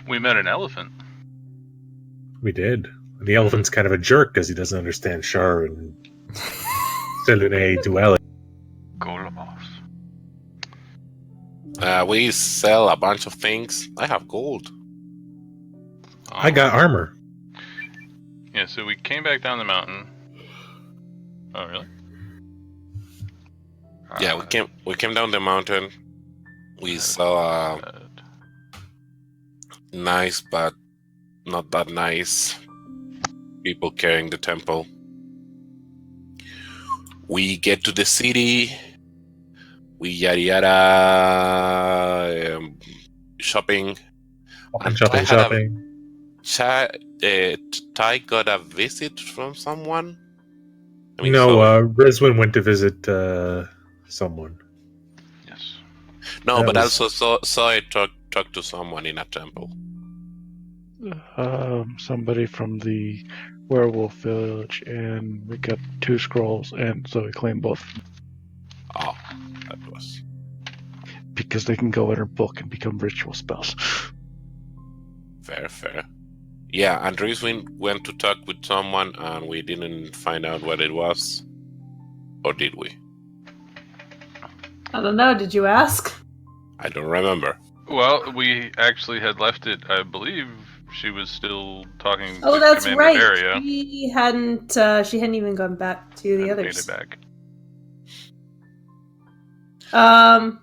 We met an elephant. We did. The elephant's kind of a jerk because he doesn't understand Char and Selune duality. Golemos. We sell a bunch of things. I have gold. I got armor. Yeah, so we came back down the mountain. Oh, really? Yeah, we came down the mountain. We saw nice but not that nice people carrying the temple. We get to the city. We yada yada shopping. Shopping. Ty got a visit from someone. Rizwin went to visit someone. Yes. No, but also saw it talk to someone in a temple. Somebody from the werewolf village, and we got 2 scrolls, and so we claimed both. Oh, that was... Because they can go in her book and become ritual spells. Fair. Yeah, and Rizwin went to talk with someone, and we didn't find out what it was. Or did we? I don't know, did you ask? I don't remember. Well, we actually had left it, I believe she was still talking to that's Commander right. Daria. She hadn't even gone back to the others. Made it back. I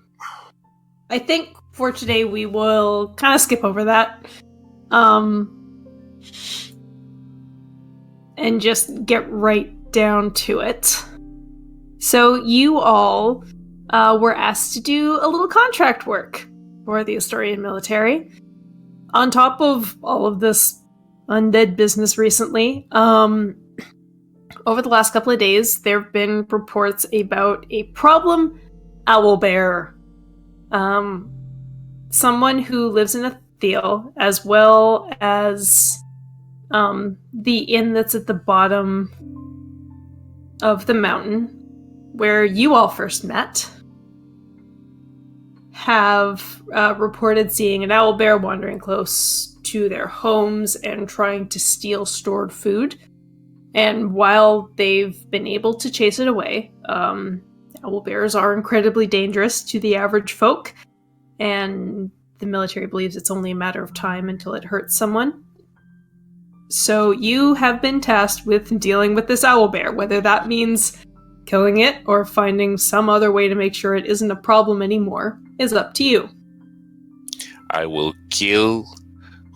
think for today we will kind of skip over that. And just get right down to it. So you all were asked to do a little contract work for the Asturian military. On top of all of this undead business recently, over the last couple of days, there have been reports about a problem owlbear. Someone who lives in a Thiel, as well as the inn that's at the bottom of the mountain, where you all first met, have reported seeing an owlbear wandering close to their homes and trying to steal stored food. And while they've been able to chase it away, owlbears are incredibly dangerous to the average folk, and the military believes it's only a matter of time until it hurts someone. So you have been tasked with dealing with this owlbear, whether that means killing it or finding some other way to make sure it isn't a problem anymore is up to you. I will kill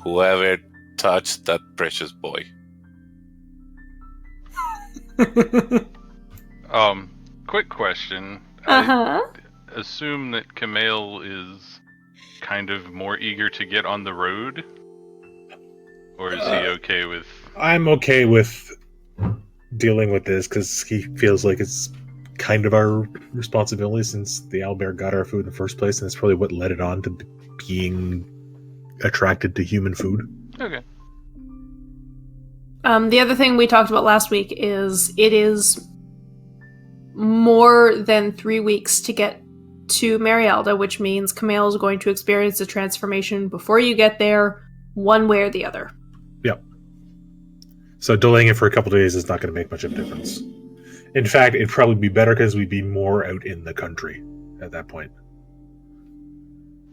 whoever touched that precious boy. Quick question. Uh-huh. I assume that Camille is kind of more eager to get on the road? Or is he okay with... I'm okay with dealing with this because he feels like it's kind of our responsibility since the owlbear got our food in the first place, and it's probably what led it on to being attracted to human food. Okay. The other thing we talked about last week is it is more than 3 weeks to get to Marialda, which means Camille is going to experience the transformation before you get there, one way or the other. Yep. So delaying it for a couple of days is not going to make much of a difference. In fact, it'd probably be better because we'd be more out in the country at that point.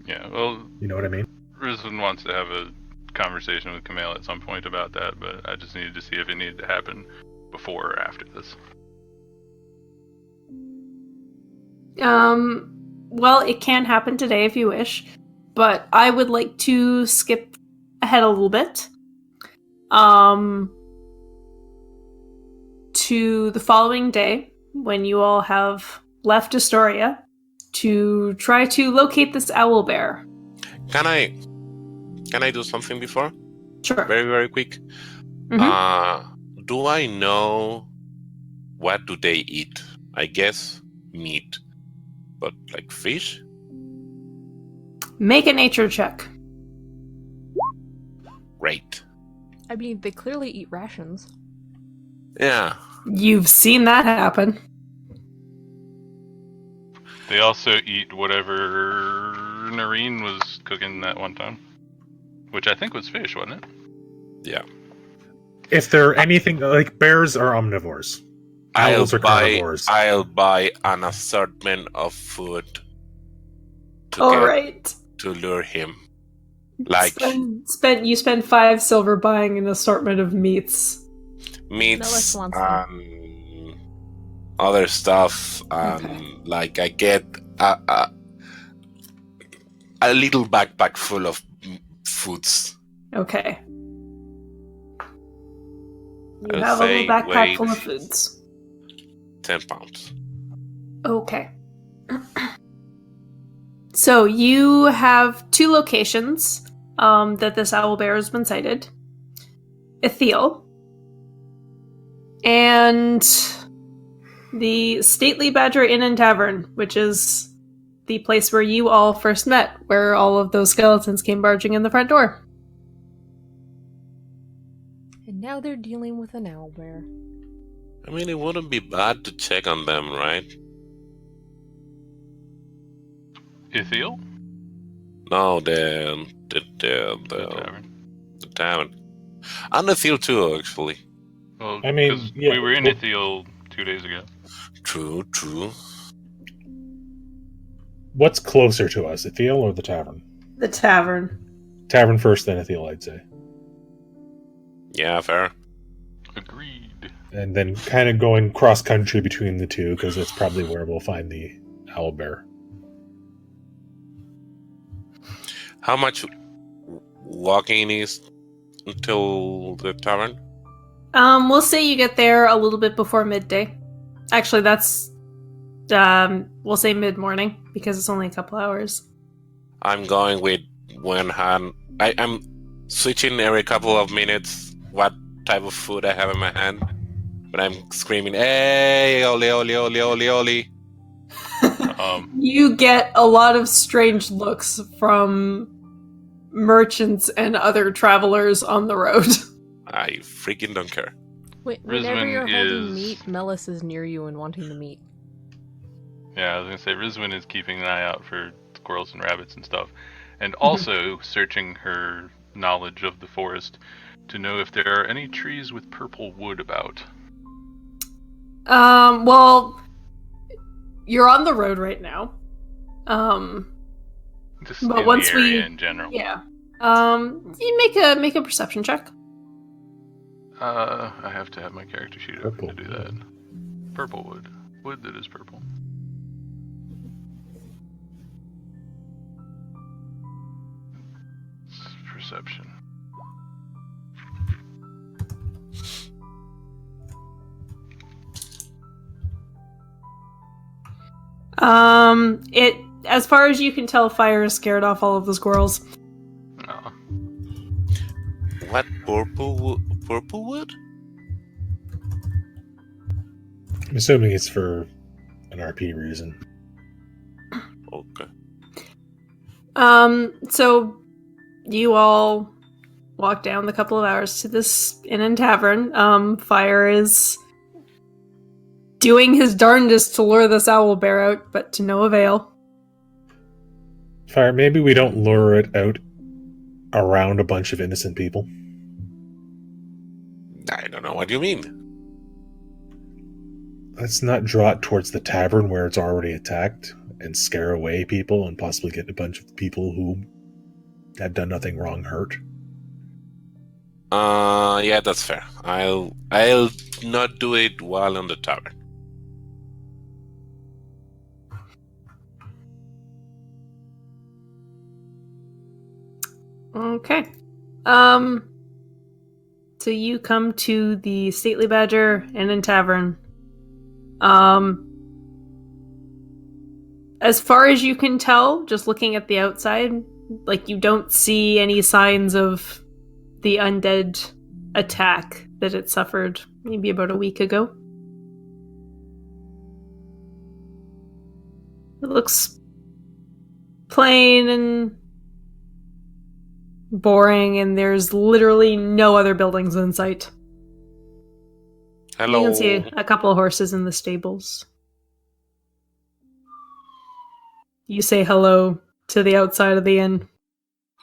Yeah, well... You know what I mean? Rizwan wants to have a conversation with Camille at some point about that, but I just needed to see if it needed to happen before or after this. Well, it can happen today if you wish, but I would like to skip ahead a little bit. To the following day, when you all have left Astoria to try to locate this owlbear. Can I do something before? Sure. Very, very quick. Mm-hmm. Do I know what do they eat? I guess meat. But like fish? Make a nature check. Great. I mean, they clearly eat rations. Yeah. You've seen that happen. They also eat whatever Noreen was cooking that one time. which I think was fish, wasn't it? Yeah. If they're anything like bears are omnivores, owls are carnivores. I'll buy an assortment of food All right. to lure him. Like You spend 5 silver buying an assortment of meats. meats Mellis wants them. and other stuff, and like I get a little backpack full of foods. Okay. You I'll have a little say backpack weight full of foods. 10 pounds. Okay. So you have 2 locations that this owl bear has been sighted. Ethiel and the Stately Badger Inn and Tavern, which is the place where you all first met, where all of those skeletons came barging in the front door. And now they're dealing with an owlbear. I mean, it wouldn't be bad to check on them, right? Ithiel? No, the tavern. And the field too, actually. Well, I mean, 'cause yeah, we were in well- Ithiel 2 days ago. True. What's closer to us, Ethiel or the tavern? The tavern. Tavern first, then Ethiel, I'd say. Yeah, fair. Agreed. And then kind of going cross country between the two, because that's probably where we'll find the owlbear. How much walking is until the tavern? We'll say you get there a little bit before midday. Actually, that's we'll say mid-morning because it's only a couple hours. I'm going with one hand. I'm switching every couple of minutes what type of food I have in my hand. But I'm screaming, "Hey, oli, oli, oli, oli, oli!" You get a lot of strange looks from merchants and other travelers on the road. I freaking don't care. Whenever Rizwan you're holding is- meat, Mellis is near you and wanting the meat. Yeah, I was gonna say Rizwan is keeping an eye out for squirrels and rabbits and stuff, and also searching her knowledge of the forest to know if there are any trees with purple wood about. Well, you're on the road right now. Just But in once the area we- in general. Yeah. You make a perception check. I have to have my character sheet open to Purple do that. Purple wood. Wood that is purple. Perception. It as far as you can tell, fire has scared off all of the squirrels. No. What purple wood? I'm assuming it's for an RP reason. Okay. So you all walk down the couple of hours to this inn and tavern. Fire is doing his darndest to lure this owl bear out, but to no avail. Fire, maybe we don't lure it out around a bunch of innocent people. I don't know what you mean. Let's not draw it towards the tavern where it's already attacked and scare away people and possibly get a bunch of people who have done nothing wrong hurt. Yeah, that's fair. I'll not do it while on the tavern. Okay. So you come to the Stately Badger Inn and Tavern. As far as you can tell, just looking at the outside, like you don't see any signs of the undead attack that it suffered maybe about a week ago. It looks plain and boring, and there's literally no other buildings in sight. Hello. You can see a couple of horses in the stables. You say hello to the outside of the inn.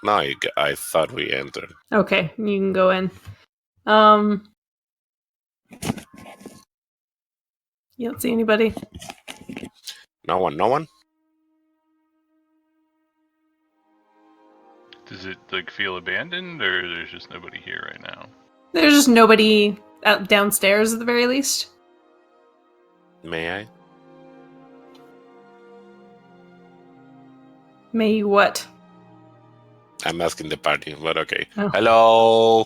No, I thought we entered. Okay, you can go in. You don't see anybody? No one? Does it like feel abandoned, or there's just nobody here right now? There's just nobody out downstairs at the very least. May I? May you what? I'm asking the party, but okay. Oh. Hello?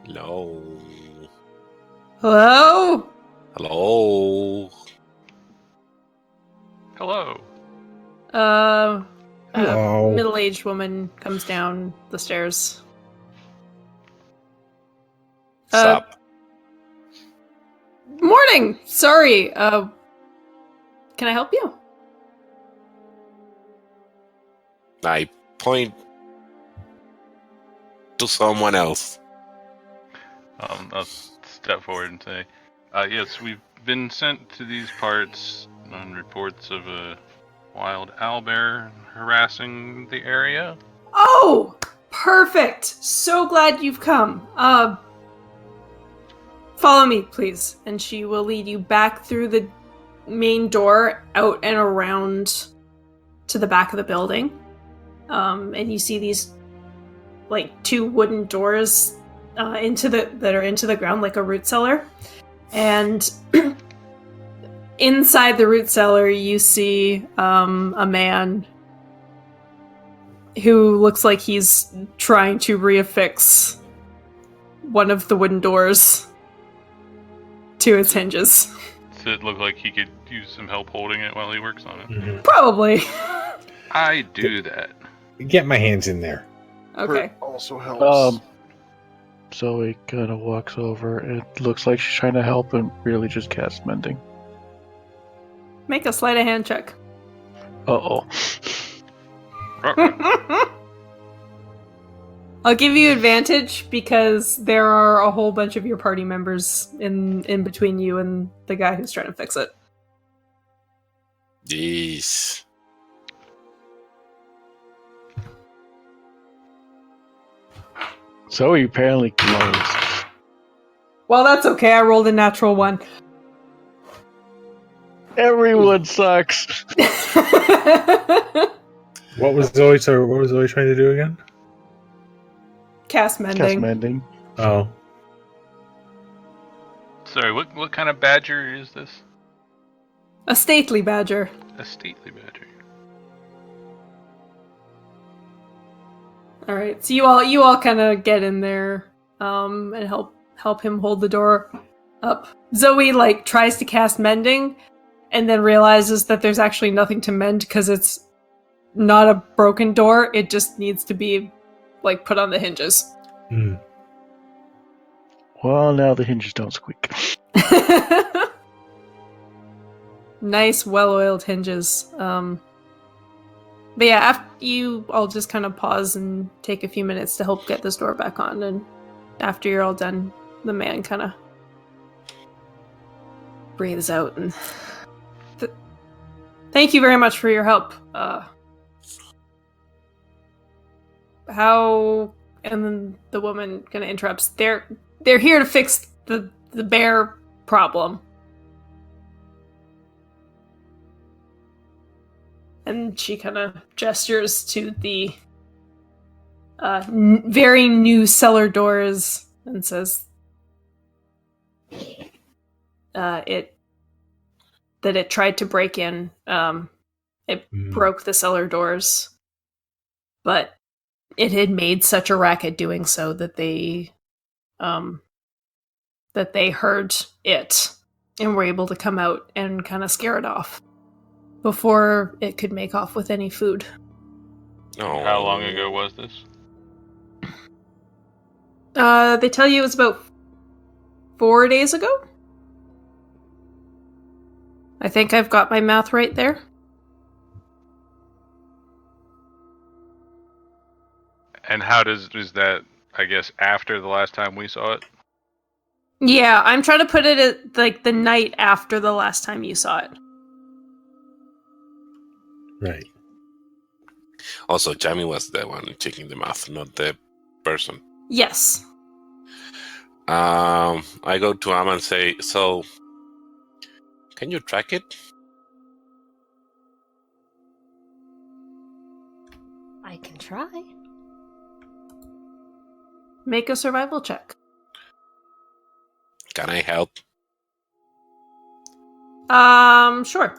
Hello? Hello? Hello? Hello. A Hello. middle-aged woman comes down the stairs. Sup? Morning! Sorry, can I help you? I point to someone else. I'll step forward and say, yes, we've been sent to these parts on reports of a wild owlbear harassing the area. Oh! Perfect! So glad you've come. Follow me, please. And she will lead you back through the main door, out and around to the back of the building. And you see these, like, 2 wooden doors that are into the ground, like a root cellar. And inside the root cellar, you see a man who looks like he's trying to reaffix one of the wooden doors to its hinges. Does it look like he could use some help holding it while he works on it? Mhm. Probably. I do that. Get my hands in there. Okay. Hurt also helps. Zoe kind of walks over. It looks like she's trying to help and really just casts mending. Make a sleight of hand check. Uh-oh. I'll give you advantage because there are a whole bunch of your party members in between you and the guy who's trying to fix it. Jeez. Zoe apparently glows. Well, that's okay. I rolled a natural 1. Everyone sucks. What was Zoe trying to do again? Cast mending. Cast mending. Oh. Sorry, what kind of badger is this? A stately badger. A stately badger. All right, so you all kind of get in there, and help him hold the door up. Zoe tries to cast mending, and then realizes that there's actually nothing to mend because it's not a broken door. It just needs to be put on the hinges. Mm. Well, now the hinges don't squeak. Nice, well-oiled hinges. But yeah, after you all just kind of pause and take a few minutes to help get this door back on, and after you're all done, the man kind of breathes out and thank you very much for your help. How? And then the woman kind of interrupts. They're here to fix the bear problem. And she kind of gestures to the very new cellar doors and says, it tried to break in. It broke the cellar doors, but it had made such a racket doing so that they heard it and were able to come out and kind of scare it off before it could make off with any food. Oh. How long ago was this? They tell you it was about 4 days ago? I think I've got my math right there. And how is that, I guess, after the last time we saw it? Yeah, I'm trying to put it at the night after the last time you saw it. Right. Also, Jamie was the one checking the math, not the person. Yes. I go to Am and say, so, can you track it? I can try. Make a survival check. Can I help? Sure.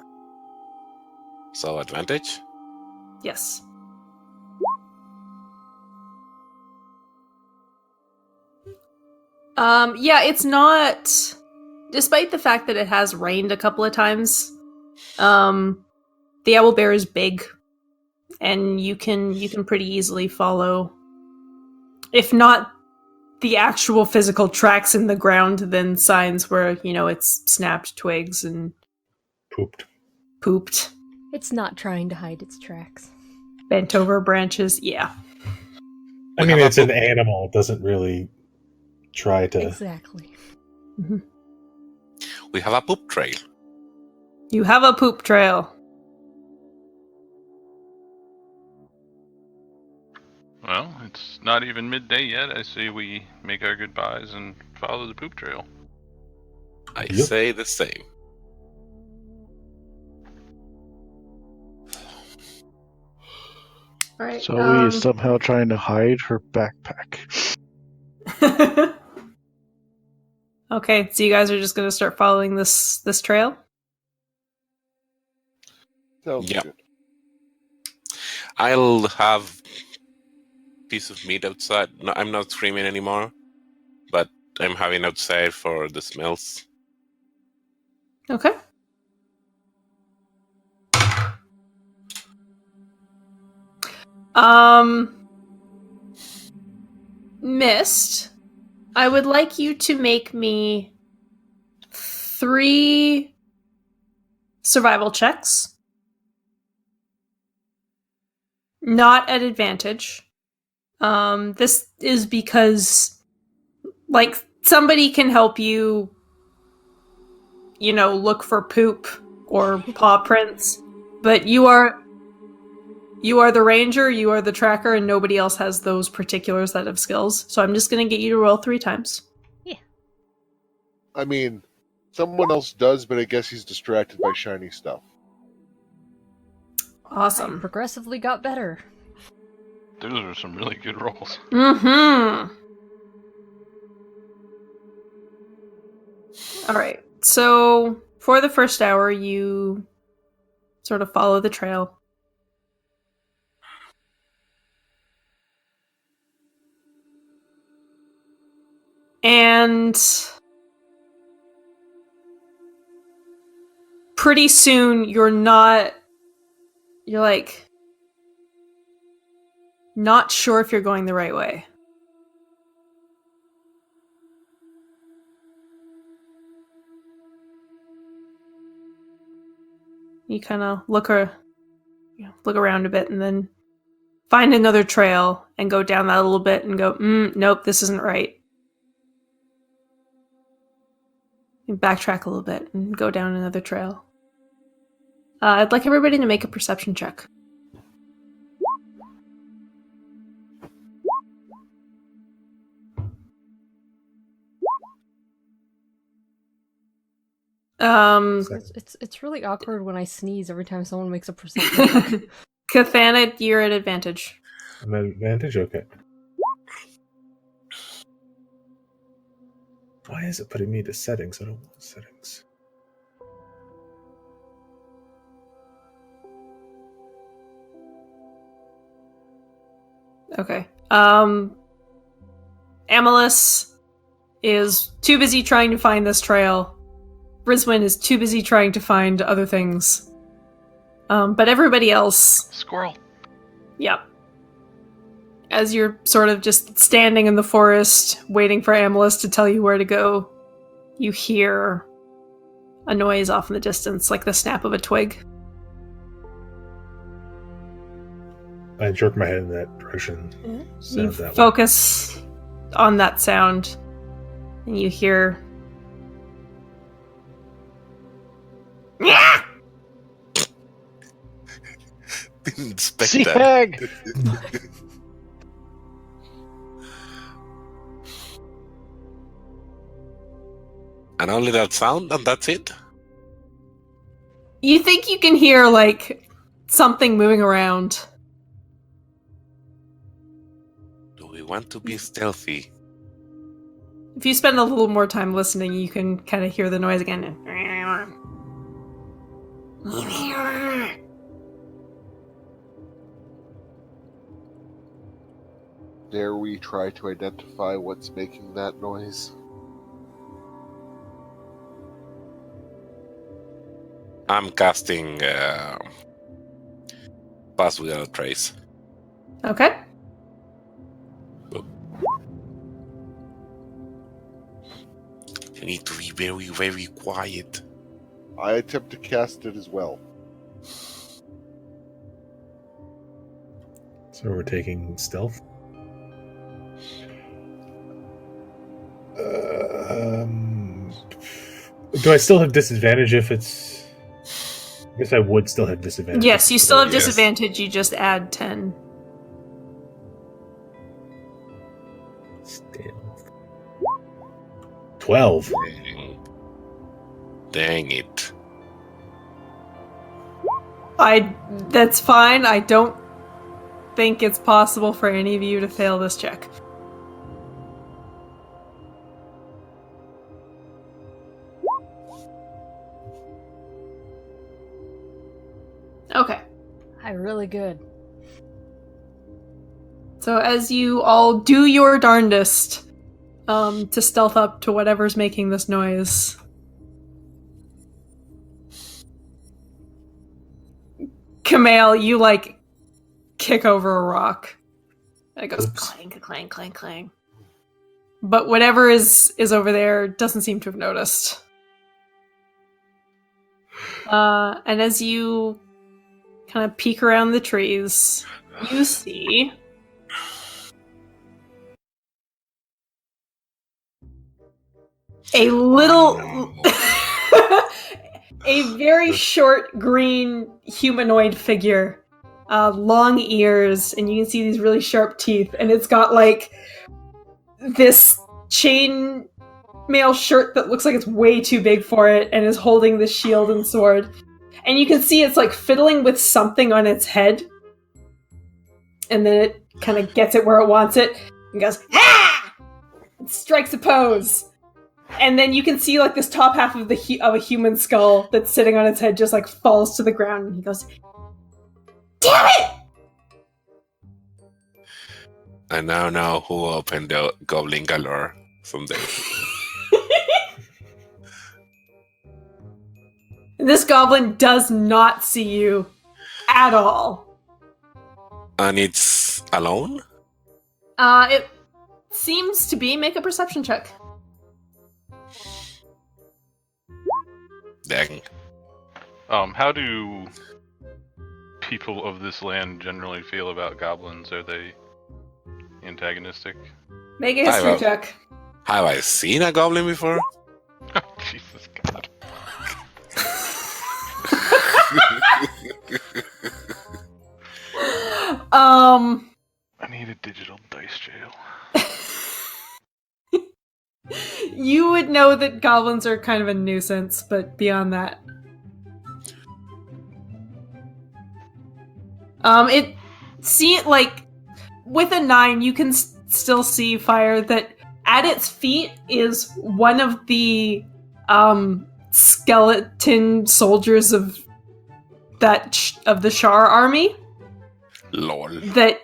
So, advantage? Yes. Yeah, it's not. Despite the fact that it has rained a couple of times, the owlbear is big, and you can pretty easily follow, if not the actual physical tracks in the ground, then signs where it's snapped twigs and pooped, It's not trying to hide its tracks. bent over branches. Yeah. I mean, it's an animal. It doesn't really try to. Exactly. Mm-hmm. We have a poop trail. You have a poop trail. Well, it's not even midday yet. I say we make our goodbyes and follow the poop trail. I Yep. say the same. All right. Zoe is somehow trying to hide her backpack. Okay, so you guys are just going to start following this trail? Sounds Yep. good. I'll have piece of meat outside. No, I'm not screaming anymore, but I'm having outside for the smells. Okay. Mist, I would like you to make me 3 survival checks. Not at advantage. This is because, somebody can help you, look for poop or paw prints, but you are the ranger, you are the tracker, and nobody else has those particular set of skills. So I'm just going to get you to roll 3 times. I mean, someone else does, but I guess he's distracted by shiny stuff. Awesome. Progressively got better. Those are some really good rolls. Mm-hmm. All right. So for the first hour, you sort of follow the trail. And pretty soon you're not sure if you're going the right way. You kind of look around a bit and then find another trail and go down that a little bit and go, nope, this isn't right. You backtrack a little bit and go down another trail. I'd like everybody to make a perception check. It's really awkward when I sneeze every time someone makes a perception check. Cathana, you're at advantage. I'm at advantage? Okay. Why is it putting me to settings? I don't want settings. Okay. Amalus is too busy trying to find this trail. Rizwin is too busy trying to find other things. But everybody else... Squirrel. Yep. As you're sort of just standing in the forest, waiting for Amalus to tell you where to go, you hear a noise off in the distance, like the snap of a twig. I jerk my head in that direction. You focus on that sound, and you hear... Did Inspect Sea that. hag! And only that sound, and that's it? You think you can hear, like, something moving around. Do we want to be stealthy? If you spend a little more time listening, you can kind of hear the noise again. Dare we try to identify what's making that noise? I'm casting Pass Without a Trace. Okay. You need to be very, very quiet. I attempt to cast it as well. So we're taking stealth. Do I still have disadvantage if it's? I guess I would still have disadvantage. Yes, you still have Yes. disadvantage. You just add 10. Stealth. 12. Dang it. That's fine. I don't think it's possible for any of you to fail this check. Okay. Really good. So as you all do your darndest to stealth up to whatever's making this noise, Kamale, you like kick over a rock. And it goes Oops. clang, clang, clang, clang. But whatever is over there doesn't seem to have noticed. And as you kind of peek around the trees, you see a little, a very short green humanoid figure, long ears, and you can see these really sharp teeth, and it's got like this chain mail shirt that looks like it's way too big for it, and is holding the shield and sword. And you can see it's like fiddling with something on its head, and then it kind of gets it where it wants it, and goes, ah! It strikes a pose. And then you can see like this top half of of a human skull that's sitting on its head just like falls to the ground, and he goes, damn it! I now know who opened the Goblin Galore someday. This goblin does not see you at all. And it's alone? It seems to be. Make a perception check. Dang. How do people of this land generally feel about goblins? Are they antagonistic? Make a history will. check. Have I seen a goblin before? Oh, Jesus God. I need a digital dice jail. You would know that goblins are kind of a nuisance, but beyond that. It like with a 9, you can still see Fire that at its feet is one of the skeleton soldiers of of the Shar army Lol. that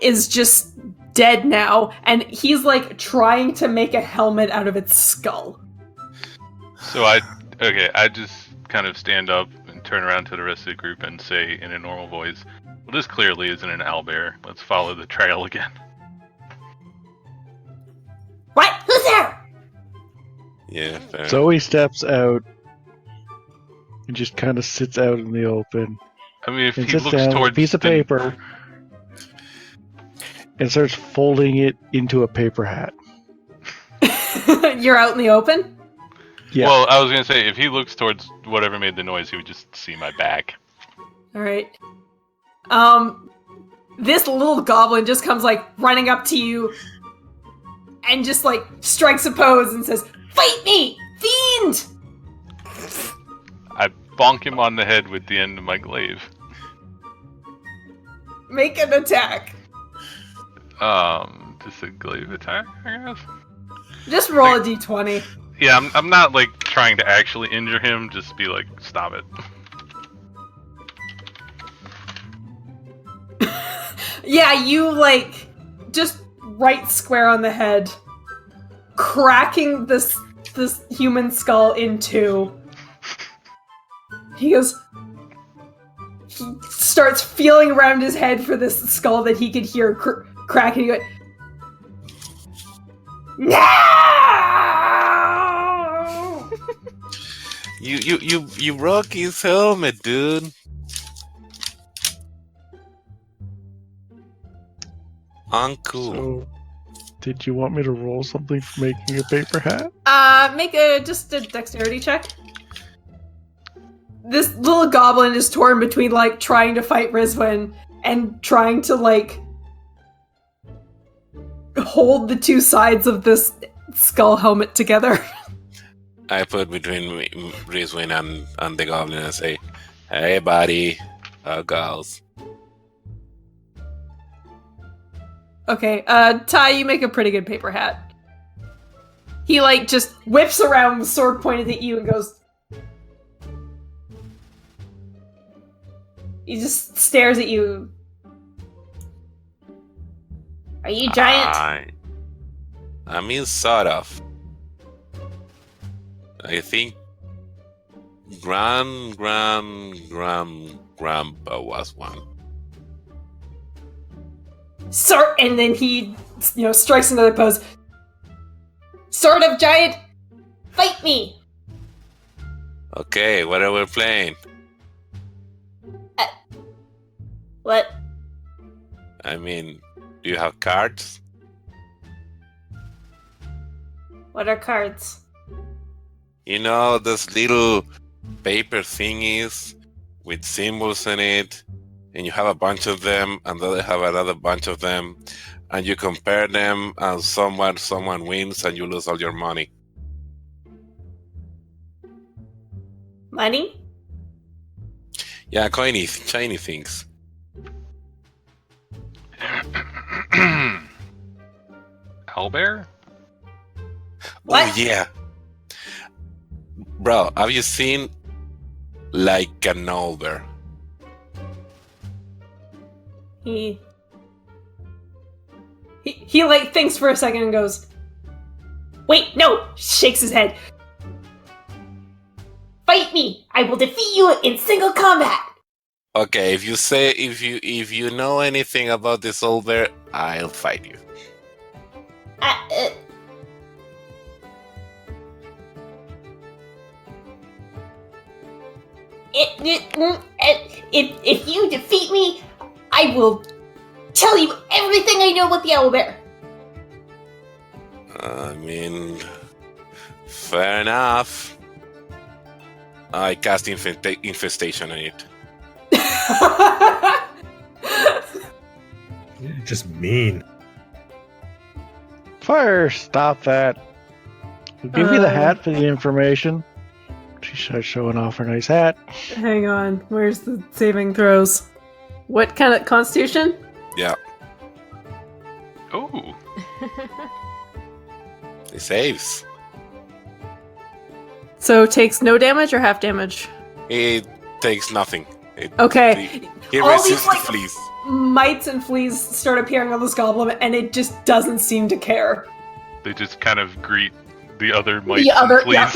is just dead now, and he's like trying to make a helmet out of its skull. So I just kind of stand up and turn around to the rest of the group and say in a normal voice, well, this clearly isn't an owlbear. Let's follow the trail again. What? Who's there? Yeah, fair. Zoe steps out and just kind of sits out in the open I mean, if and he sits looks down with a towards piece of the- paper and starts folding it into a paper hat. You're out in the open? Yeah. Well, I was gonna say, if he looks towards whatever made the noise, he would just see my back. Alright. This little goblin just comes like running up to you and just like strikes a pose and says, "Fight me, fiend!" I bonk him on the head with the end of my glaive. Make an attack. Just a glaive attack, I guess. Just roll a d20. Yeah, I'm not like trying to actually injure him. Just be like, stop it. Yeah, you like just right square on the head, cracking this human skull in two. He starts feeling around his head for this skull that he could hear cracking. He went, "No!" You broke his helmet, dude. Uncool. So, did you want me to roll something for making a paper hat? Make just a dexterity check. This little goblin is torn between like trying to fight Rizwin and trying to like hold the two sides of this skull helmet together. I put between Rizwin and the goblin and say, "Hey, buddy, how goes?" Okay, Ty, you make a pretty good paper hat. He like just whips around with sword pointed at you and goes. He just stares at you. Are you giant? I mean, sort of. I think Grandpa was one. Sir, and then he, strikes another pose. Sort of giant, fight me. Okay, what are we playing? What? I mean, do you have cards? What are cards? You know, those little paper thingies with symbols in it, and you have a bunch of them, and then they have another bunch of them, and you compare them, and someone wins, and you lose all your money. Money? Yeah, shiny things. Owlbear? What? Oh yeah, bro. Have you seen like an owlbear? He like thinks for a second and goes, "Wait, no!" Shakes his head. "Fight me! I will defeat you in single combat." Okay, if you know anything about this owlbear, I'll fight you. If you defeat me, I will tell you everything I know about the owlbear. I mean, fair enough. I cast infestation on it. You're just mean. Fire! Stop that. We'll give you the hat for the information. She starts showing off her nice hat. Hang on, where's the saving throws? What kind of constitution? Yeah, Oh, it saves. So takes no damage or half damage? It takes nothing. Okay. It All these, resists like, the fleas. Mites and fleas start appearing on this goblin, and it just doesn't seem to care. they just kind of greet the other mites The other, and fleas.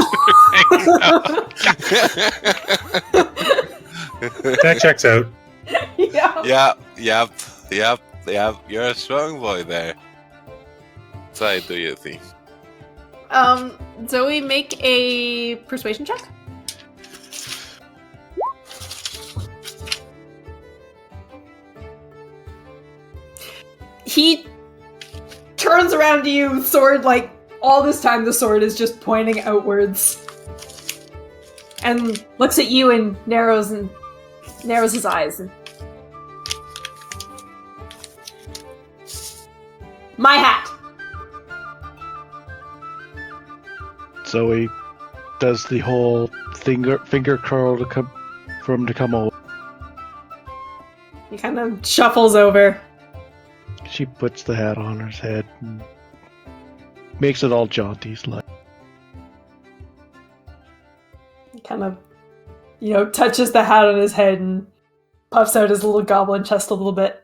That checks out. Yeah. Yep. You're a strong boy there. Try do your thing. Zoe, make a persuasion check. He turns around to you, sword, like, all this time the sword is just pointing outwards. And looks at you and narrows his eyes. And My hat! Zoe does the whole finger curl to come over. He kind of shuffles over. She puts the hat on her head and makes it all jaunty like. He kind of, touches the hat on his head and puffs out his little goblin chest a little bit.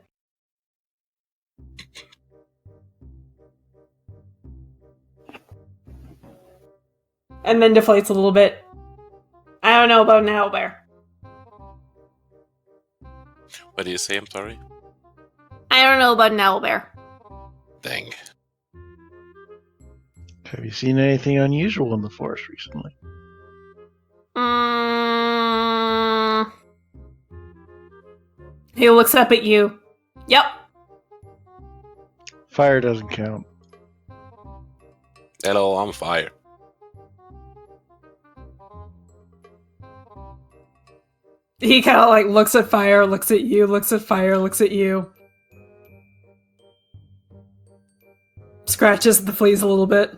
And then deflates a little bit. I don't know about an owlbear. What do you say? I'm sorry. I don't know about an owlbear. Dang. Have you seen anything unusual in the forest recently? He looks up at you. Yep. Fire doesn't count. Hello, I'm fire. He kind of like looks at fire, looks at you, looks at fire, looks at you. Scratches the fleas a little bit.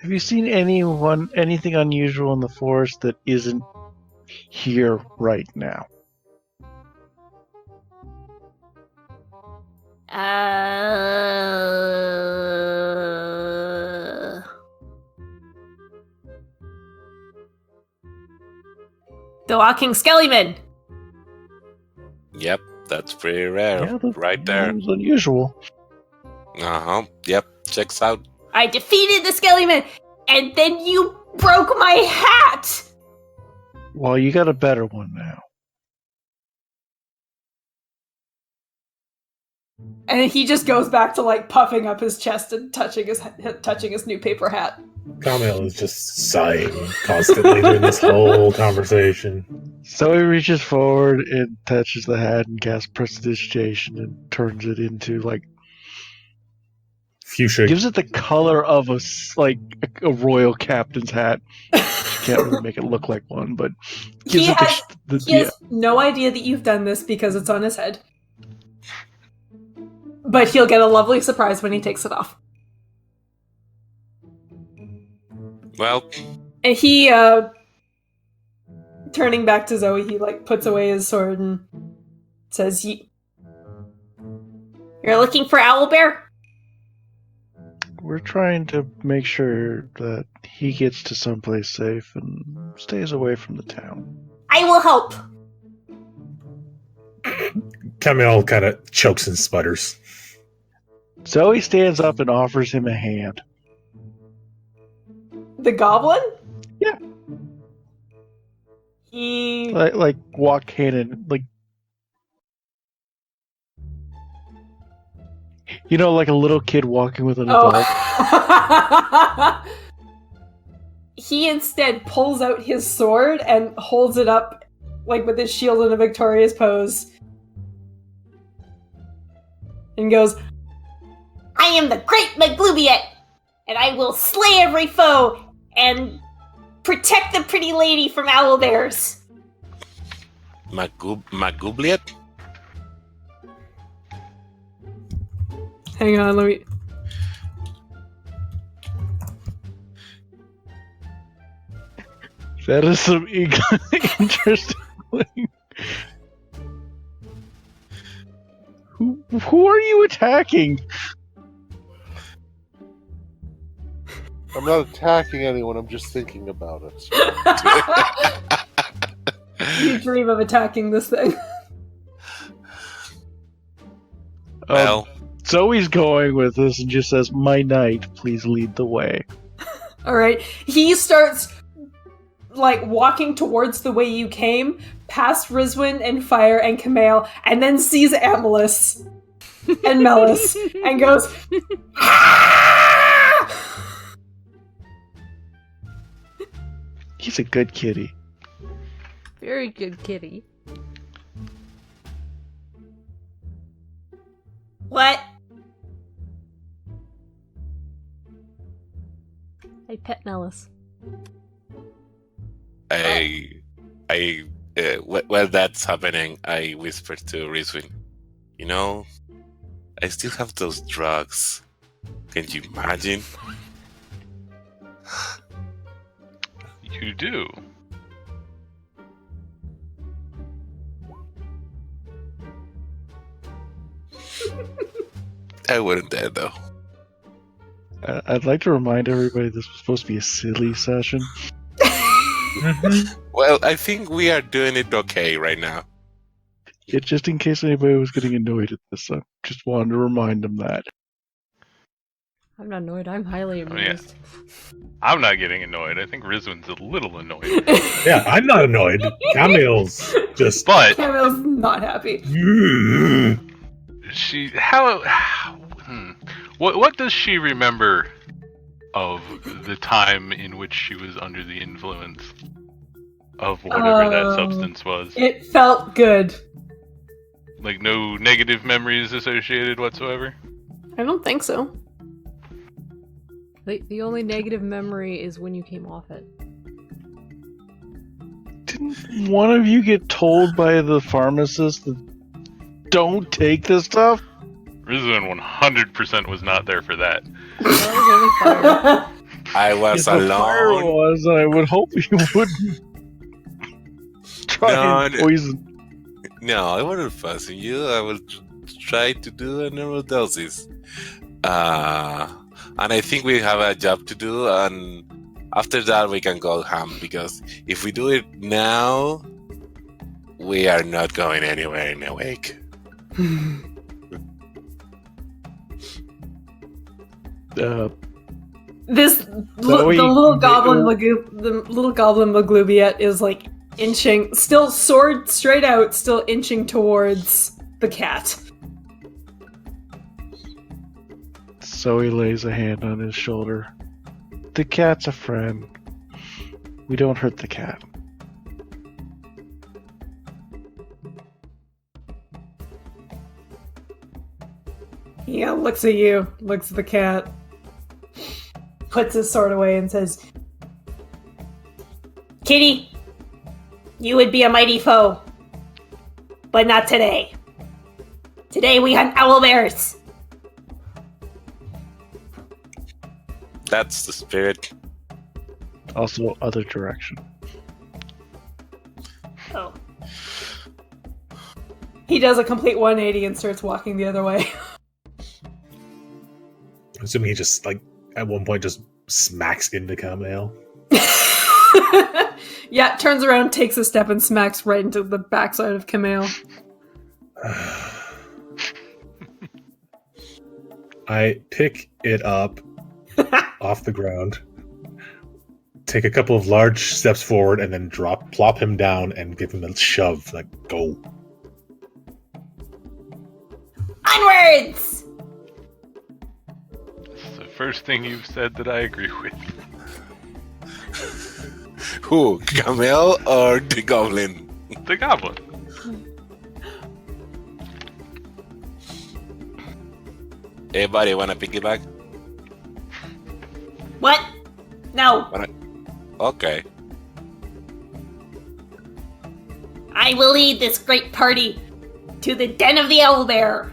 Have you seen anything unusual in the forest that isn't here right now? The walking skellyman. Yep, that's pretty rare. Yeah, Right there. That was unusual. Yep, checks out. I defeated the skellyman, and then you broke my hat! Well, you got a better one now. And he just goes back to like puffing up his chest and touching his new paper hat. Camille is just sighing constantly during this whole conversation. So he reaches forward and touches the hat and casts prestidigitation and turns it into like Fuchsia. gives it the color of a royal captain's hat. Can't really make it look like one, but gives He has no idea that you've done this because it's on his head. But he'll get a lovely surprise when he takes it off. Well, And he, turning back to Zoe, he like puts away his sword and says, "You're looking for Owlbear?" we're trying to make sure that he gets to someplace safe and stays away from the town. I will help. Camille kind of chokes and sputters. Zoe stands up and offers him a hand. The goblin? Yeah. He... Like walk hand in, like, like a little kid walking with an adult. He instead pulls out his sword and holds it up, like with his shield in a victorious pose. And goes, "I am the great Maglubiet, and I will slay every foe and protect the pretty lady from owlbears." Magubliet? Hang on, let me... That is some interesting thing. Who are you attacking? I'm not attacking anyone, I'm just thinking about it. You dream of attacking this thing. Well, Zoe's going with this and just says, "My knight, please lead the way." Alright, he starts, like, walking towards the way you came, past Rizwin and Fire and Camille, and then sees Amalus and Melis, and goes, "Ah!" He's a good kitty. Very good kitty. What? I pet Nellis. while that's happening, I whisper to Rizwin, I still have those drugs. Can you imagine? You do. I wouldn't dare though. I'd like to remind everybody this was supposed to be a silly session. Well, I think we are doing it okay right now. Yeah, just in case anybody was getting annoyed at this, I just wanted to remind them that. I'm not annoyed. I'm highly amused. I'm not getting annoyed. I think Rizwin's a little annoyed. Yeah, I'm not annoyed. Camille's just. But Camille's not happy. she what does she remember of the time in which she was under the influence of whatever that substance was? It felt good. Like no negative memories associated whatsoever? I don't think so. The only negative memory is when you came off it. Didn't one of you get told by the pharmacist that don't take this stuff? Rizwin 100% was not there for that. That was only fire. I was If the fire alone. was, I would hope you wouldn't try and No, poison. No, I wasn't fussing you. I will try to do a normal doses. And I think we have a job to do, and after that we can go ham, because if we do it now, we are not going anywhere in a week. This Zoe, the little goblin you- the little goblin Maglubiet is like inching, still sword straight out, still inching towards the cat. Zoe lays a hand on his shoulder. The cat's a friend. We don't hurt the cat. Yeah, looks at you, looks at the cat, puts his sword away and says, "Kitty, you would be a mighty foe, but not today. Today we hunt owlbears." That's the spirit. Also, other direction. Oh. He does a complete 180 and starts walking the other way. I'm assuming he just, like, at one point just smacks into Camille. Yeah, turns around, takes a step, and smacks right into the backside of Camille. I pick it up off the ground, take a couple of large steps forward, and then plop him down and give him a shove. Like, go. Onwards! It's the first thing you've said that I agree with. Who, Camille or the goblin? The goblin. Hey buddy, wanna piggyback? What? No. Okay. I will lead this great party to the den of the owlbear.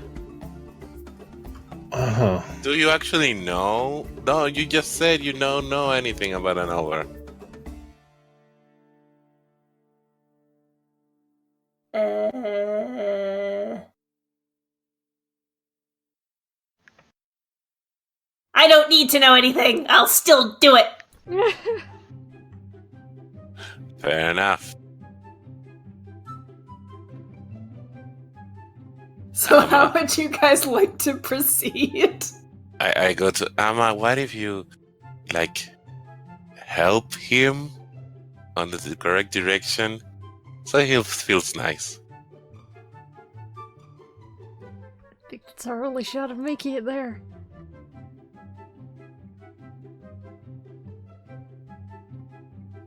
Uh-huh. Do you actually know? No, you just said you don't know anything about an over. I don't need to know anything. I'll still do it. Fair enough. So how would you guys like to proceed? I go to Amma, what if you, like, help him on the correct direction so he feels nice? I think it's our only shot of making it there.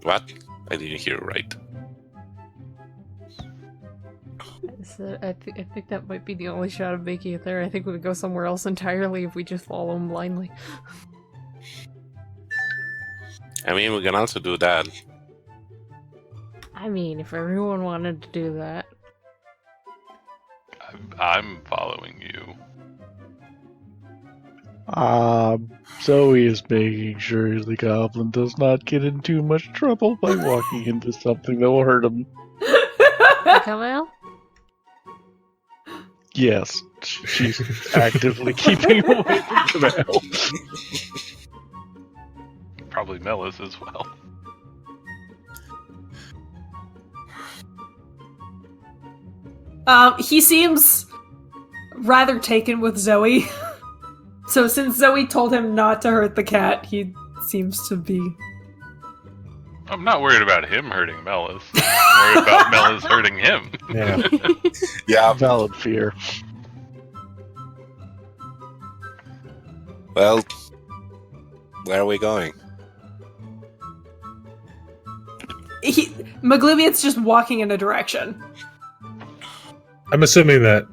What? I didn't hear right. So I think that might be the only shot of making it there. I think we would go somewhere else entirely if we just follow him blindly. I mean, we can also do that. I mean, if everyone wanted to do that. I'm following you. Zoe is making sure the goblin does not get in too much trouble by walking into something that will hurt him. Like Camille? Yes, she's actively keeping him away from Camille. Probably Melis as well. He seems rather taken with Zoe. So since Zoe told him not to hurt the cat, he seems to be... I'm not worried about him hurting Melis. I'm worried about Melis hurting him. Yeah. Yeah. Valid fear. Well, where are we going? Maglivian's just walking in a direction. I'm assuming that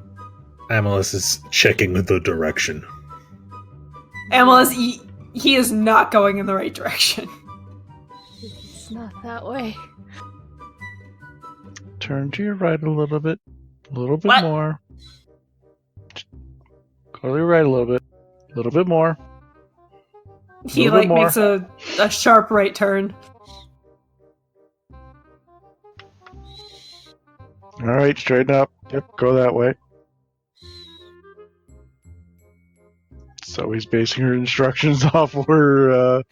Amalus is checking the direction. Amalus, he is not going in the right direction. It's not that way. Turn to your right a little bit. A little bit What? more. Go to your right a little bit. A little bit more. He Little bit more. makes a sharp right turn. Alright, straighten up. Yep, go that way. So he's basing her instructions off where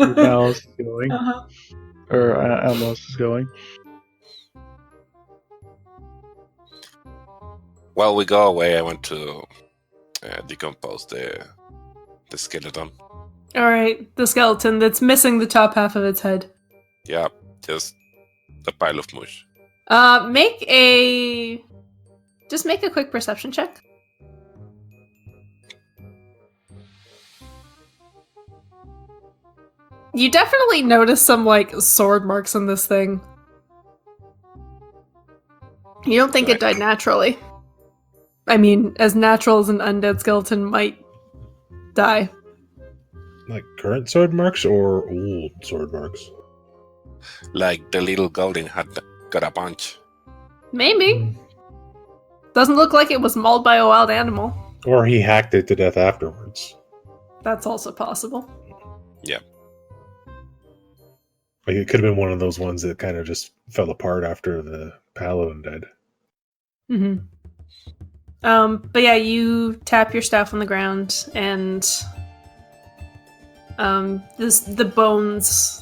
Alice is going. Uh-huh. Or Alice is going. While we go away, I want to decompose the skeleton. Alright, the skeleton that's missing the top half of its head. Yeah, just a pile of mush. Make a quick perception check. You definitely notice some, sword marks on this thing. You don't think it died naturally. I mean, as natural as an undead skeleton might die. Like current sword marks or old sword marks? Like the little goblin had got a bunch. Maybe. Doesn't look like it was mauled by a wild animal. Or he hacked it to death afterwards. That's also possible. Yeah. Like it could have been one of those ones that kind of just fell apart after the paladin died. Mm-hmm. But yeah, you tap your staff on the ground, and the bones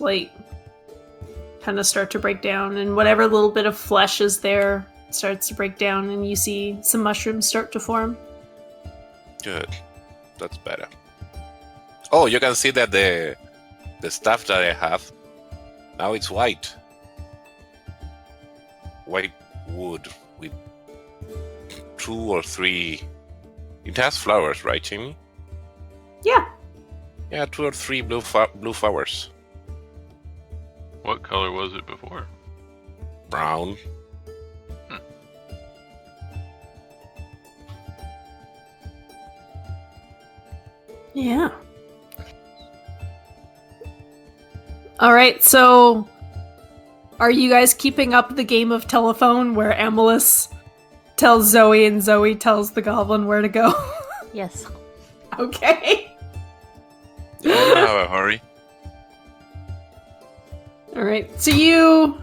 kind of start to break down, and whatever little bit of flesh is there starts to break down, and you see some mushrooms start to form. Good. That's better. Oh, you can see that the stuff that I have now it's white. White wood with 2 or 3. It has flowers, right, Jimmy? Yeah. Yeah, 2 or 3 blue flowers. What color was it before? Brown. Yeah. Alright, so are you guys keeping up the game of telephone where Amalus tells Zoe and Zoe tells the goblin where to go? Yes. Okay. Yeah, I don't have a hurry. Alright, so you,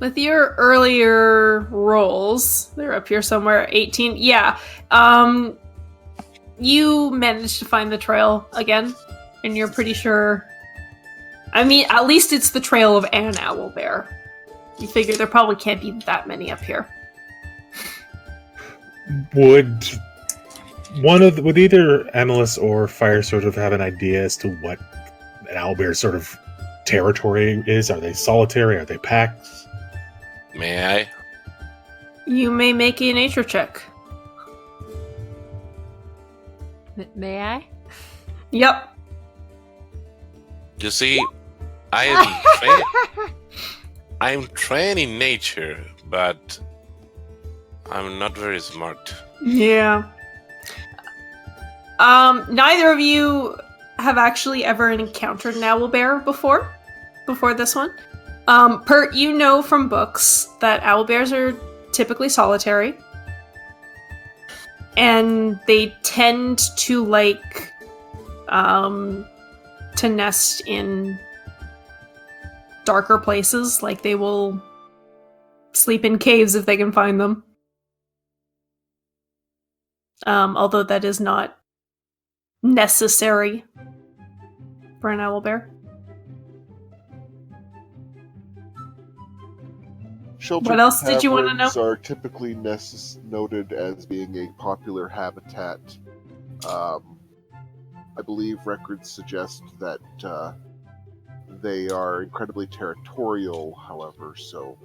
with your earlier rolls, they're up here somewhere, 18, yeah, you managed to find the trail again, and you're pretty sure, I mean, at least it's the trail of an owlbear. You figure there probably can't be that many up here. Would either Amalus or Fire sort of have an idea as to what an owlbear's sort of territory is? Are they solitary? Are they packs? May I? You may make a nature check. May I? Yep. You see, I'm trained in nature, but I'm not very smart. Yeah. Neither of you have actually ever encountered an owlbear before this one. You know from books that owlbears are typically solitary. and they tend to like to nest in darker places. Like they will sleep in caves if they can find them. Although that is not necessary for an owlbear. Sheltered What else did you wanna know? caverns are typically noted as being a popular habitat. I believe records suggest that they are incredibly territorial, however, so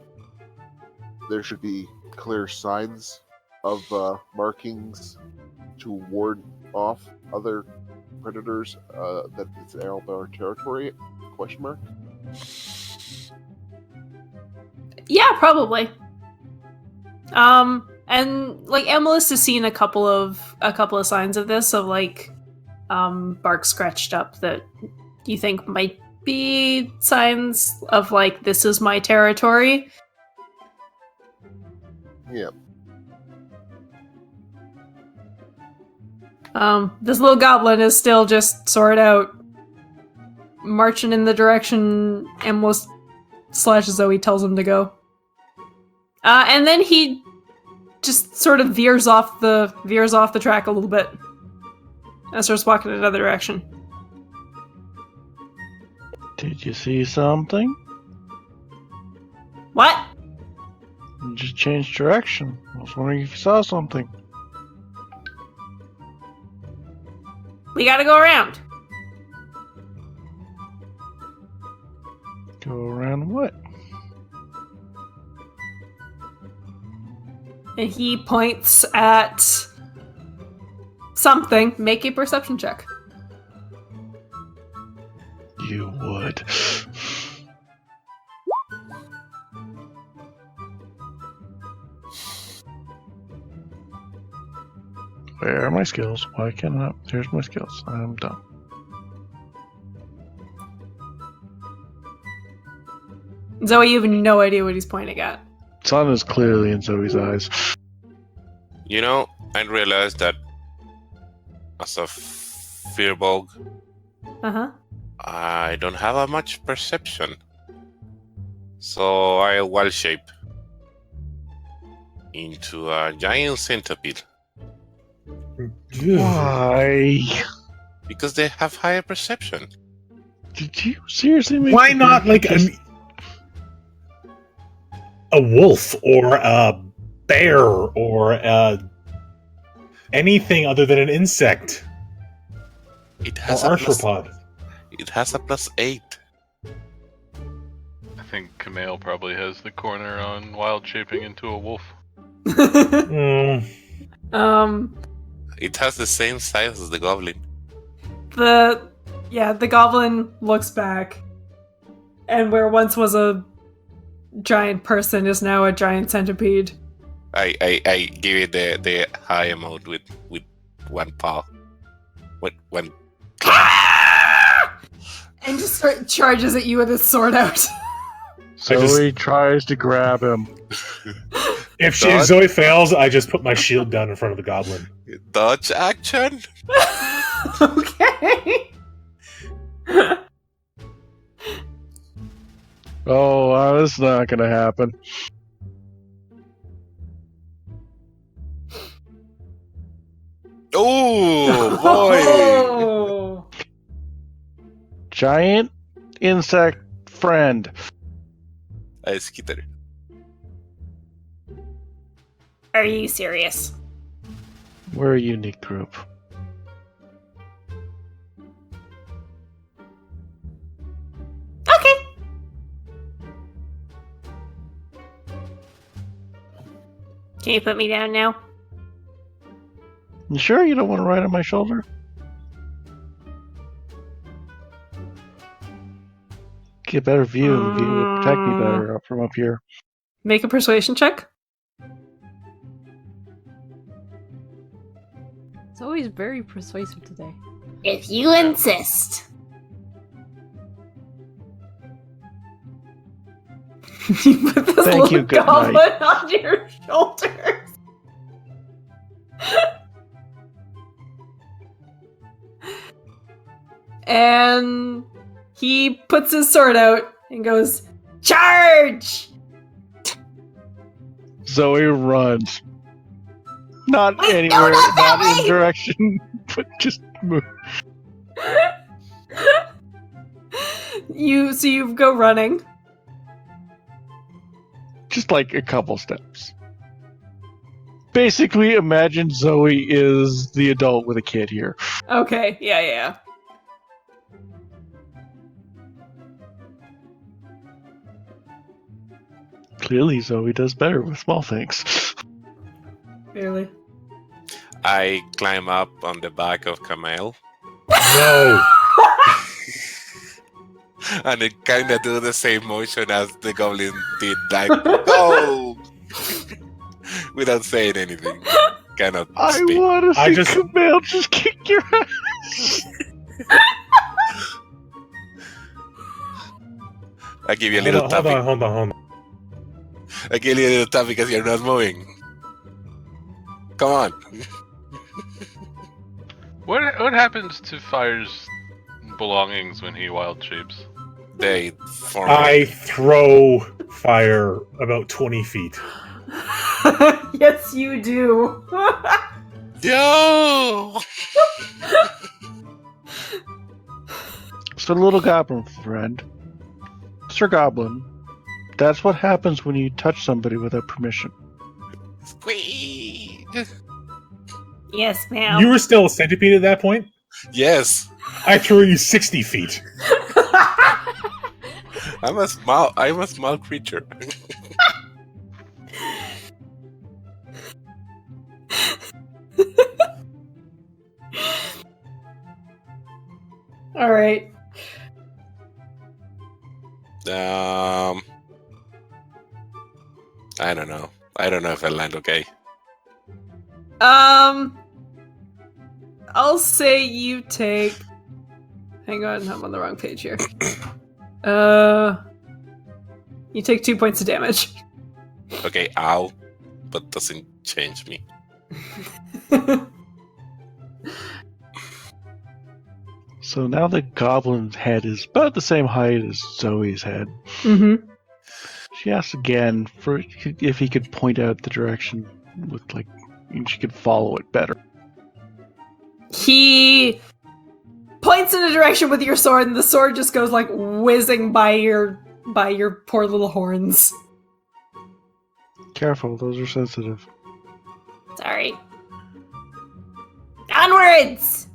there should be clear signs of markings to ward off other predators that it's owlbear territory? Question mark. Yeah, probably. And like Amalist has seen a couple of signs of this, of like bark scratched up that you think might be signs of like, this is my territory. Yeah. This little goblin is still just sort out, marching in the direction Amalist / Zoe tells him to go. And then he just sort of veers off the track a little bit and starts walking in another direction. Did you see something? What? You just changed direction. I was wondering if you saw something. We gotta go around. Go around what? And he points at something. Make a perception check. You would. Where are my skills? Why can't I? There's my skills. I'm done. Zoe, you have no idea what he's pointing at. Sun is clearly in Zoe's eyes. You know, I realized that as a Firbolg, Uh-huh. I don't have a much perception. So I wild shape into a giant centipede Why? because they have higher perception. Did you seriously make Why the not like just- a wolf or a bear or anything other than an insect It or has a plus, arthropod? it has a +8. I think Kamale probably has the corner on wild shaping into a wolf. Mm, It has the same size as the goblin. the goblin looks back, and where once was a giant person is now a giant centipede. I give it the high amount with one paw. With one. And just charges at you with his sword out. Zoe tries to grab him. if Dodge? Zoe fails, I just put my shield down in front of the goblin. Dodge action? Okay. Oh, this is not gonna happen. Oh boy! Oh. Giant insect friend. I skitter. Are you serious? We're a unique group. Okay. Can you put me down now? You sure you don't want to ride on my shoulder? Get a better view. You would protect me better from up here. Make a persuasion check. It's always very persuasive today. If you insist. You put this Thank you, little good goblin night. on your shoulders. And he puts his sword out and goes, "Charge!" Zoe runs. Not Wait, no, anywhere, not that not in way! direction, but just move. You go running. Just like a couple steps. Basically, imagine Zoe is the adult with a kid here. Okay, yeah. Clearly, Zoe does better with small things. Really. I climb up on the back of Camille, No. and it kind of do the same motion as the goblin did, like go, without saying anything. Cannot I speak. want to I see just- Camille just kick your ass. I give you a little Hold tapping. on. I give you a little tap because you're not moving. Come on. What happens to Fire's belongings when he wild shapes? They form. I throw Fire about 20 feet. Yes, you do. Yo! So, little goblin friend, Sir Goblin, that's what happens when you touch somebody without permission. Squeak! Yes, ma'am. You were still a centipede at that point? Yes, I threw you 60 feet. I'm a small creature. All right. I don't know. I don't know if I land okay. I'll say you take. Hang on, I'm on the wrong page here. You take 2 points of damage. Okay, ow, but doesn't change me. So now the goblin's head is about the same height as Zoe's head. Mm-hmm. She asks again for if he could point out the direction with and she could follow it better. He points in a direction with your sword, and the sword just goes like whizzing by your poor little horns. Careful, those are sensitive. Sorry. Onwards!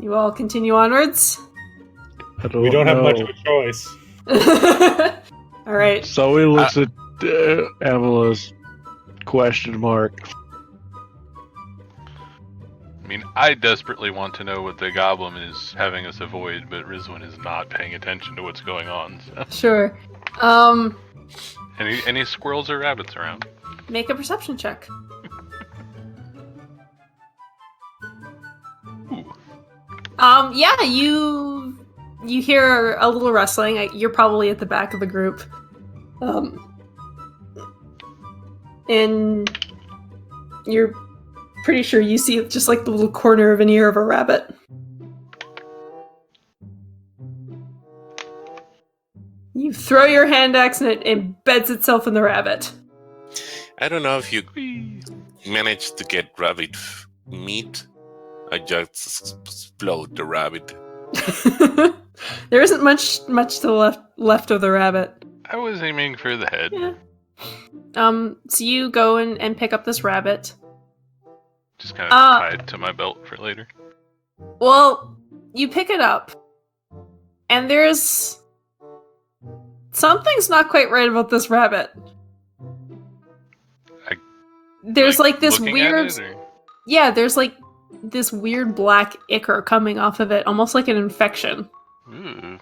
You all continue onwards? We don't have much know. of a choice. All right. Zoe looks at Emma's question mark. I mean, I desperately want to know what the goblin is having us avoid, but Rizwin is not paying attention to what's going on. So. Sure. Any squirrels or rabbits around? Make a perception check. Ooh. Yeah, you hear a little rustling. You're probably at the back of the group. And you're pretty sure you see just like the little corner of an ear of a rabbit. You throw your hand axe and it embeds itself in the rabbit. I don't know if you Whee! managed to get rabbit meat. I just explode the rabbit. There isn't much to the left of the rabbit. I was aiming for the head. Yeah. So you go and pick up this rabbit. Just kind of tied to my belt for later. Well, you pick it up, and there's something's not quite right about this rabbit. There's like this looking weird, at it, or- yeah. There's like this weird black ichor coming off of it, almost like an infection. Ooh.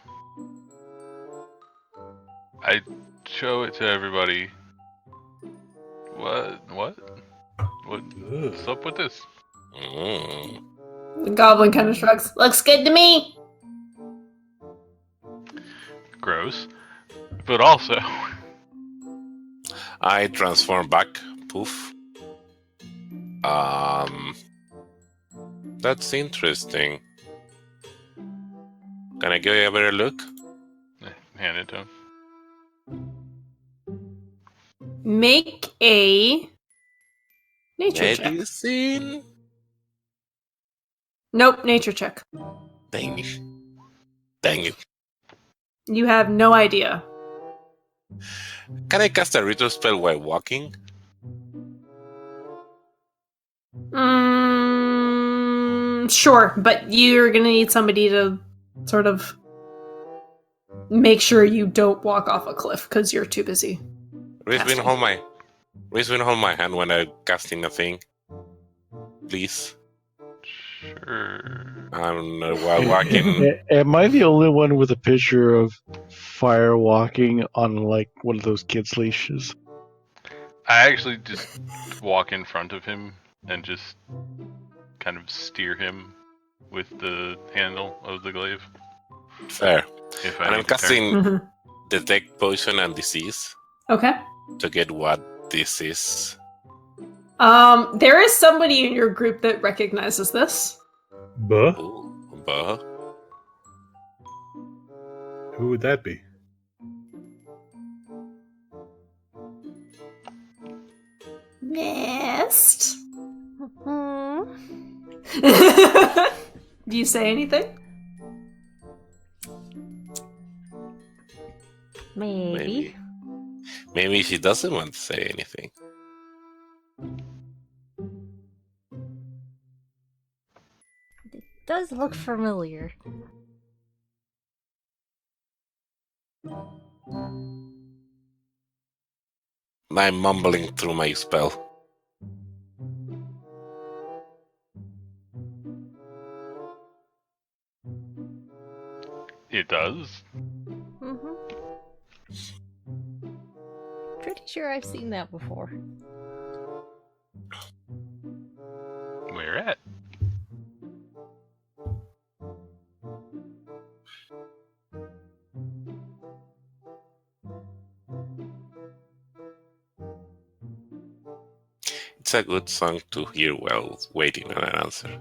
I show it to everybody. What's up with this? Mm. The goblin kind of shrugs. Looks good to me. Gross. But also, I transform back. Poof. That's interesting. Can I give you a better look? Hand it to him. Make a nature check. Medicine? Nope, nature check. Dang it. You have no idea. Can I cast a ritual spell while walking? Sure, but you're gonna need somebody to sort of make sure you don't walk off a cliff because you're too busy. Rizwin, hold my hand when I'm casting a thing. Please. Sure. While walking. Am I the only one with a picture of Fire walking on like one of those kids' leashes? I actually just walk in front of him and just kind of steer him with the handle of the glaive. Fair. If I And I'm need to turn. casting Detect Poison and Disease Okay. to get what this is. There is somebody in your group that recognizes this. Buh? Ooh, buh. Who would that be? Mist. Hmm. Do you say anything? Maybe. Maybe she doesn't want to say anything. It does look familiar. I'm mumbling through my spell. It does. Mm-hmm. Pretty sure I've seen that before. Where at? It's a good song to hear while waiting on an answer.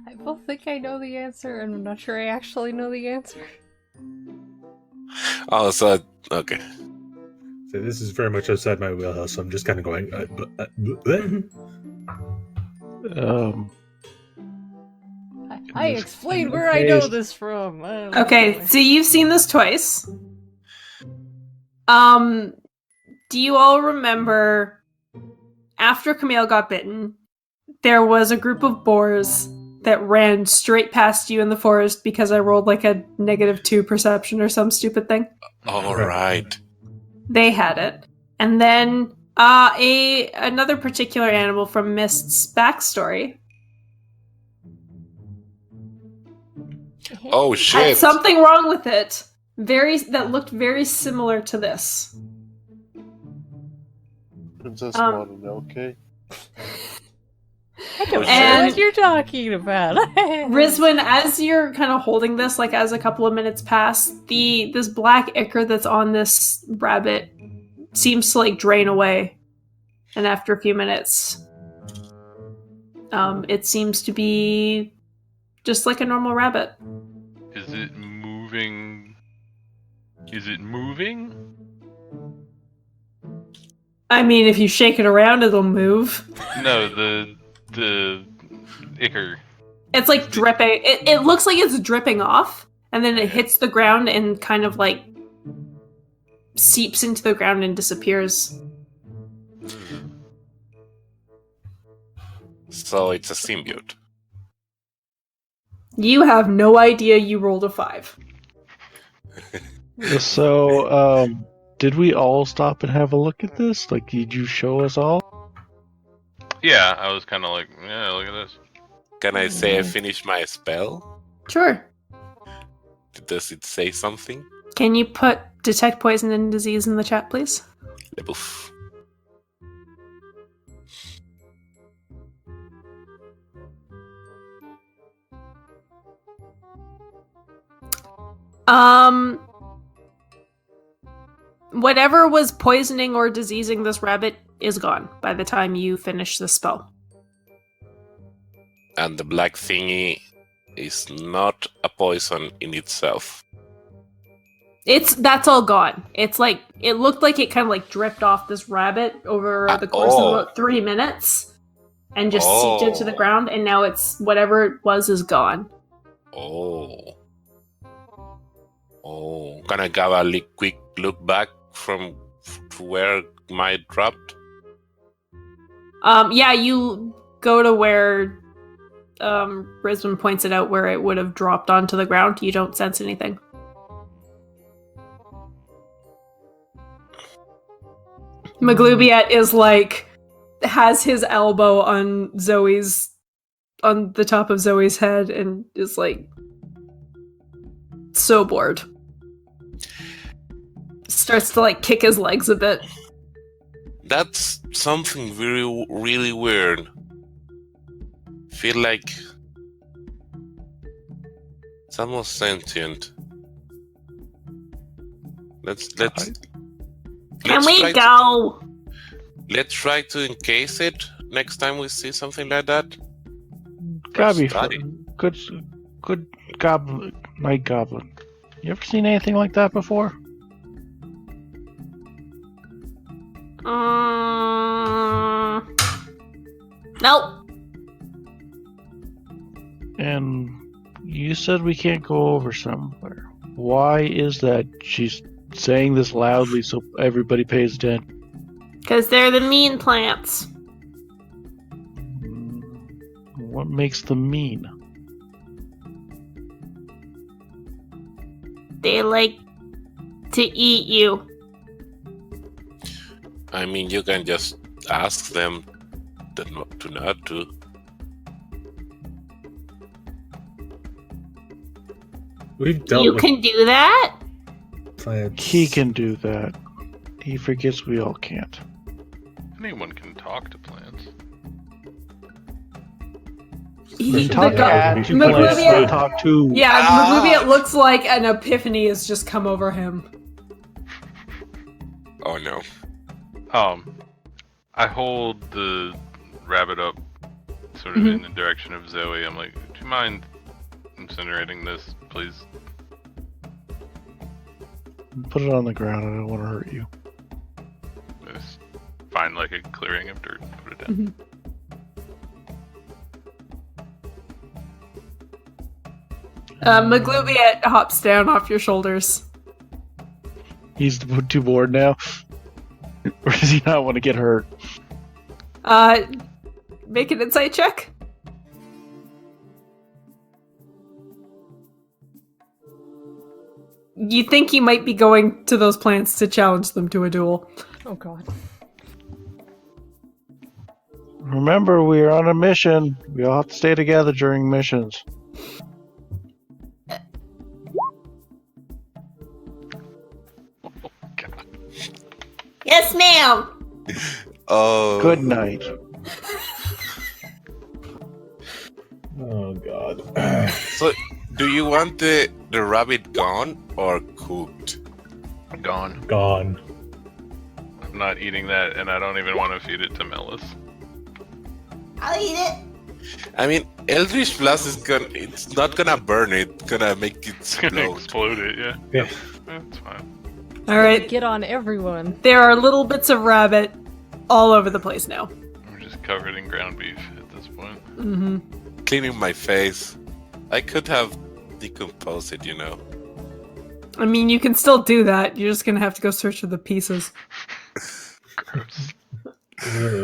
I both think I know the answer, and I'm not sure I actually know the answer. Oh, so okay. So this is very much outside my wheelhouse, so I'm just kind of going. I explained where I know this from. Okay, so you've seen this twice. Do you all remember after Camille got bitten, there was a group of boars that ran straight past you in the forest because I rolled like a -2 perception or some stupid thing? All right. They had it. And then another particular animal from Mist's backstory Oh had shit! something wrong with it. That looked very similar to this. Princess Mononoke. I don't know And- what you're talking about. Rizwin, as you're kind of holding this, like as a couple of minutes pass, this black ichor that's on this rabbit seems to like drain away. And after a few minutes, it seems to be just like a normal rabbit. Is it moving? Is it moving? I mean, if you shake it around, it'll move. No, the ichor. It's like dripping. It looks like it's dripping off, and then it hits the ground and kind of like seeps into the ground and disappears. So it's a symbiote. You have no idea you rolled a 5. So, did we all stop and have a look at this? Like, did you show us all? Yeah, I was kind of like, yeah, look at this. Can I say I finished my spell? Sure. Does it say something? Can you put detect poison and disease in the chat, please? Oof. Whatever was poisoning or diseasing this rabbit is gone by the time you finish the spell. And the black thingy is not a poison in itself. That's all gone. It's like it looked like it kind of like dripped off this rabbit over the course of about 3 minutes and just seeped into the ground, and now it's whatever it was is gone. Oh. Can I have a quick look back from where mine dropped? Yeah, you go to where Brisbane points it out where it would have dropped onto the ground. You don't sense anything. Maglubiet is like has his elbow on the top of Zoe's head and is like so bored. Starts to like kick his legs a bit. That's something really, really weird. Feel like it's almost sentient. Let's Can we go? Let's try to encase it next time we see something like that. Gotta be Study. good goblin, night goblin. You ever seen anything like that before? Nope. And you said we can't go over somewhere. Why is that? She's saying this loudly so everybody pays attention. Because they're the mean plants. What makes them mean? They like to eat you. I mean, you can just ask them to not to. We've dealt You with can do that? plants. He can do that. He forgets we all can't. Anyone can talk to plants. He, Talk the to go- plants, Maglubiet- you talk to. Yeah, Maglubiet looks like an epiphany has just come over him. Oh no. I hold the rabbit up sort of in the direction of Zoe. I'm like, do you mind incinerating this, please? Put it on the ground. I don't want to hurt you. Just find like a clearing of dirt and put it down. Maglubiet hops down off your shoulders. He's too bored now. Or does he not want to get hurt? Make an insight check. You think he might be going to those plants to challenge them to a duel. Oh god. Remember, we are on a mission. We all have to stay together during missions. Yes, ma'am! Oh. Good night. Oh god. So, do you want the rabbit gone or cooked? Gone. Gone. I'm not eating that, and I don't even want to feed it to Melis. I'll eat it. I mean, Eldritch Blast is it's not gonna burn it, it's gonna make it It's gonna explode. explode it, yeah. Yeah. That's fine. Alright, Get on everyone. there are little bits of rabbit all over the place now. We're just covered in ground beef at this point. Mm-hmm. Cleaning my face. I could have decomposed it, you know. I mean, you can still do that. You're just gonna have to go search for the pieces. Gross.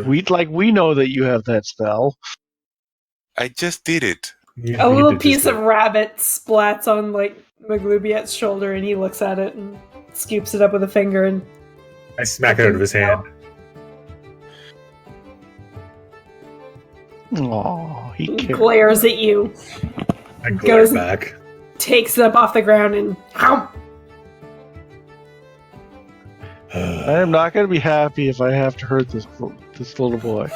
We know that you have that spell. I just did it. A little piece of rabbit splats on, like, Maglubiet's shoulder, and he looks at it and scoops it up with a finger and... I smack it out of his hand. Aw, he cares. glares at you. I glare Goes- back. takes it up off the ground and I am not going to be happy if I have to hurt this little boy.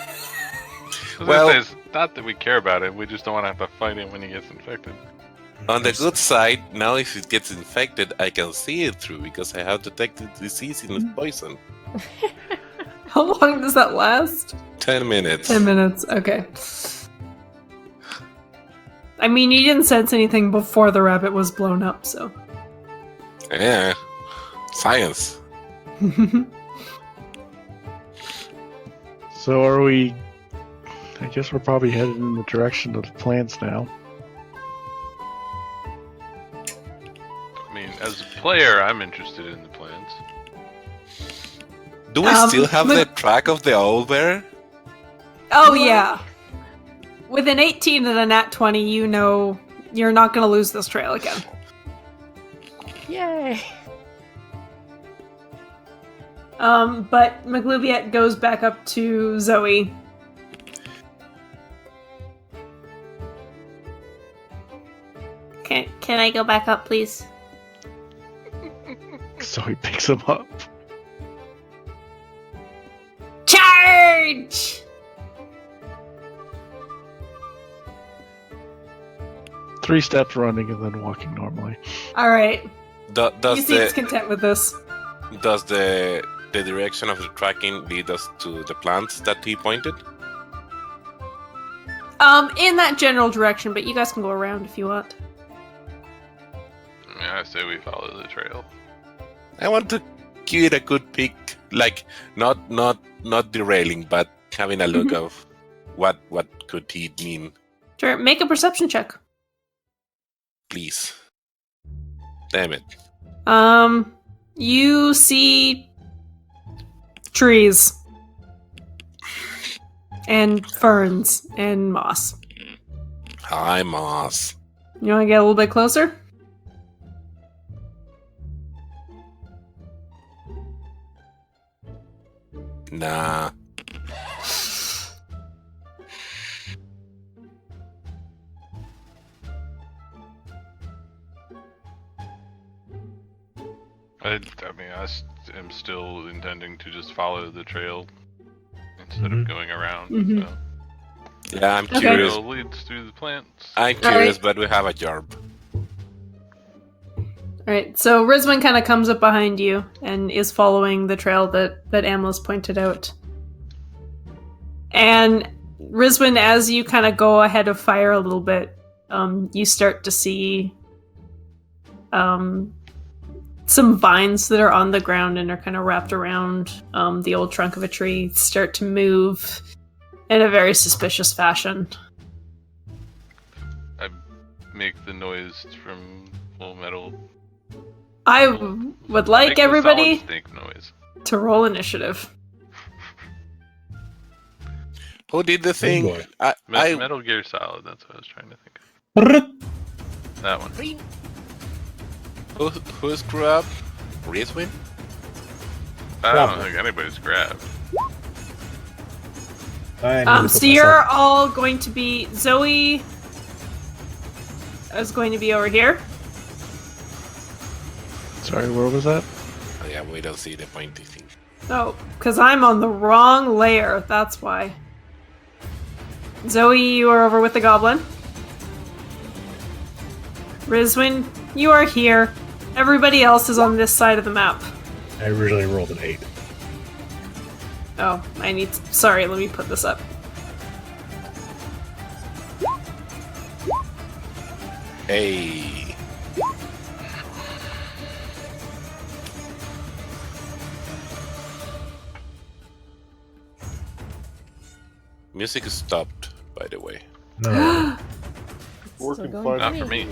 Well- it's not that we care about it. We just don't want to have to fight him when he gets infected. On the good side, now if it gets infected, I can see it through because I have detected disease in the poison. how long does that last? 10 minutes. 10 minutes. Okay. I mean, you didn't sense anything before the rabbit was blown up, so. Yeah. Science. So are we... I guess we're probably headed in the direction of the plants now. I mean, as a player, I'm interested in the plans. Do we still have the track of the owlbear? Oh, yeah. With an 18 and a nat 20, you know you're not going to lose this trail again. Yay! But Maglubiet goes back up to Zoe. Can I go back up, please? So he picks him up. Charge! Three steps running and then walking normally. All right. Do- He does seems the content with this. does the direction of the tracking lead us to the plants that he pointed? In that general direction, but you guys can go around if you want. Yeah, I say we follow the trail. I want to give it a good peek, like not derailing, but having a look of what could he mean, Sure, make a perception check. please. Damn it. You see trees and ferns and moss. Hi, Moss. You want to get a little bit closer? Nah. I mean, am still intending to just follow the trail instead Mhm. of going around. Mhm. So. Yeah, I'm Okay. curious. Trail leads through the plants. I'm curious, Alright. but we have a job. Alright, so Rizwan kind of comes up behind you and is following the trail that Amlis pointed out. And Rizwan, as you kind of go ahead of fire a little bit, you start to see some vines that are on the ground and are kind of wrapped around the old trunk of a tree start to move in a very suspicious fashion. I make the noise from Full Metal. I would like Make the everybody solid snake noise. to roll initiative. Who did the thing? boy. Metal Gear Solid. That's what I was trying to think of. That one. Who screwed up? Rizwin? I don't Probably. think anybody's grabbed. So you're all going to be... Zoe is going to be over here. Sorry, where was that? Oh, yeah, we don't see the pointy thing. Oh, because I'm on the wrong layer. That's why. Zoe, you are over with the goblin. Rizwin, you are here. Everybody else is on this side of the map. I originally rolled an 8. Oh, I need... Sorry, let me put this up. Hey. Music is stopped, by the way. No. Working Still fine. going Not for me.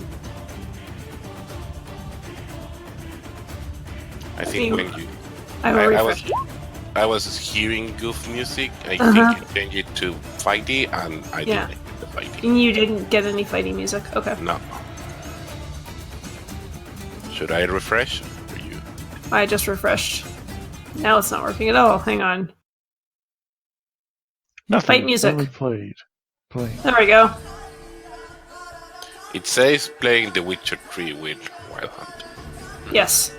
I think when you I will I refresh. I was hearing goof music, I Uh-huh. think you changed it to fighty, and I Yeah. didn't like the fighty. And you didn't get any fighting music. Okay. No. Should I refresh for you? I just refreshed. Now it's not working at all. Hang on. Nothing. Fight music. Only played. Playing. There we go. It says playing The Witcher 3 with Wild Hunt. Yes.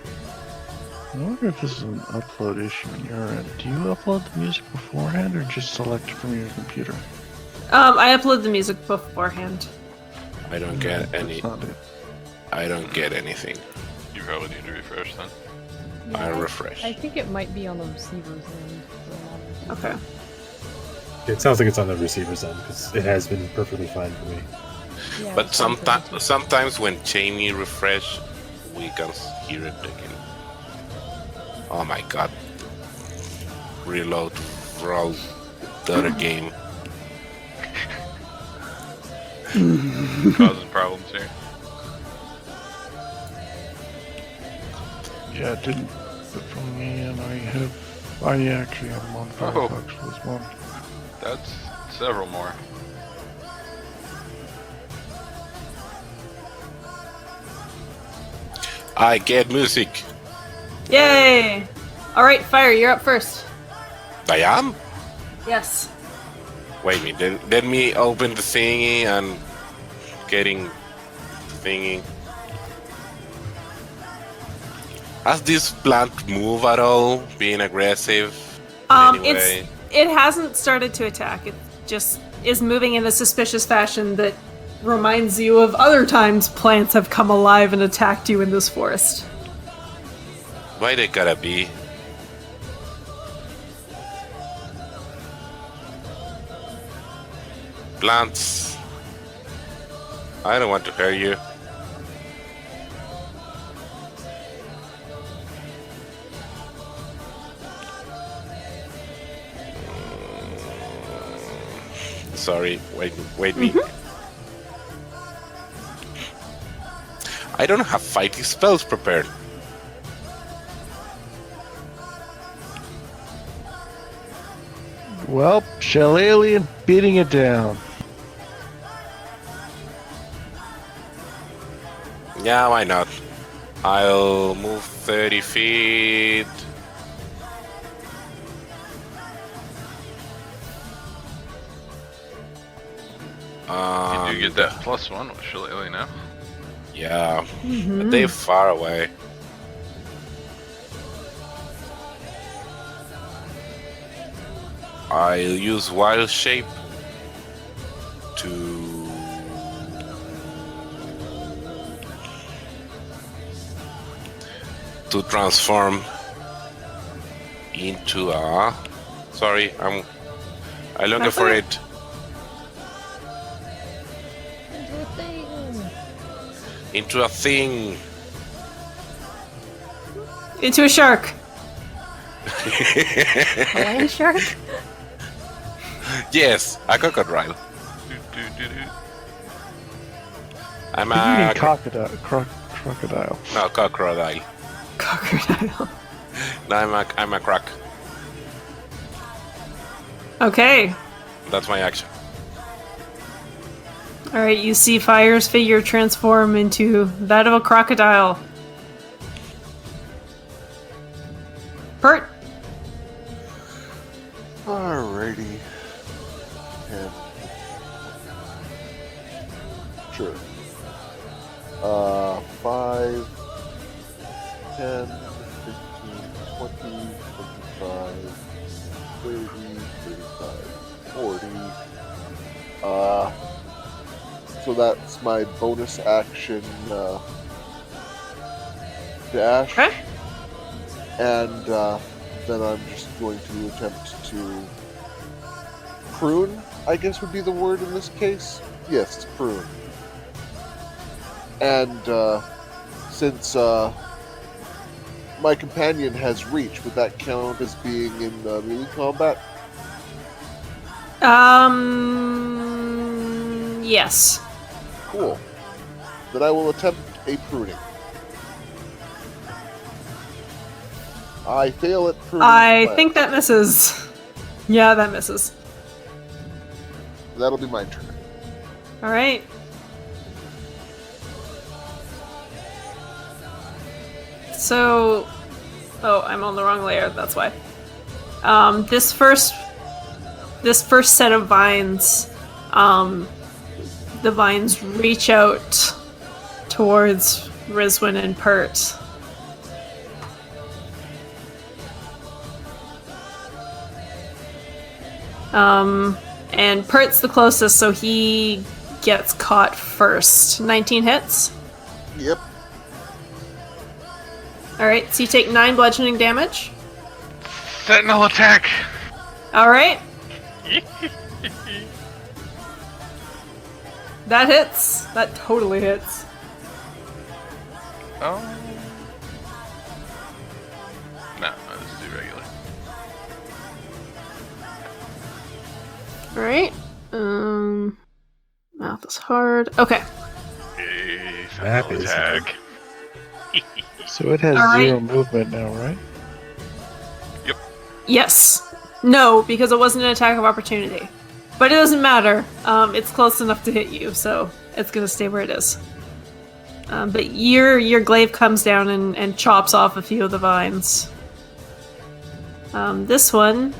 I wonder if this is an upload issue on your end. Do you upload the music beforehand or just select it from your computer? I upload the music beforehand. I don't get any. That's not it. I don't get anything. You probably need to refresh then. I refresh. I think it might be on the receiver's end. Okay. It sounds like it's on the receiver's end because it has been perfectly fine for me. Yeah, But it's fine for me too. sometimes when Jamie refresh, we can hear it again. Oh my god. Reload roll the other game. Causing problems here. Yeah, it didn't. But from me, and I actually have them on Firefox for this one. That's several more. I get music. Yay! Alright, Fire, you're up first. I am? Yes. Wait a minute. Let me open the thingy and getting thingy. Has this plant move at all? Being aggressive? Anyway? It hasn't started to attack. It just is moving in a suspicious fashion that reminds you of other times plants have come alive and attacked you in this forest. Why they gotta be? Plants. I don't want to hurt you. Sorry, wait me. I don't have fighting spells prepared. Well, Shillelagh beating it down. Yeah, why not? I'll move 30 feet. You do get that +1 with Shillelagh now. Yeah, but they're far away. I'll use Wild Shape to transform into a. Sorry, I'm looking for it. Into a thing. Into a shark. A land shark? Yes, a crocodile. Do. I'm You a mean crocodile. no crocodile. Crocodile. No, I'm a croc. Okay. That's my action. Alright, you see Fire's figure transform into that of a crocodile. Pert! Alrighty. And sure. 5, 10, 15, 20, 25, 30, 35, 40. So that's my bonus action dash. Okay. And then I'm just going to attempt to prune, I guess would be the word in this case. Yes, prune. And since my companion has reach, would that count as being in melee combat? Yes. Cool. Then I will attempt a pruning. I fail at pruning. I think that misses. Yeah, that misses. That'll be my turn. Alright. So... Oh, I'm on the wrong layer, that's why. This first set of vines, the vines reach out towards Rizwin and Pert. And Pert's the closest, so he gets caught first. 19 hits. Yep. Alright, so you take 9 bludgeoning damage. Sentinel attack! Alright. That hits. That totally hits. Oh. No, this is irregular. Alright. Math is hard. Okay. Yay, That sentinel is- attack. So it has All right. 0 movement now, right? Yes. No, because it wasn't an attack of opportunity. But it doesn't matter. It's close enough to hit you, so it's gonna stay where it is. But your glaive comes down and chops off a few of the vines. This one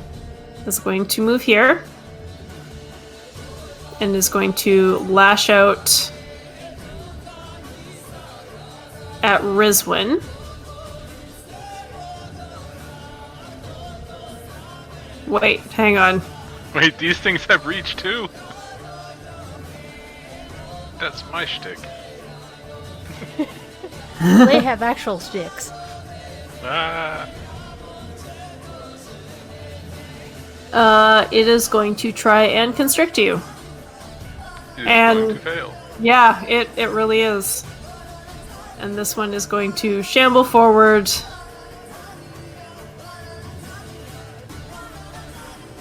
is going to move here. And is going to lash out at Rizwin. Wait, hang on. Wait, these things have reach too? That's my shtick. They have actual sticks. Ah. It is going to try and constrict you. It's And- going to fail. Yeah, it really is. And this one is going to shamble forward.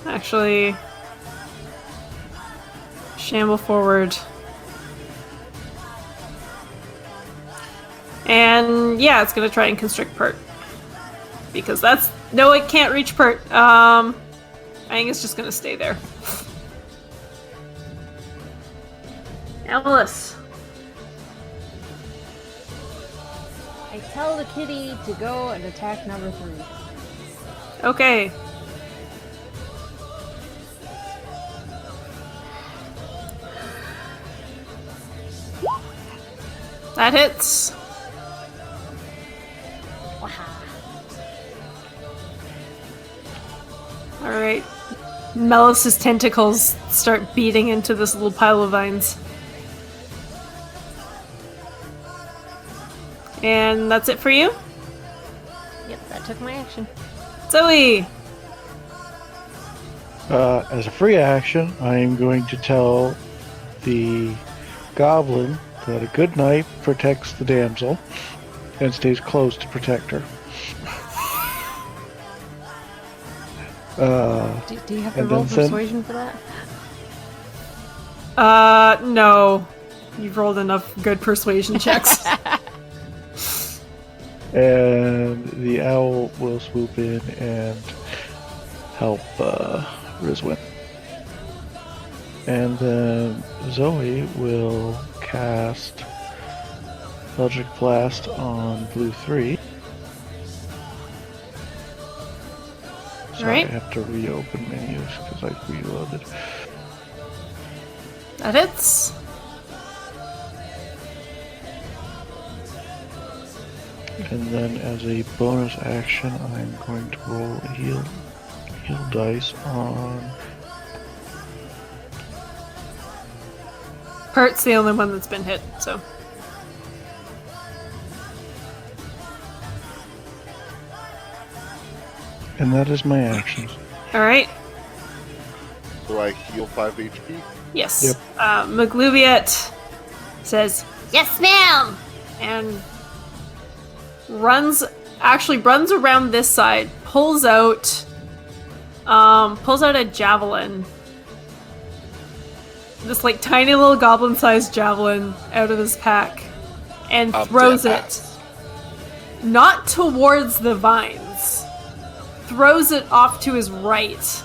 Actually, shamble forward. And yeah, it's gonna try and constrict Pert. Because that's... No, it can't reach Pert. I think it's just gonna stay there. Alice. I tell the kitty to go and attack number 3. Okay. That hits. Alright. Melis's tentacles start beating into this little pile of vines. And that's it for you? Yep, that took my action. Zoe! As a free action, I am going to tell the goblin that a good knife protects the damsel and stays close to protect her. Do you have to And roll then send- persuasion for that? No. You've rolled enough good persuasion checks. And the owl will swoop in and help Rizwin. And then Zoe will cast Eldritch Blast on Blue 3. Sorry, Right. I have to reopen menus because I reloaded. That hits. And then as a bonus action, I'm going to roll a heal dice on... Pert's the only one that's been hit, so. And that is my actions. Alright. So I heal 5 HP. Yes. Yep. Magluviet says, "Yes, ma'am!" And runs around this side, pulls out a javelin. This like tiny little goblin-sized javelin out of his pack and Up throws the it ass. not towards the vines. Throws it off to his right.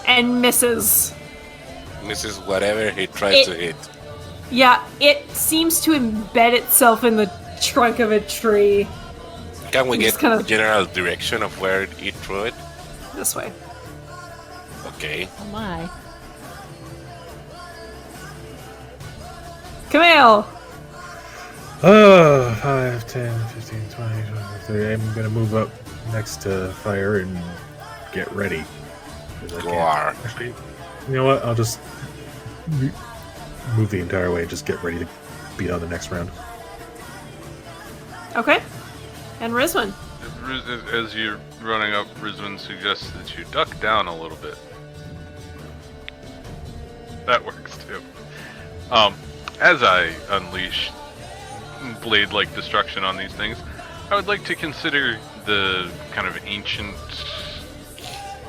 And misses. Misses whatever he tries to hit. Yeah, it seems to embed itself in the trunk of a tree. Can we Just get kinda- the general direction of where he threw it? This way. Okay. Oh my. Camille! Oh, 5, 10, 15, 20, 25, 30. I'm gonna move up next to fire and get ready. 'Cause I can't- Gwar. Actually, you know what? I'll just move the entire way and just get ready to beat on the next round. Okay. And Rizwan. As you're running up, Rizwan suggests that you duck down a little bit. That works too. As I unleash blade-like destruction on these things, I would like to consider the kind of ancient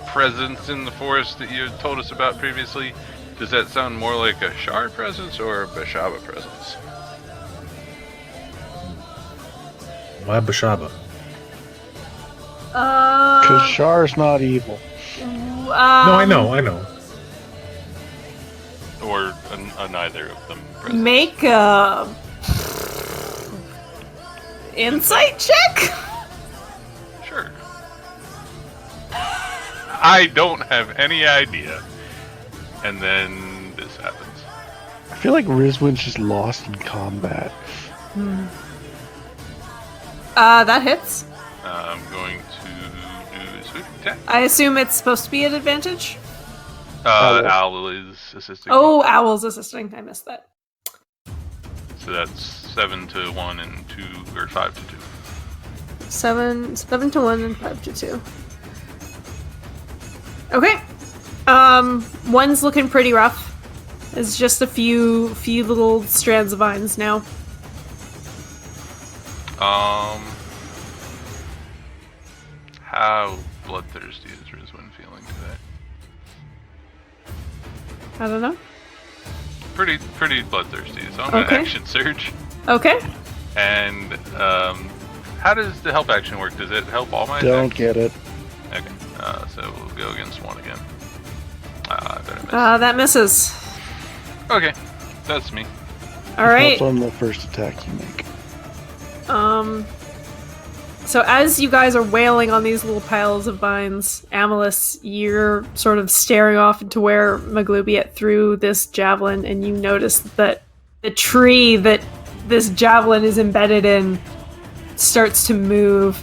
presence in the forest that you told us about previously. Does that sound more like a Shar presence or a Bashaba presence? Why Bashaba? Because Shar's not evil. No, I know. Or neither of them present? Make a insight check. Sure. I don't have any idea. And then this happens. I feel like Rizwin's just lost in combat. That hits. I'm going to do a sweep attack. I assume it's supposed to be an advantage. Owl is assisting. Oh, Owl's assisting. I missed that. So that's 7 to 1 and 2 or 5 to 2. 7 to 1 and 5 to 2. Okay. One's looking pretty rough. It's just a few little strands of vines now. How bloodthirsty is Rizwan feeling today? I don't know. Pretty bloodthirsty. So I'm gonna Okay. action surge. Okay. And how does the help action work? Does it help all my Don't attacks? get it. Okay. So we'll go against one again. I better miss. That misses. Okay. That's me. All right. That's on the first attack you make. So as you guys are wailing on these little piles of vines, Amalus, you're sort of staring off into where Maglubiet threw this javelin, and you notice that the tree that this javelin is embedded in starts to move.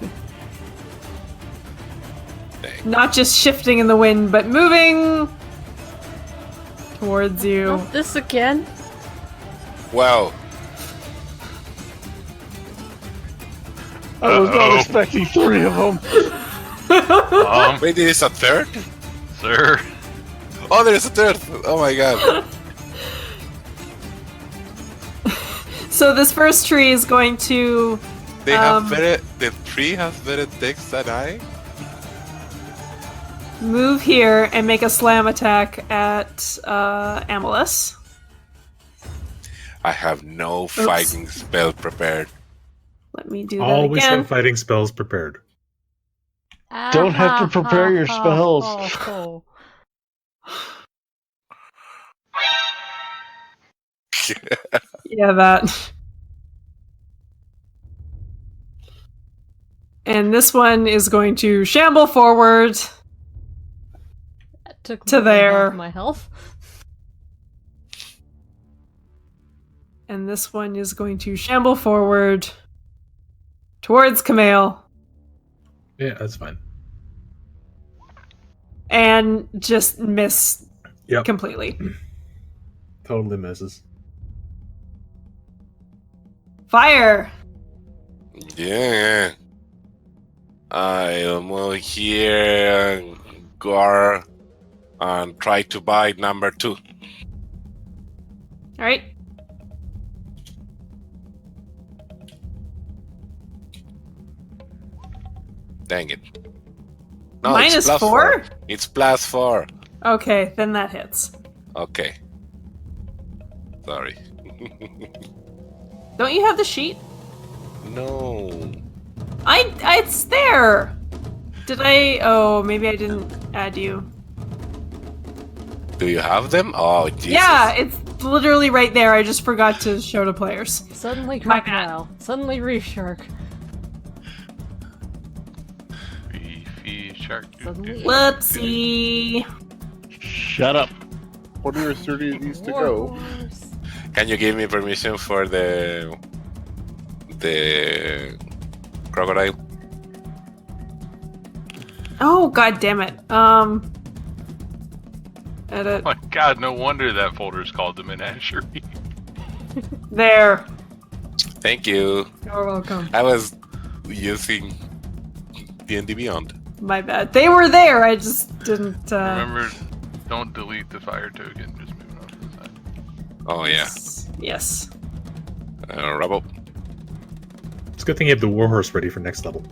Dang. Not just shifting in the wind, but moving towards you. Not this again? Well, I was not expecting 3 of them. wait, there is a third? Sir. Oh, there is a third! Oh my god. So this first tree is going to They have better. The tree has better decks than I. move here and make a slam attack at Amalus. I have no fighting spell prepared. Let me do that Always again. have fighting spells prepared. Don't have to prepare your spells. Oh. Yeah, that. And this one is going to shamble forward. That took To more than there. half my health. And this one is going to shamble forward towards Camille. Yeah, that's fine. And just miss Yep. completely. Totally misses. Fire! Yeah. I'll move here, go and try to buy number 2. Alright. Dang it. No, Minus it's plus 4? It's plus 4. Okay, then that hits. Okay. Sorry. Don't you have the sheet? No. It's there! Did I... Oh, maybe I didn't add you. Do you have them? Oh, Jesus. Yeah, it's literally right there. I just forgot to show to players. Suddenly My bad. crocodile. Suddenly reef shark. Beefy shark. Suddenly- Whoopsie. Shut up. 20 or 30 of these to War go. horse. Can you give me permission for the crocodile? Oh, god damn it. Edit. Oh my god, no wonder that folder's called the Menagerie. There. Thank you. You're welcome. I was using D&D Beyond. My bad. They were there, I just didn't, Remember, don't delete the fire token, just move it on to the side. Oh yeah. Yes. Rubble. It's a good thing you have the warhorse ready for next level.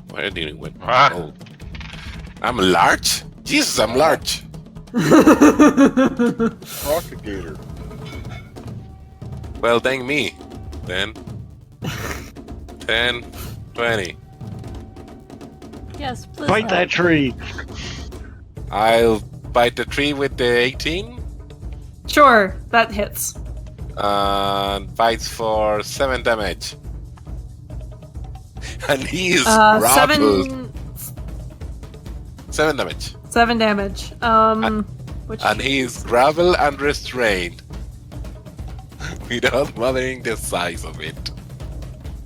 Why are you dealing with? Ah. Oh. I'm large. Jesus, I'm large. Rocket Gator. Well, dang me. Then 10, 20. Yes, please. Bite that tree. I'll bite the tree with the 18. Sure, that hits. Bites for 7 damage. And he is grappled. 7 damage. 7 damage. Which And he is grappled and restrained. Without bothering the size of it.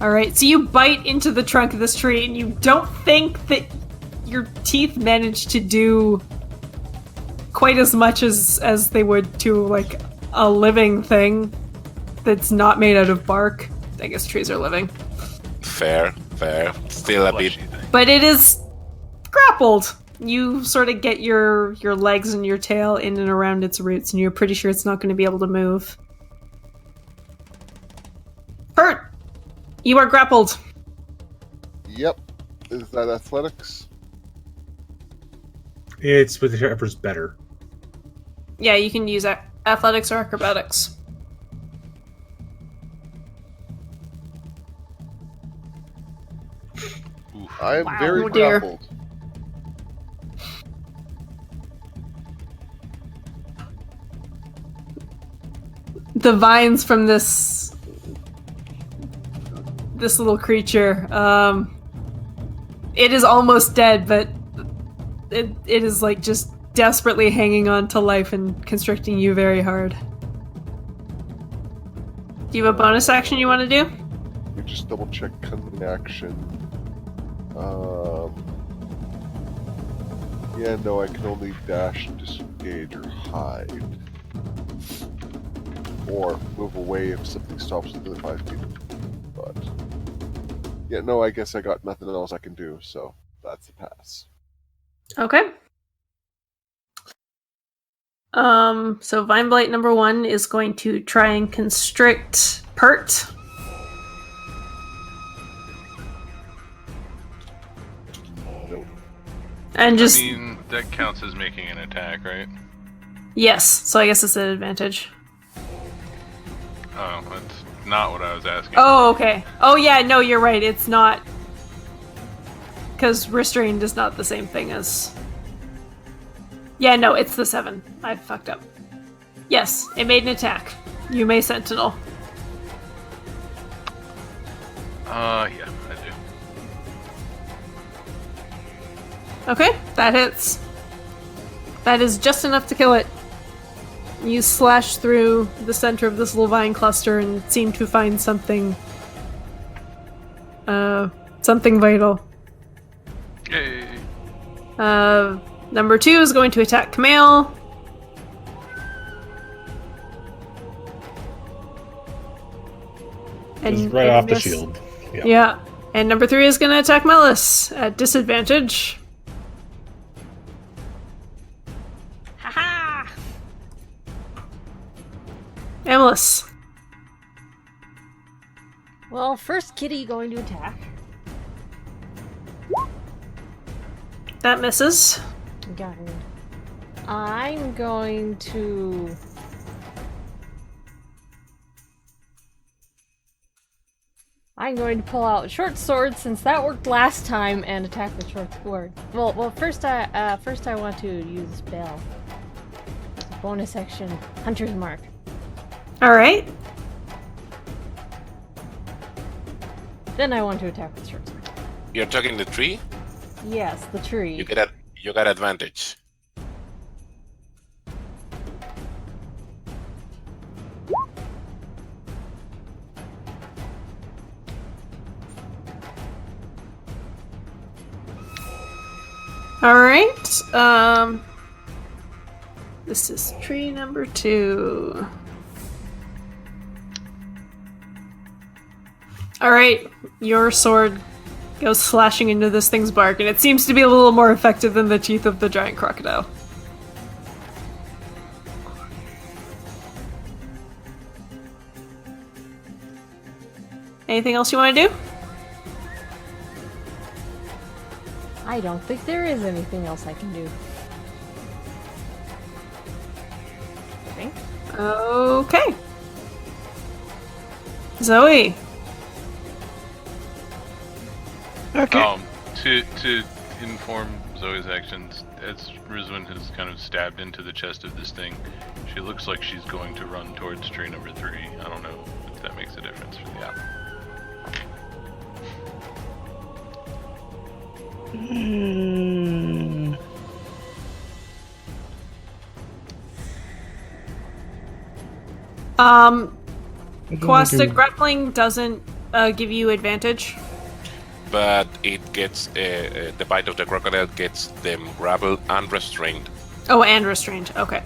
Alright, so you bite into the trunk of this tree and you don't think that your teeth manage to do quite as much as they would to, like, a living thing that's not made out of bark. I guess trees are living. Fair. Still a bit. Fleshy thing. But it is grappled. You sort of get your legs and your tail in and around its roots, and you're pretty sure it's not going to be able to move. Hurt! You are grappled. Yep. Is that athletics? It's whichever's better. Yeah, you can use athletics or acrobatics. Oof. I am Wow. very Oh, dear. grappled. The vines from this little creature, it is almost dead, but it is like just desperately hanging on to life and constricting you very hard. Do you have a bonus action you want to do? Let me just double check cunning action. Yeah, no, I can only dash, disengage, or hide. Or move away if something stops within 5 feet. But yeah, no, I guess I got nothing else I can do, so that's a pass. Okay. So Vine Blight number 1 is going to try and constrict Pert. Nope. And just I mean, that counts as making an attack, right? yes, so I guess it's an advantage. Oh, that's not what I was asking. Oh, okay. Oh yeah, no, you're right. It's not, because restrained is not the same thing as. Yeah, no, it's the 7. I fucked up. Yes, it made an attack. You may sentinel. Yeah, I do. Okay, that hits. That is just enough to kill it. You slash through the center of this little vine cluster and seem to find something. Something vital. Yay! Number 2 is going to attack Kamal. It's right off the miss. shield. Yeah. Yeah. And number 3 is going to attack Melis at disadvantage. Haha! Melis. Well, first kitty going to attack. That misses. Got it. I'm going to. I'm going to pull out short sword since that worked last time and attack with short sword. Well, first I want to use a spell. Bonus action, Hunter's Mark. All right. Then I want to attack with short sword. You're talking the tree? Yes, the tree. You got advantage. Alright, this is tree number 2. Alright, your sword goes slashing into this thing's bark, and it seems to be a little more effective than the teeth of the giant crocodile. Anything else you want to do? I don't think there is anything else I can do. I think. Okay. Zoe. Okay. To inform Zoe's actions, as Rizwin has kind of stabbed into the chest of this thing, she looks like she's going to run towards tree number 3. I don't know if that makes a difference for the apple. Quastic grappling doesn't give you advantage. But it gets the bite of the crocodile gets them grappled and restrained. Oh, and restrained. Okay.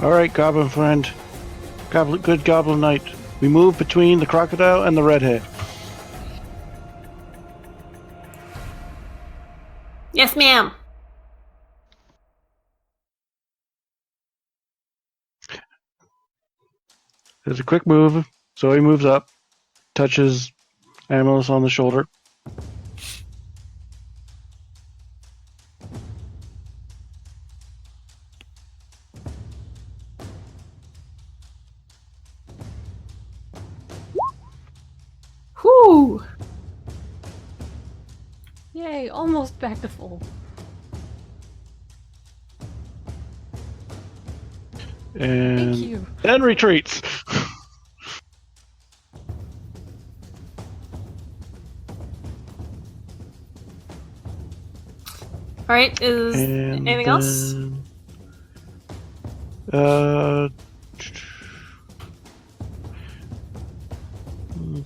All right, Goblin friend. Good Goblin Knight. We move between the crocodile and the redhead. Yes, ma'am. There's a quick move. Zoe moves up, touches Amulet on the shoulder. Whew. Yay, almost back to full. And Thank you. then retreats. Alright, is And anything else?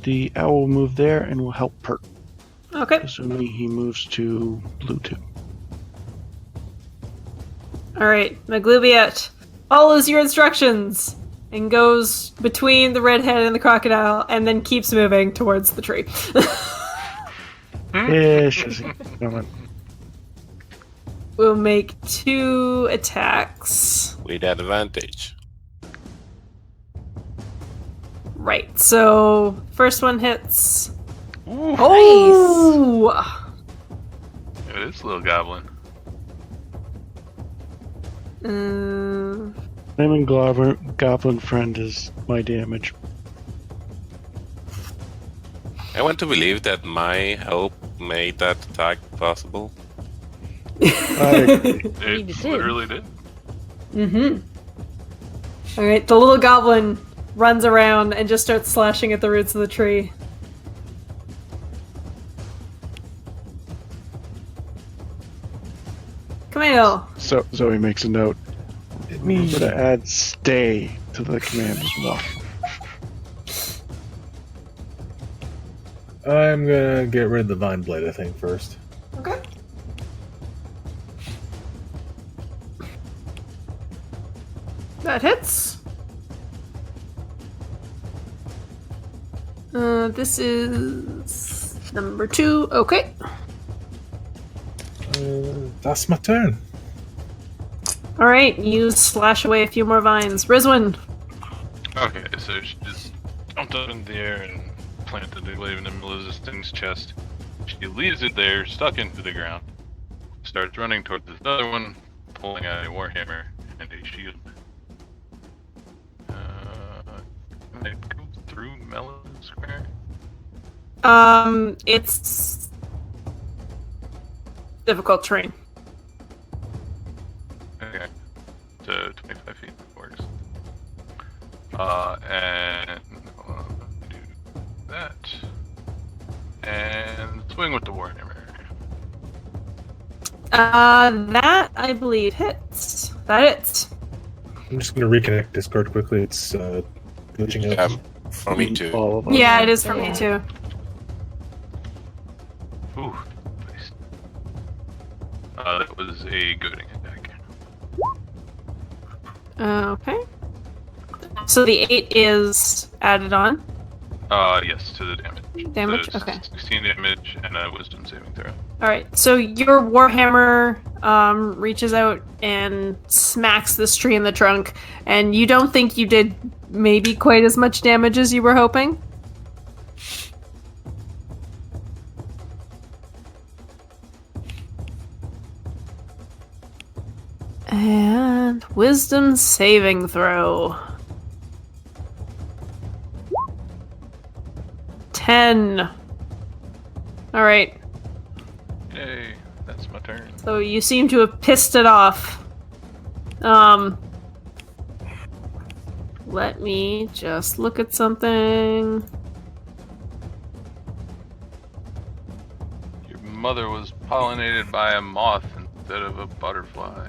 The owl will move there and will help Perk, Okay. assuming he moves to blue 2. Alright, Maglubiet follows your instructions and goes between the redhead and the crocodile and then keeps moving towards the tree. Yeah, shizzy. Come on. We'll make 2 attacks. With advantage. Right, so first one hits. Nice. Oh! It is little goblin. Naming Goblin friend is my damage. I want to believe that my help made that attack possible. I agree. It did. literally did. Alright, the little goblin runs around and just starts slashing at the roots of the tree. Camille. So Zoe makes a note. I'm going to add stay to the command as well. I'm gonna get rid of the Vine Blade, I think, first. Okay. That hits. This is number 2. Okay. That's my turn. Alright, you slash away a few more vines. Rizwin. Okay, so she just jumped up in the air and planted the glaive in the middle of this thing's chest. She leaves it there, stuck into the ground. Starts running towards this other one, pulling out a warhammer and a shield. Can I go through Melon Square? It's difficult terrain. Okay. So 25 feet works. And do that. And Swing with the warhammer. That I believe hits. That hits. I'm just going to reconnect Discord quickly. It's glitching out. For me too. All of us. Yeah, it is for me too. Ooh, nice. That was a goading attack. Okay. So the 8 is added on. Yes, to the damage. Damage? So Okay. 16 damage and a wisdom saving throw. Alright, so your warhammer reaches out and smacks this tree in the trunk, and you don't think you did maybe quite as much damage as you were hoping? And wisdom saving throw. 10. Alright, Yay, that's my turn. so you seem to have pissed it off. Let me just look at something. Your mother was pollinated by a moth instead of a butterfly.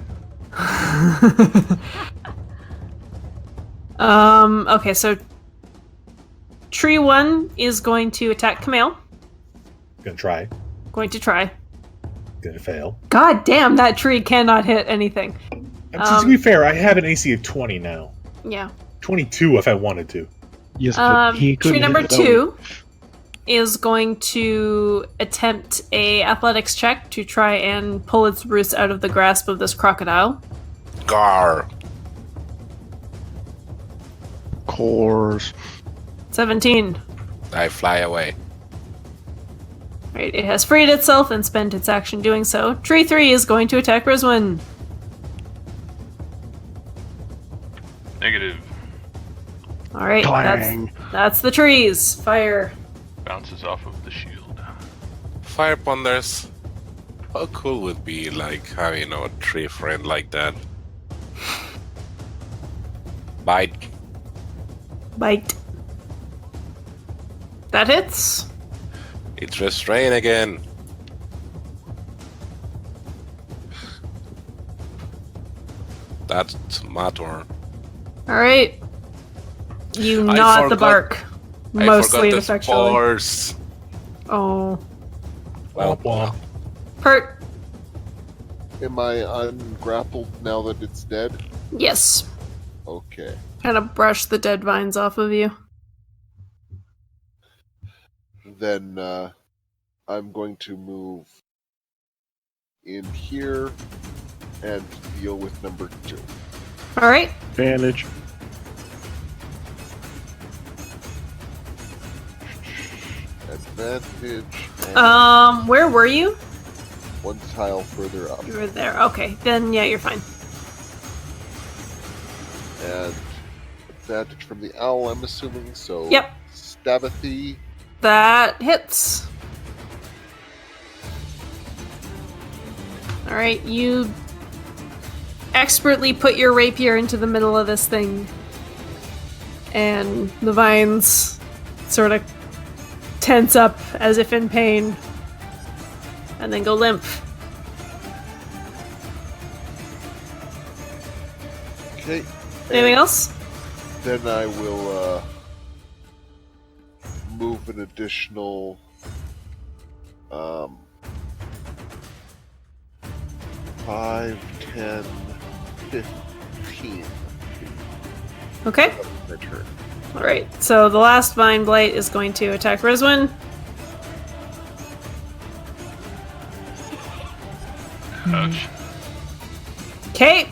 Okay, so Tree 1 is going to attack Camille. Gonna try. Going to try. Gonna fail. God damn, that tree cannot hit anything. To be fair, I have an AC of 20 now. Yeah. 22 if I wanted to. Yes, but he Tree couldn't number hit it out. 2 is going to attempt a athletics check to try and pull its roots out of the grasp of this crocodile. Gar. Course. 17. I fly away. Right, it has freed itself and spent its action doing so. Tree 3 is going to attack Rizwin. Negative. Alright, Clang. that's the trees. Fire. Bounces off of the shield. Fire ponders. How cool would it be like having a tree friend like that? Bite. Bite. That hits. It's restrained again. That's my turn. Alright. You I gnaw at the forgot- bark. I Mostly forgot the ineffectually. spores. Oh. Well, Womp womp. Pert. Am I ungrappled now that it's dead? Yes. Okay. Kind of brush the dead vines off of you. Then I'm going to move in here and deal with number 2. Alright. Advantage. Advantage. And Where were you? one tile further up. You were there. Okay, then yeah, you're fine. And advantage from the owl, I'm assuming. So Yep. Stabathy. That hits. Alright, you expertly put your rapier into the middle of this thing. And the vines sort of tense up as if in pain. And then go limp. Okay. Anything and else? Then I will move an additional 5, 10, 15. Okay. My turn. Alright, so the last Vine Blight is going to attack Rizwin. Ouch. Okay.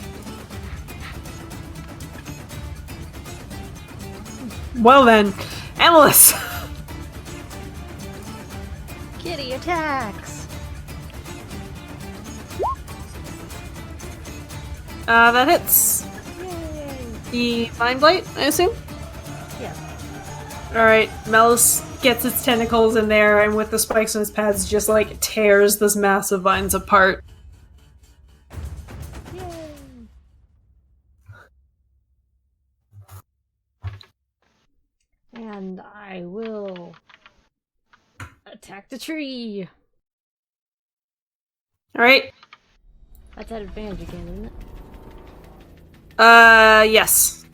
Well then, Amalus. Kitty attacks. That hits. Yay. The Vine Blight, I assume? Yeah. Alright, Melus gets its tentacles in there and with the spikes on its pads just like tears this mass of vines apart. Yay. And I will attack the tree. All right. That's at advantage again, isn't it? Yes.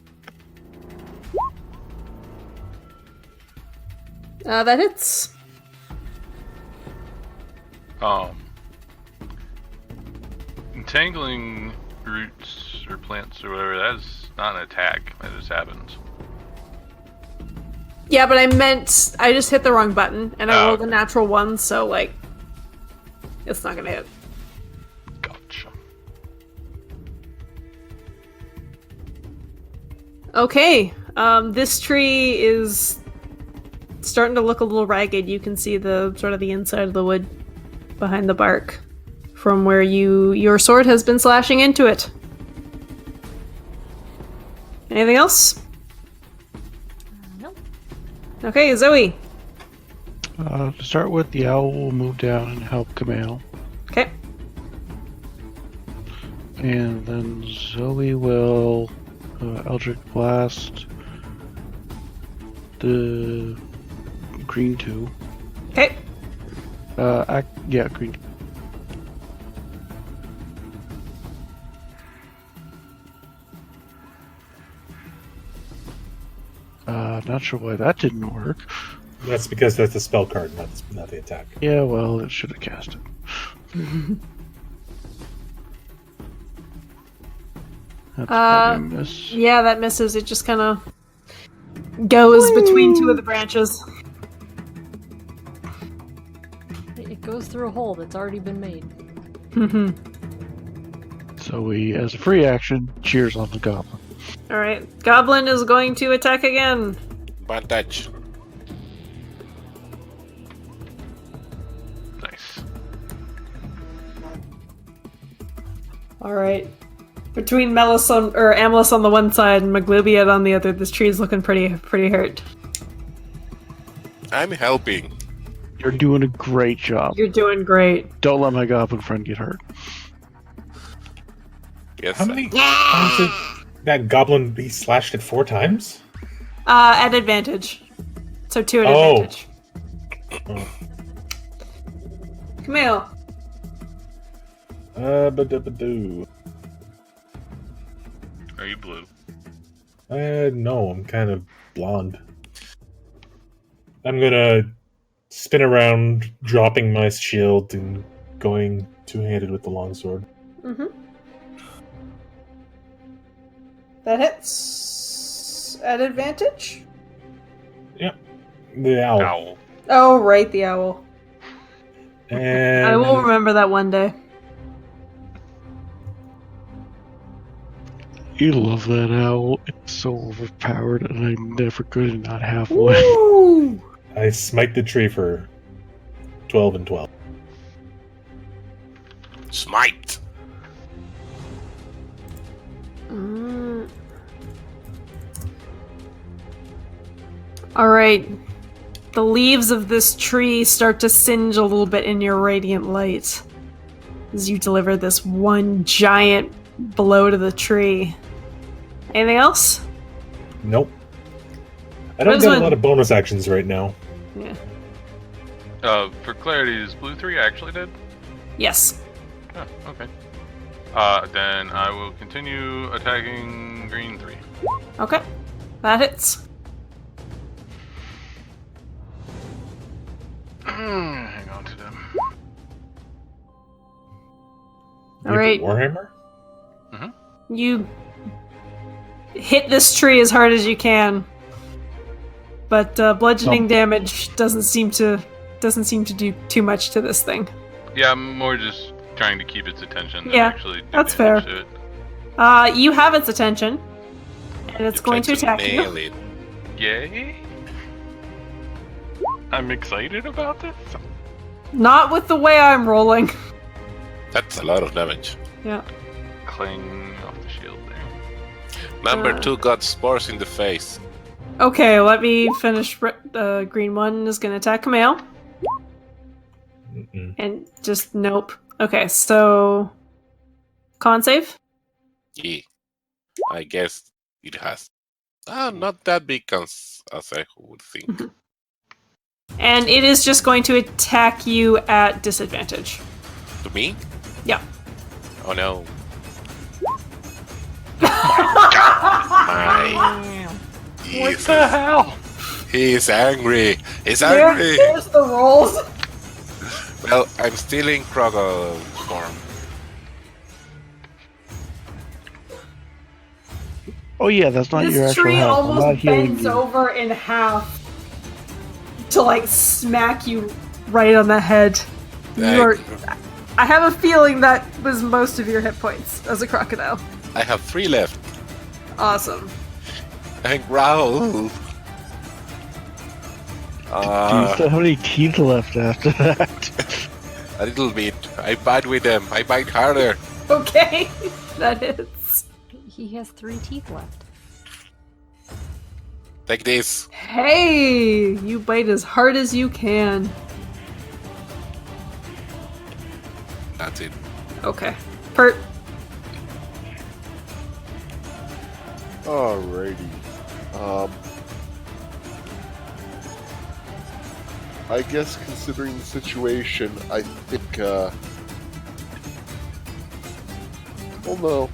That hits. Entangling roots or plants or whatever, that's not an attack. That just happens. Yeah, but I just hit the wrong button, and I Oh. rolled a natural 1, so, like, it's not gonna hit. Gotcha. Okay, this tree is starting to look a little ragged. You can see the sort of the inside of the wood behind the bark from where your sword has been slashing into it. Anything else? Nope. Okay, Zoe. To start with, the owl will move down and help Kamal. Okay. And then Zoe will Eldritch Blast the green 2. Okay. Green 2. Not sure why that didn't work. That's because that's the spell card, not the attack. Yeah, well, it should have cast it. That's probably a miss. Yeah, that misses. It just kind of goes between two of the branches. It goes through a hole that's already been made. Mm-hmm. So we, as a free action, cheers on the goblin. Alright, Goblin is going to attack again. Advantage. Nice. Alright. Between Amalus on the one side and Maglubiad on the other, this tree's looking pretty hurt. I'm helping. You're doing a great job. You're doing great. Don't let my goblin friend get hurt. Yes. How many times did that goblin be slashed it 4 times? At advantage. So 2 at Oh. advantage. Camille. Ba-da-ba-doo. Are you blue? No, I'm kind of blonde. I'm gonna spin around, dropping my shield and going two-handed with the longsword. Mm-hmm. That hits at advantage? The owl. Owl. Oh, right, the owl. And I will remember that one day. You love that owl. It's so overpowered, and I'm never good at not have one. Woo! I smite the tree for 12 and 12. Smite. Alright. The leaves of this tree start to singe a little bit in your radiant light as you deliver this one giant blow to the tree. Anything else? Nope. I don't get a lot of bonus actions right now. Yeah. For clarity, is blue 3 actually dead? Yes. Oh, okay. Then I will continue attacking green 3. Okay. That hits. Hang on to them. You have a Alright. Warhammer? You hit this tree as hard as you can. But bludgeoning damage doesn't seem to do too much to this thing. Yeah, I'm more just trying to keep its attention than Yeah, actually do that's damage fair. to it. You have its attention, and it's going to Try attack you. nail it. Yay! I'm excited about this. Not with the way I'm rolling. That's a lot of damage. Yeah. Cling off the shield there. Number 2 got spores in the face. Okay, let me finish. Green 1 is going to attack Camille. Mm-mm. And just nope. Okay, so con save. Yeah. I guess it has. Not that big as I would think. And it is just going to attack you at disadvantage. To me? Yeah. Oh no. What the hell? He's angry. He's There- angry. There's the rolls. Well, I'm stealing Kroggle form. Oh yeah, that's not your This actual tree health. I'm not almost healing bends you. over in half to like smack you right on the head. You are. I have a feeling that was most of your hit points as a crocodile. I have 3 left. Awesome. And growl. Do you still have any teeth left after that? A little bit. I bite with them. I bite harder. Okay, that is. He has 3 teeth left. Take this. Hey, you bite as hard as you can. That's it. Okay. Pert. Alrighty. I guess considering the situation, I think, well, no.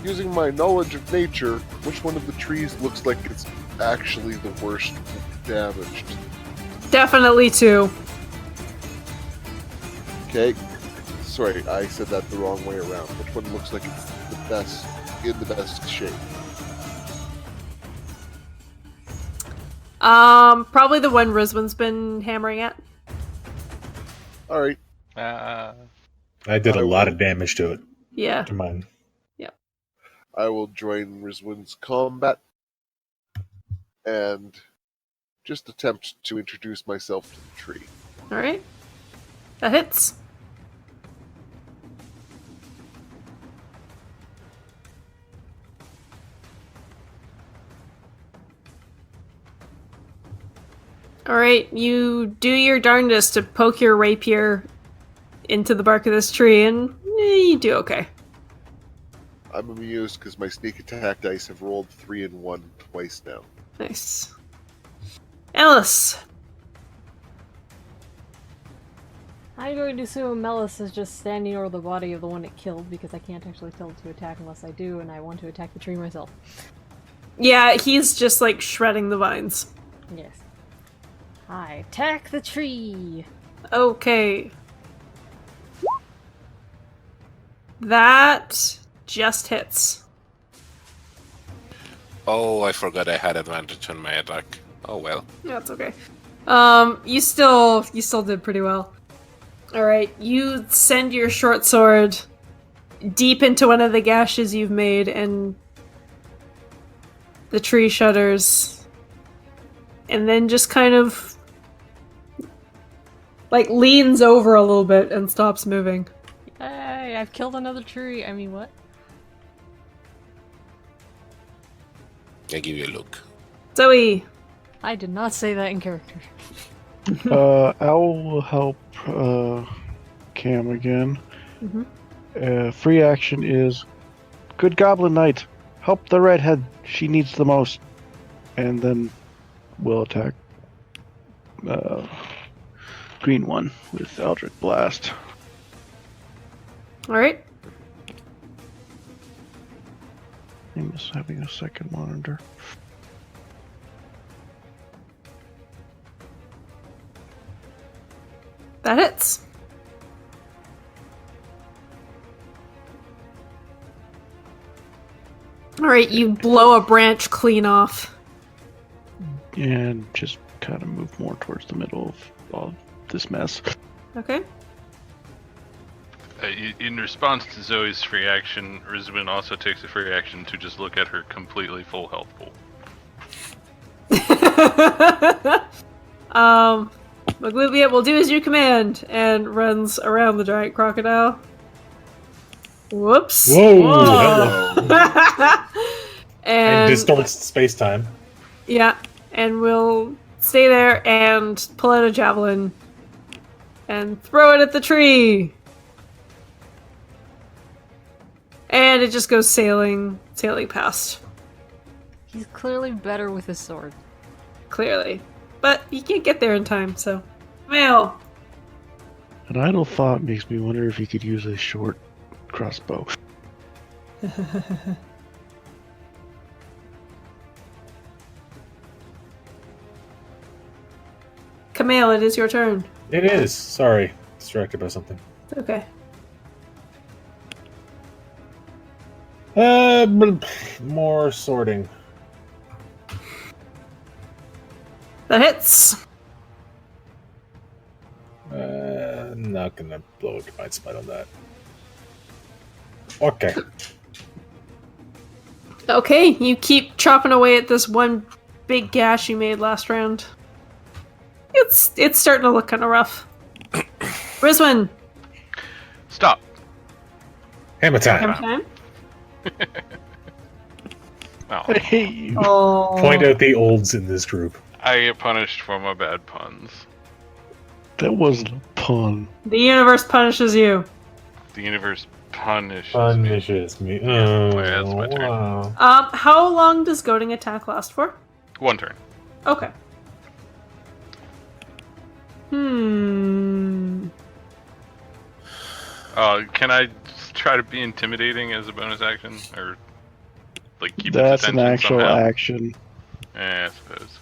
Using my knowledge of nature, which one of the trees looks like it's actually the worst damaged? Definitely 2. Okay. Sorry, I said that the wrong way around. Which one looks like it's the best, in the best shape? Probably the one Rizwin's been hammering at. Alright. Uh, I did I a lot will- of damage to it. Yeah. To mine. I will join Rizwin's combat and just attempt to introduce myself to the tree. Alright. That hits. Alright, you do your darndest to poke your rapier into the bark of this tree, and you do okay. I'm amused because my sneak attack dice have rolled 3 and 1 twice now. Nice. Alice! I'm going to assume Melis is just standing over the body of the one it killed because I can't actually tell it to attack unless I do, and I want to attack the tree myself. Yeah, he's just like shredding the vines. Yes. I attack the tree! Okay. That just hits. Oh, I forgot I had advantage on my attack. Oh well. That's okay. You still did pretty well. Alright, you send your short sword deep into one of the gashes you've made, and the tree shudders. And then just kind of like leans over a little bit and stops moving. Hey, I've killed another tree. I mean, what? I give you a look. Zoe! I did not say that in character. Owl will help Cam again. Free action is Good Goblin Knight. Help the redhead. She needs the most. And then we'll attack green one with Eldritch Blast. Alright. I'm just having a second monitor. That hits. Alright, you blow a branch clean off. And just kind of move more towards the middle of all this mess. Okay. in response to Zoe's free action, Rizwin also takes a free action to just look at her completely full health pool. Maglubia will do as you command and runs around the giant crocodile. Whoops. Whoa! And and distorts space-time. yeah, and we'll stay there and pull out a javelin and throw it at the tree. And it just goes sailing past. He's clearly better with his sword. Clearly. But you can't get there in time, so. Mail! I An idle thought makes me wonder if he could use a short crossbow. Camille, it is your turn. It is. Sorry. Distracted by something. Okay. More sorting. That hits. Not gonna blow a divine smite on that. Okay. Okay, you keep chopping away at this one big gash you made last round. It's starting to look kind of rough. Rizwin, Stop. Hammer time. hammer time. Oh, I hate you. Oh, Point out the olds in this group. I get punished for my bad puns. That wasn't a pun. the universe punishes you. The universe punishes me. Punishes me. Oh, Yeah, that's my turn. wow. How long does goading attack last for? 1 turn. Okay. Can I try to be intimidating as a bonus action, or like keep That's its an attention actual somehow? action. I suppose.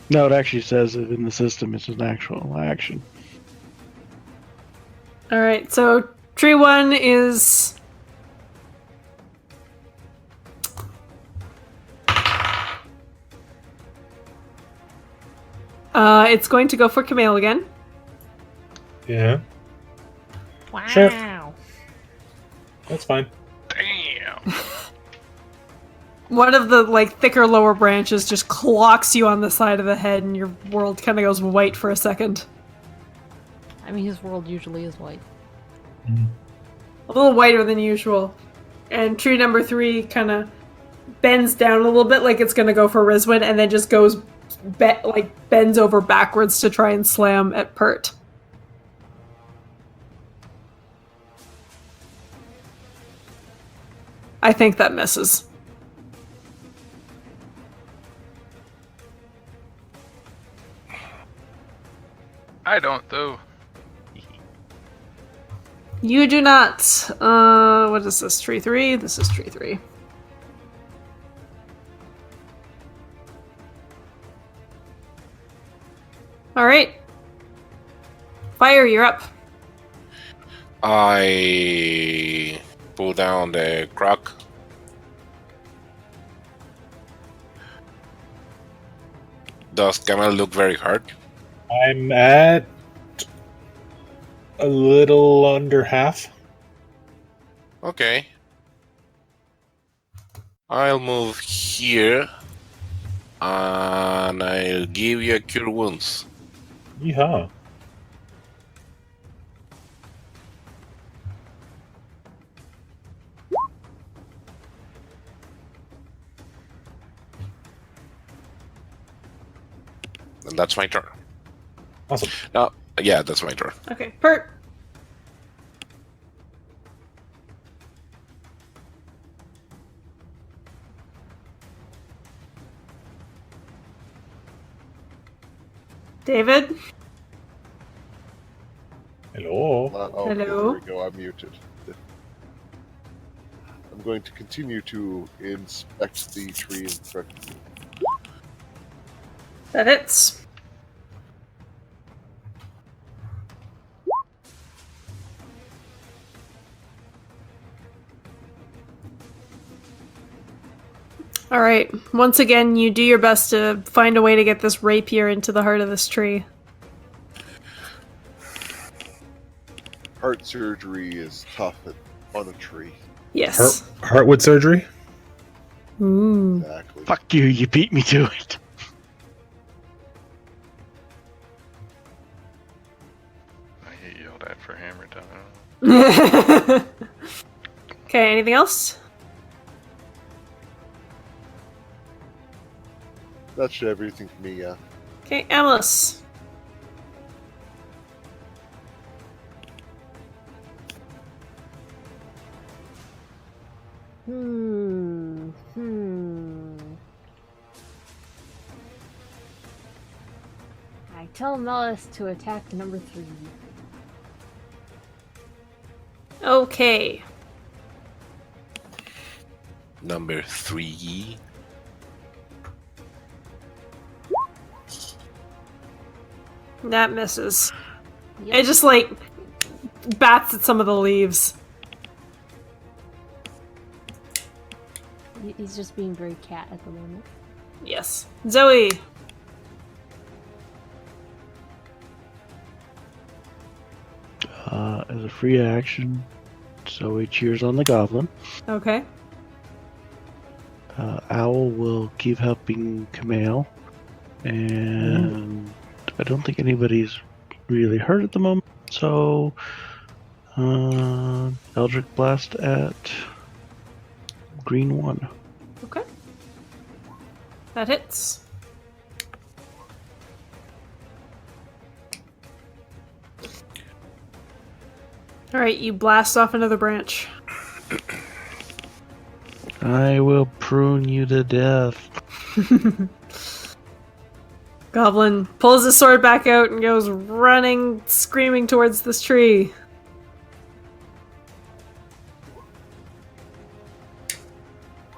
No, it actually says it in the system. It's an actual action. All right. So tree one is. It's going to go for Camille again. Yeah, Wow. Sure. that's fine. Damn. One of the thicker lower branches just clocks you on the side of the head, and your world kind of goes white for a second. I mean, his world usually is white. A little whiter than usual. And tree number 3 kind of bends down a little bit like it's going to go for Rizwin, and then just goes bends over backwards to try and slam at Pert. I think that misses. I don't though. You do not. What is this? Tree 3? This is tree 3. Alright. Fire, you're up. I pull down the crock. Does Camel look very hard? I'm at a little under half. Okay. I'll move here. And I'll give you a cure wounds. Yeehaw. And that's my turn. Awesome. No, yeah, that's my turn. Okay, Pert. David. Hello. Okay, Hello? there we go. I'm muted. I'm going to continue to inspect the tree in front of me. That hits. Alright, once again, you do your best to find a way to get this rapier into the heart of this tree. Heart surgery is tough on a tree. Yes. Heartwood surgery? Ooh. Exactly. Fuck you, you beat me to it. I get yelled at for hammer time. Okay, anything else? That's everything for me, yeah. Okay, Amelus. I tell Mellis to attack number 3. Okay. Number 3. That misses. Yep. It just, like, bats at some of the leaves. He's just being very cat at the moment. Yes. Zoe. As a free action, Zoe cheers on the goblin. Okay. Owl will keep helping Kamal. And I don't think anybody's really hurt at the moment. So, Eldritch Blast at green 1. Okay. That hits. Alright, you blast off another branch. I will prune you to death. Goblin pulls his sword back out and goes running, screaming towards this tree.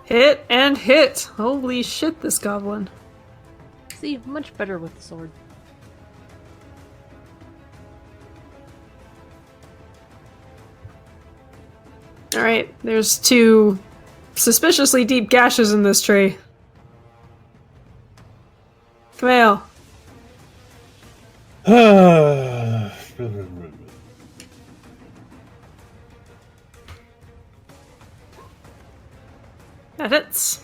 Hit and hit! Holy shit, this goblin. See, much better with the sword. Alright, there's 2 suspiciously deep gashes in this tree. Kamal. That hits.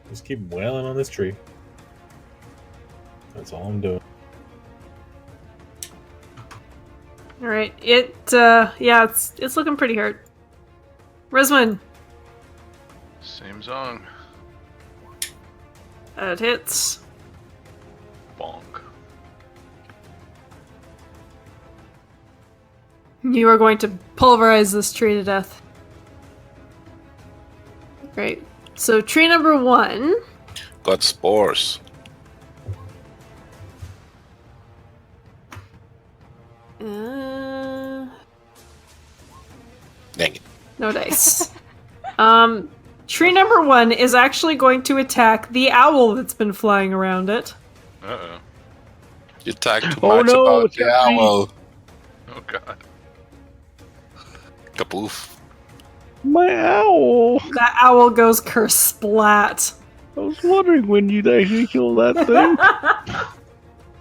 Just keep wailing on this tree. That's all I'm doing. Alright, it's looking pretty hurt. Reswin. Same song. That hits. Bonk. You are going to pulverize this tree to death. Great. So tree number 1. Got spores. Dang it. No dice. Tree number 1 is actually going to attack the owl that's been flying around it. Uh-oh. You talked too Oh much no, about it's the got me. owl. Oh god. Kapoof. My owl! That owl goes kersplat. I was wondering when you'd actually kill that thing.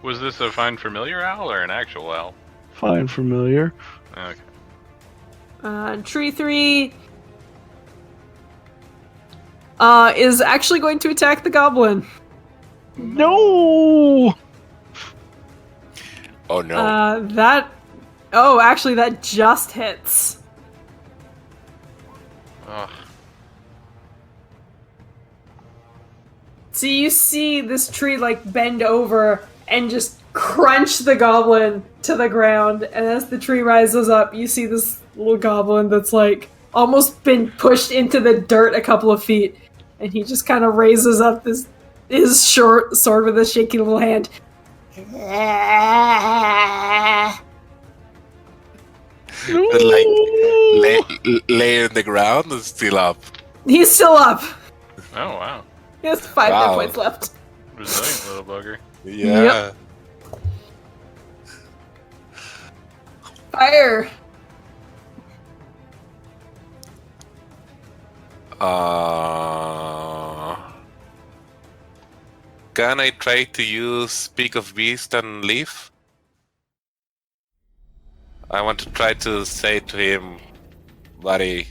Was this a fine familiar owl or an actual owl? Fine, familiar. Okay. Tree 3 is actually going to attack the goblin. No! Oh no. Actually that just hits. Ugh. So you see this tree like bend over and just crunch the goblin to the ground, and as the tree rises up, you see this little goblin that's like almost been pushed into the dirt a couple of feet, and he just kind of raises up his short sword with a shaky little hand. Lay in the ground and still up. He's still up. Oh wow. He has 5 hit Wow. points left. Resilient little bugger. Yeah. Fire. Can I try to use Speak of Beast and Leaf? I want to try to say to him, buddy.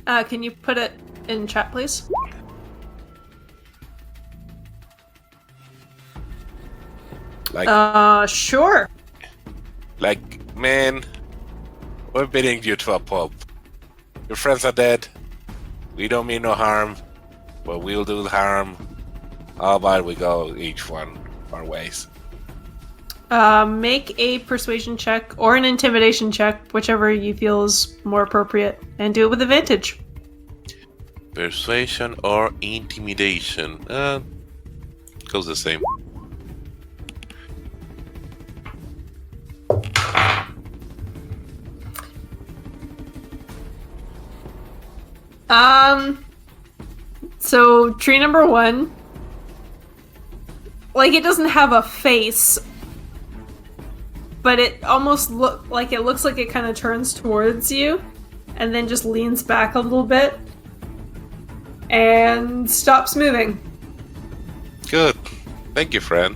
Can you put it in chat, please? Like, Sure. like, man, we're beating you to a pulp. Your friends are dead. We don't mean no harm, but we'll do harm. How about we go each one our ways? Make a persuasion check or an intimidation check, whichever you feel is more appropriate, and do it with advantage. Persuasion or intimidation? Goes the same. – So tree number 1, like it doesn't have a face, but it almost looks like it kind of turns towards you, and then just leans back a little bit, and stops moving. Good. Thank you, friend.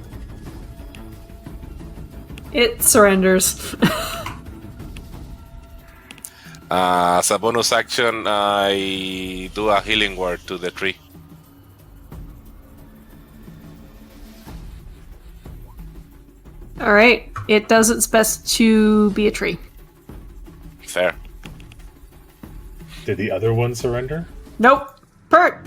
It surrenders. As a bonus action, I do a healing word to the tree. All right, it does its best to be a tree. Fair. Did the other one surrender? Nope. Pert.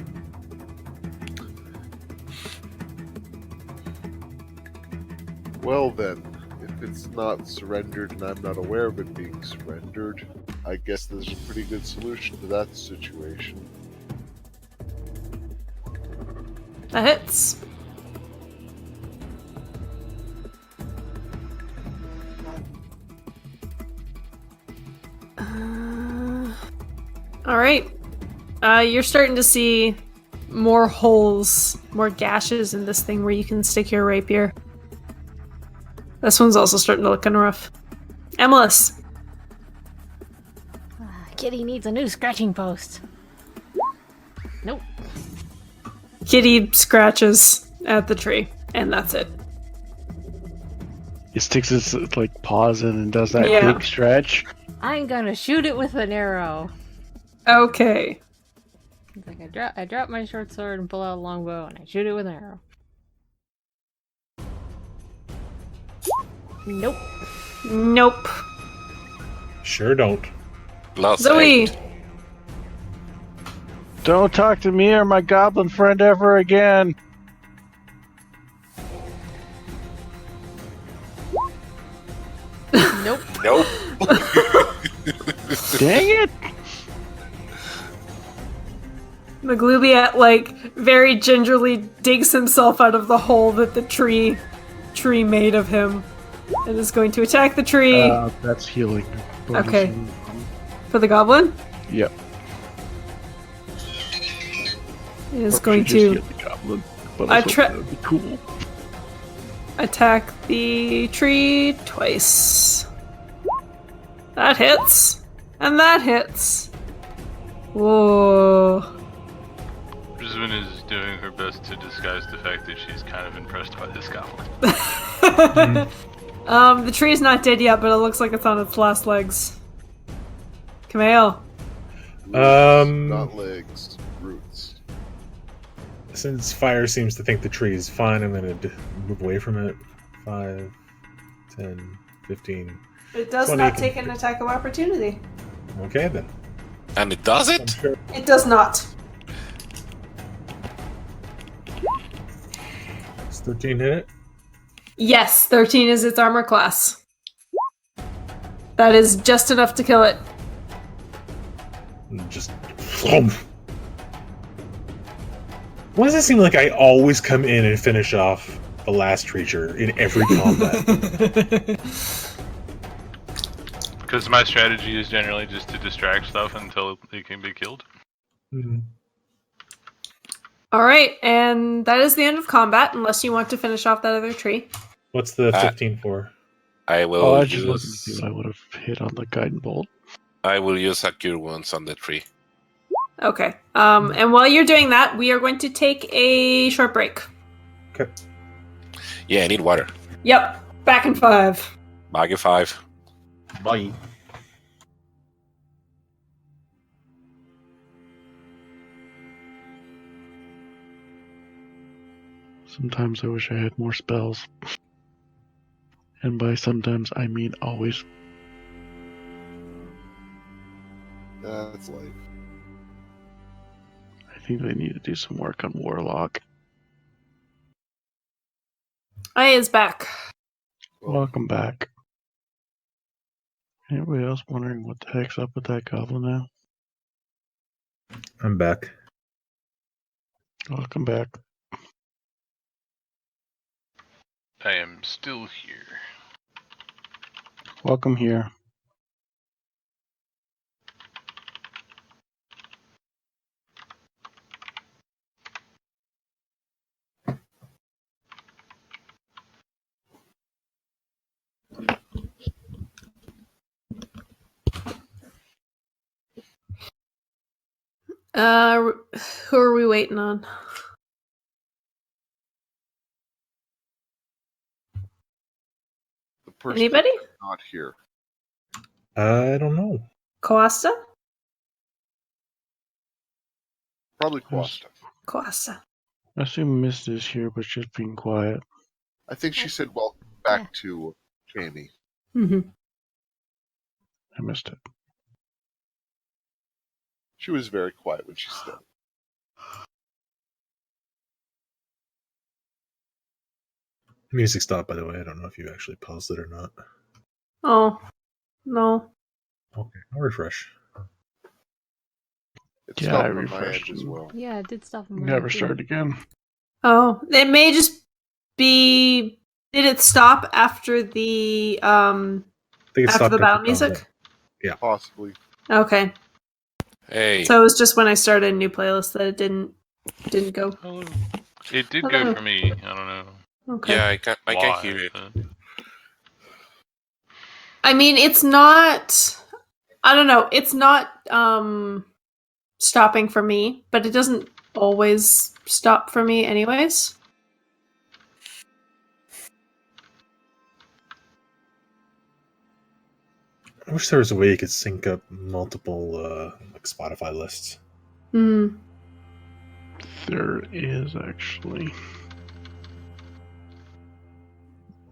Well then, if it's not surrendered and I'm not aware of it being surrendered, I guess there's a pretty good solution to that situation. That hits. All right. You're starting to see more holes, more gashes in this thing where you can stick your rapier. This one's also starting to look kind of rough. Emilis. Kitty needs a new scratching post. Nope. Kitty scratches at the tree, and that's it. He sticks his like paws in and does that Yeah. big stretch. I'm gonna shoot it with an arrow. Okay. It's like I drop my short sword and pull out a longbow and I shoot it with an arrow. Nope. Nope. Sure don't. Plus Zoe. 8. Don't talk to me or my goblin friend ever again. Nope. Nope. Dang it! Maglubiat, like, very gingerly digs himself out of the hole that the tree made of him and is going to attack the tree. That's healing. Okay. For the goblin? Yep. It is Or going should just to heal the goblin, but I I thought tra- that would be cool. attack the tree twice. That hits. And that hits. Whoa. Rizwin is doing her best to disguise the fact that she's kind of impressed by this goblin. The tree's not dead yet, but it looks like it's on its last legs. Camille. Not legs, roots. Since fire seems to think the tree is fine, I'm going to move away from it. 5, 10, 15. It does 20 not can- take an attack of opportunity. Okay, then. And it does I'm it? sure. It does not. Does 13 hit it? Yes, 13 is its armor class. That is just enough to kill it. And just. Why does it seem like I always come in and finish off the last creature in every combat? Because my strategy is generally just to distract stuff until it can be killed. Mhm. All right, and that is the end of combat, unless you want to finish off that other tree. What's the 15 for? I will Oh, I was just looking to see use. what I would have hit on the guiding bolt. I will use a cure wounds on the tree. Okay. And while you're doing that, we are going to take a short break. Okay. Yeah, I need water. Yep. Back in 5. Bag of 5. Bye. Sometimes I wish I had more spells. And by sometimes, I mean always. That's life. I think they need to do some work on Warlock. I is back. Welcome back. Anybody else wondering what the heck's up with that goblin now? I'm back. Welcome back. I am still here. Welcome here. Who are we waiting on? The person Anybody? that's not here. I don't know. Costa? Probably Quasta. Costa. I assume Mist is here, but she's being quiet. I think she said welcome back to Jamie. Mm-hmm. I missed it. She was very quiet when she said it. Music stopped, by the way. I don't know if you actually paused it or not. Oh, no. Okay, I'll refresh. It Yeah, stopped I on my refreshed end as too. well. Yeah, it did stop him. Never start again. Oh, it may just be. Did it stop after the I think it after stopped the after battle the music? Possibly. Okay, Hey, so it was just when I started a new playlist that it didn't go. Hello. It did Hello. go for me. I don't know Okay. yeah, I can why. hear it. but- I mean, it's not. I don't know. It's not stopping for me, but it doesn't always stop for me, anyways. I wish there was a way you could sync up multiple like Spotify lists. Hmm. There is actually.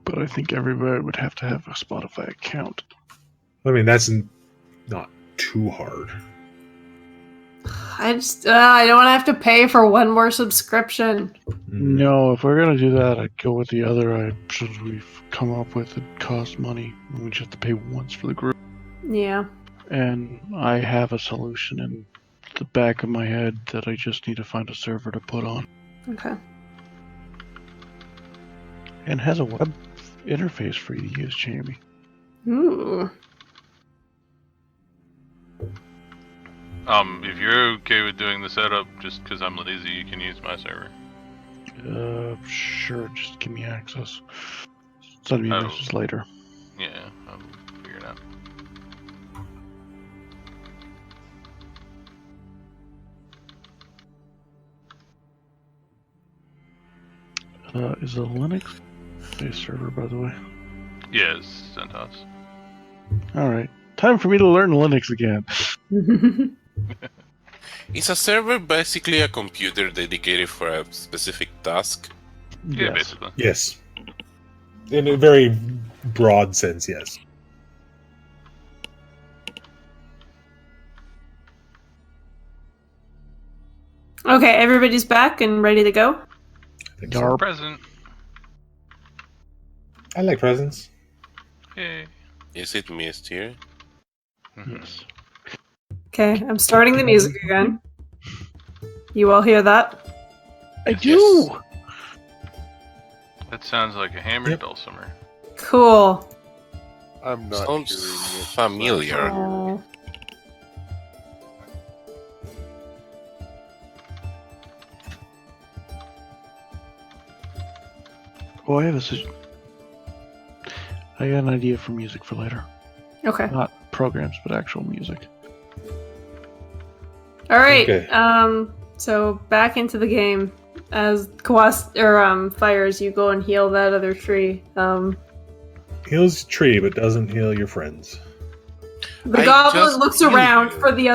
But I think everybody would have to have a Spotify account. I mean, that's not too hard. I just I don't want to have to pay for one more subscription. No, if we're gonna do that, I'd go with the other options we've come up with that cost money. And we just have to pay once for the group. Yeah. And I have a solution in the back of my head that I just need to find a server to put on. Okay. And has a web interface for you to use, Jamie. Ooh. If you're okay with doing the setup, just because I'm lazy, you can use my server. Sure, just give me access. Send me a Oh. message later. Yeah, I'll figure it out. Is a Linux based server, by the way? Yes, CentOS. Alright. Time for me to learn Linux again. Is a server basically a computer dedicated for a specific task? Yeah, Yes. basically. Yes. In a very broad sense, yes. Okay, everybody's back and ready to go. I think so. Yarp. Present. I like presents. Yay. Is it missed here? Mhm. Yes. Okay, I'm starting the music again. You all hear that? I do! That sounds like a hammered Yep. dulcimer. Cool. I'm not Sounds hearing it. familiar. Oh. Oh, I have I got an idea for music for later. Okay. Not programs, but actual music. All right. Okay. So back into the game. As Fires, you go and heal that other tree. Heals your tree, but doesn't heal your friends. The I goblin just looks healed around you. for the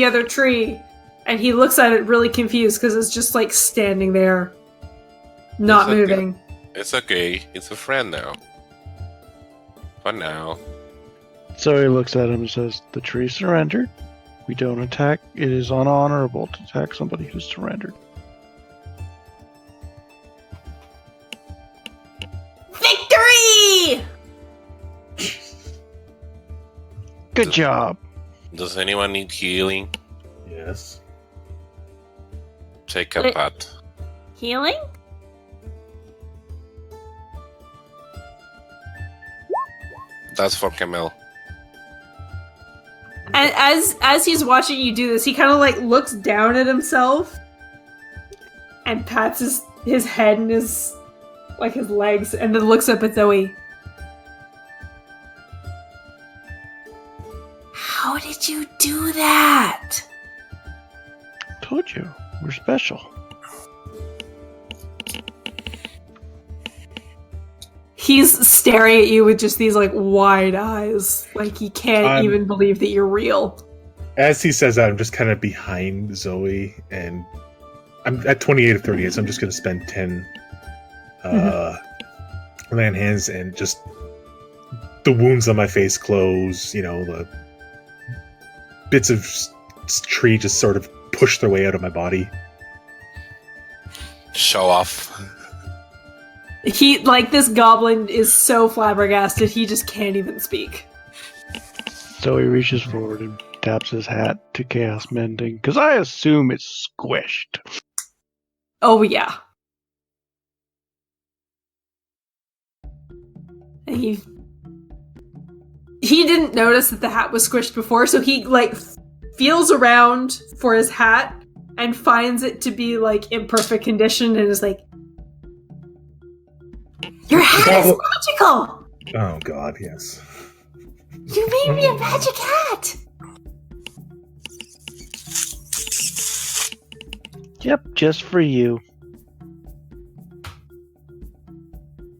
other tree, and he looks at it really confused because it's just like standing there, not It's okay. moving. It's okay. It's a friend now. For now. So he looks at him and says, "The tree surrendered. We don't attack. It is unhonorable to attack somebody who's surrendered." Victory! Good job. Does anyone need healing? Yes. Take a Wait. pat. Healing? That's for Camille. And as he's watching you do this, he kind of like looks down at himself and pats his head and his legs, and then looks up at Zoe. How did you do that? special? He's staring at you with just these like wide eyes, like he can't even believe that you're real. As he says that, I'm just kind of behind Zoe, and I'm at 28 of 38, so I'm just going to spend 10 land hands, and just the wounds on my face close, the bits of tree just sort of push their way out of my body. Show off. This goblin is so flabbergasted, he just can't even speak. So he reaches forward and taps his hat to Chaos Mending, because I assume it's squished. Oh, yeah. And he didn't notice that the hat was squished before, so he, feels around for his hat and finds it to be, in perfect condition and is like, your hat is magical! Oh, God, yes. You made me a magic hat! Yep, just for you.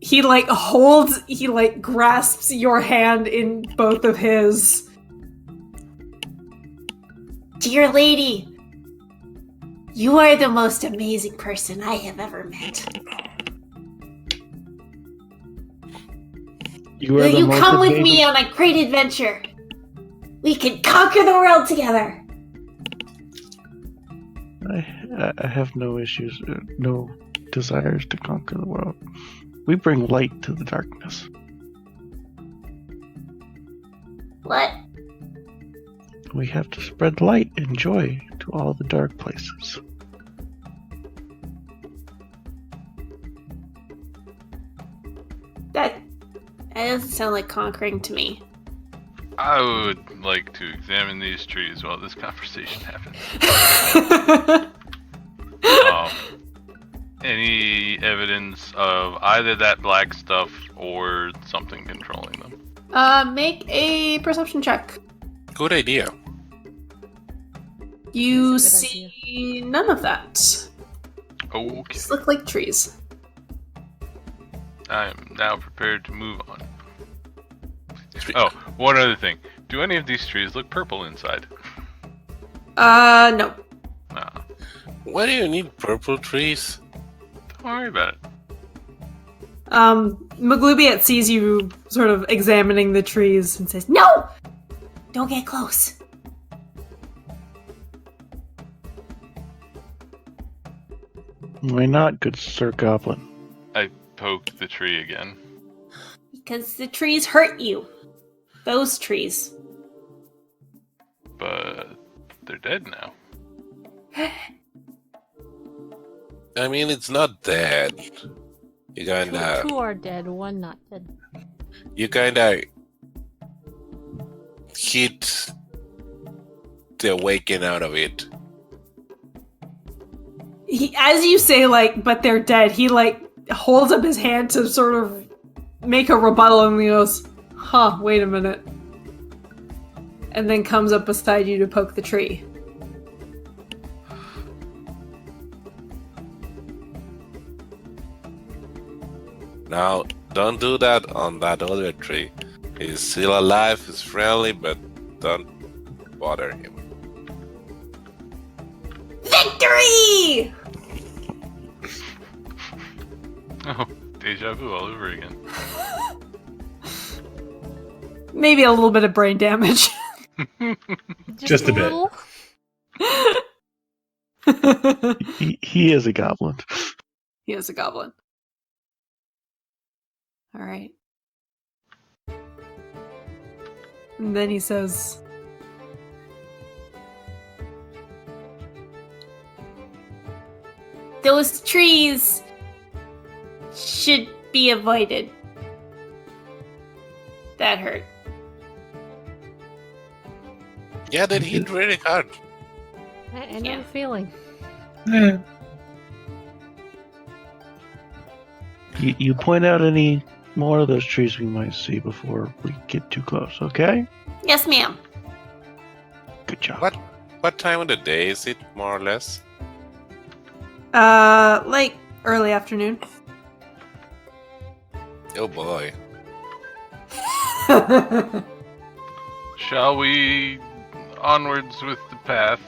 He grasps your hand in both of his. Dear lady, you are the most amazing person I have ever met. Will you come with me on a great adventure? We can conquer the world together. I have no issues, no desires to conquer the world. We bring light to the darkness. What? We have to spread light and joy to all the dark places. That doesn't sound like conquering to me. I would like to examine these trees while this conversation happens. Any evidence of either that black stuff or something controlling them? Make a perception check. Good idea. You see none of that. Okay. These look like trees. I am now prepared to move on. Oh, one other thing. Do any of these trees look purple inside? No. Nah. Why do you need purple trees? Don't worry about it. Maglubiet sees you sort of examining the trees and says, no! Don't get close. Why not, good Sir Goblin? I poked the tree again. Because the trees hurt you. Those trees. But they're dead now. I mean, it's not dead. You kinda... Two are dead, one not dead. You kinda... hit the awaken out of it. As you say, but they're dead, he, holds up his hand to sort of make a rebuttal and he goes, huh, wait a minute. And then comes up beside you to poke the tree. Now, don't do that on that other tree. He's still alive, he's friendly, but don't bother him. Victory! Oh, deja vu all over again. Maybe a little bit of brain damage. Just a bit. little. He is a goblin. He is a goblin. Alright. And then he says, those trees should be avoided. That hurt. Yeah, that hit really hard. I know the feeling. Eh. You point out any more of those trees we might see before we get too close, okay? Yes, ma'am. Good job. What time of the day is it, more or less? Like early afternoon. Oh boy. Shall we onwards with the path?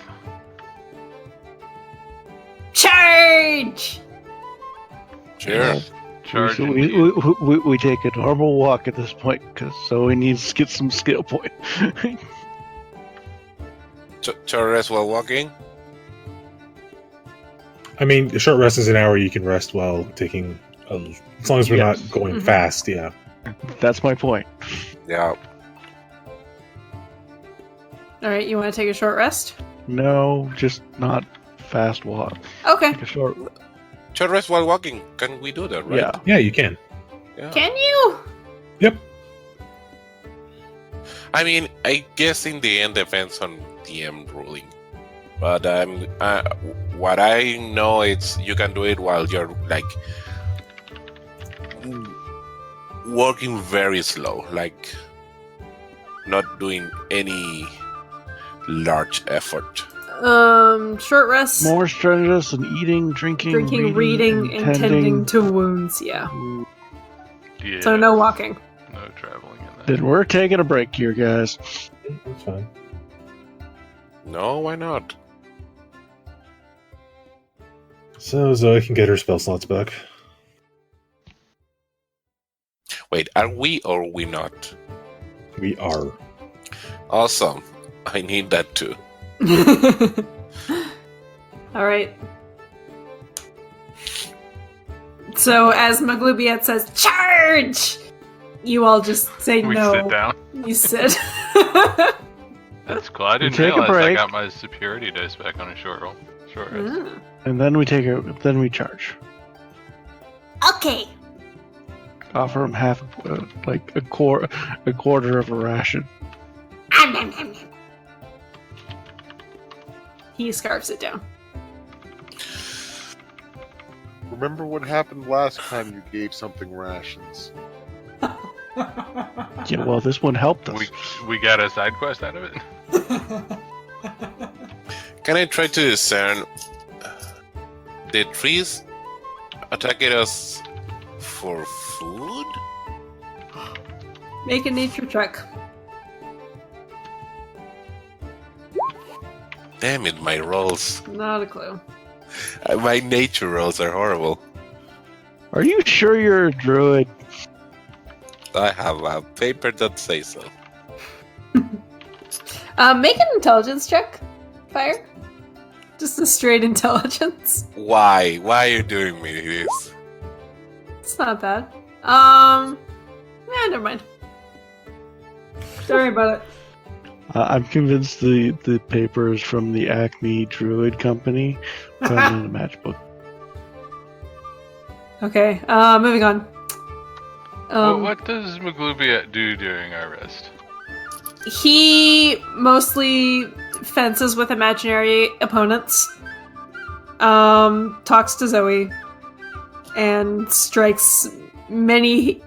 Charge! Sure. Charge we, indeed. we take a normal walk at this point, so we need to get some skill point. Sheras while walking? I mean, a short rest is an hour you can rest while taking. As long as we're Yes. not going Mhm. fast, yeah. That's my point. Yeah. Alright, you want to take a short rest? No, just not fast walk. Okay. Like a short. Sheras while walking. Can we do that, right? Yeah. Yeah, you can. Yeah. Can you? I mean, I guess in the end depends on DM ruling. But what I know is you can do it while you're like working very slow, like not doing any large effort. Short rest. More strenuous than eating, Drinking, reading, and tending to wounds, yeah. Yeah. So no walking. No traveling in that. Then we're taking a break here, guys. That's fine. No, why not? So Zoe can get her spell slots back. Wait, are we or are we not? We are. Awesome. I need that too. Alright. So as Maglubiet says, charge! You all just say We no. sit down. You sit. That's cool. I didn't take a realize I break. got my superiority dice back on a short roll. Short rest. Mm. And then we charge. Okay. Offer him half, like a quarter of a ration. He scarfs it down. Remember what happened last time you gave something rations? Yeah, well, this one helped us. We got a side quest out of it. Can I try to discern the trees attacking us for food? Make a nature check. Damn it, my rolls. Not a clue. My nature rolls are horrible. Are you sure you're a druid? I have a paper that says so. Make an intelligence check, Fire. Just a straight intelligence. Why? Why are you doing me this? It's not bad. Yeah, never mind. Don't worry about it. I'm convinced the paper is from the Acme Druid Company, found in a matchbook. Okay, moving on. What does Maglubiet do during our rest? He mostly fences with imaginary opponents, talks to Zoe, and strikes many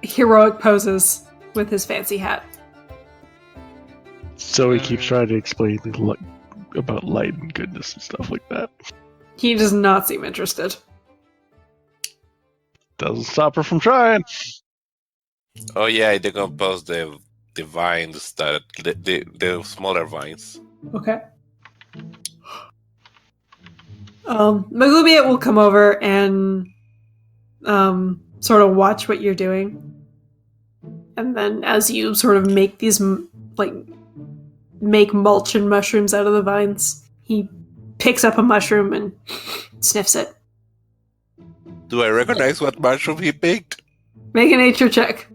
heroic poses with his fancy hat. So he keeps trying to explain about light and goodness and stuff like that. He does not seem interested. Doesn't stop her from trying. Oh yeah, I decompose the vines that the smaller vines. Okay. Maglubiet will come over and sort of watch what you're doing. And then as you sort of make these, make mulch and mushrooms out of the vines, he picks up a mushroom and sniffs it. Do I recognize what mushroom he picked? Make a nature check.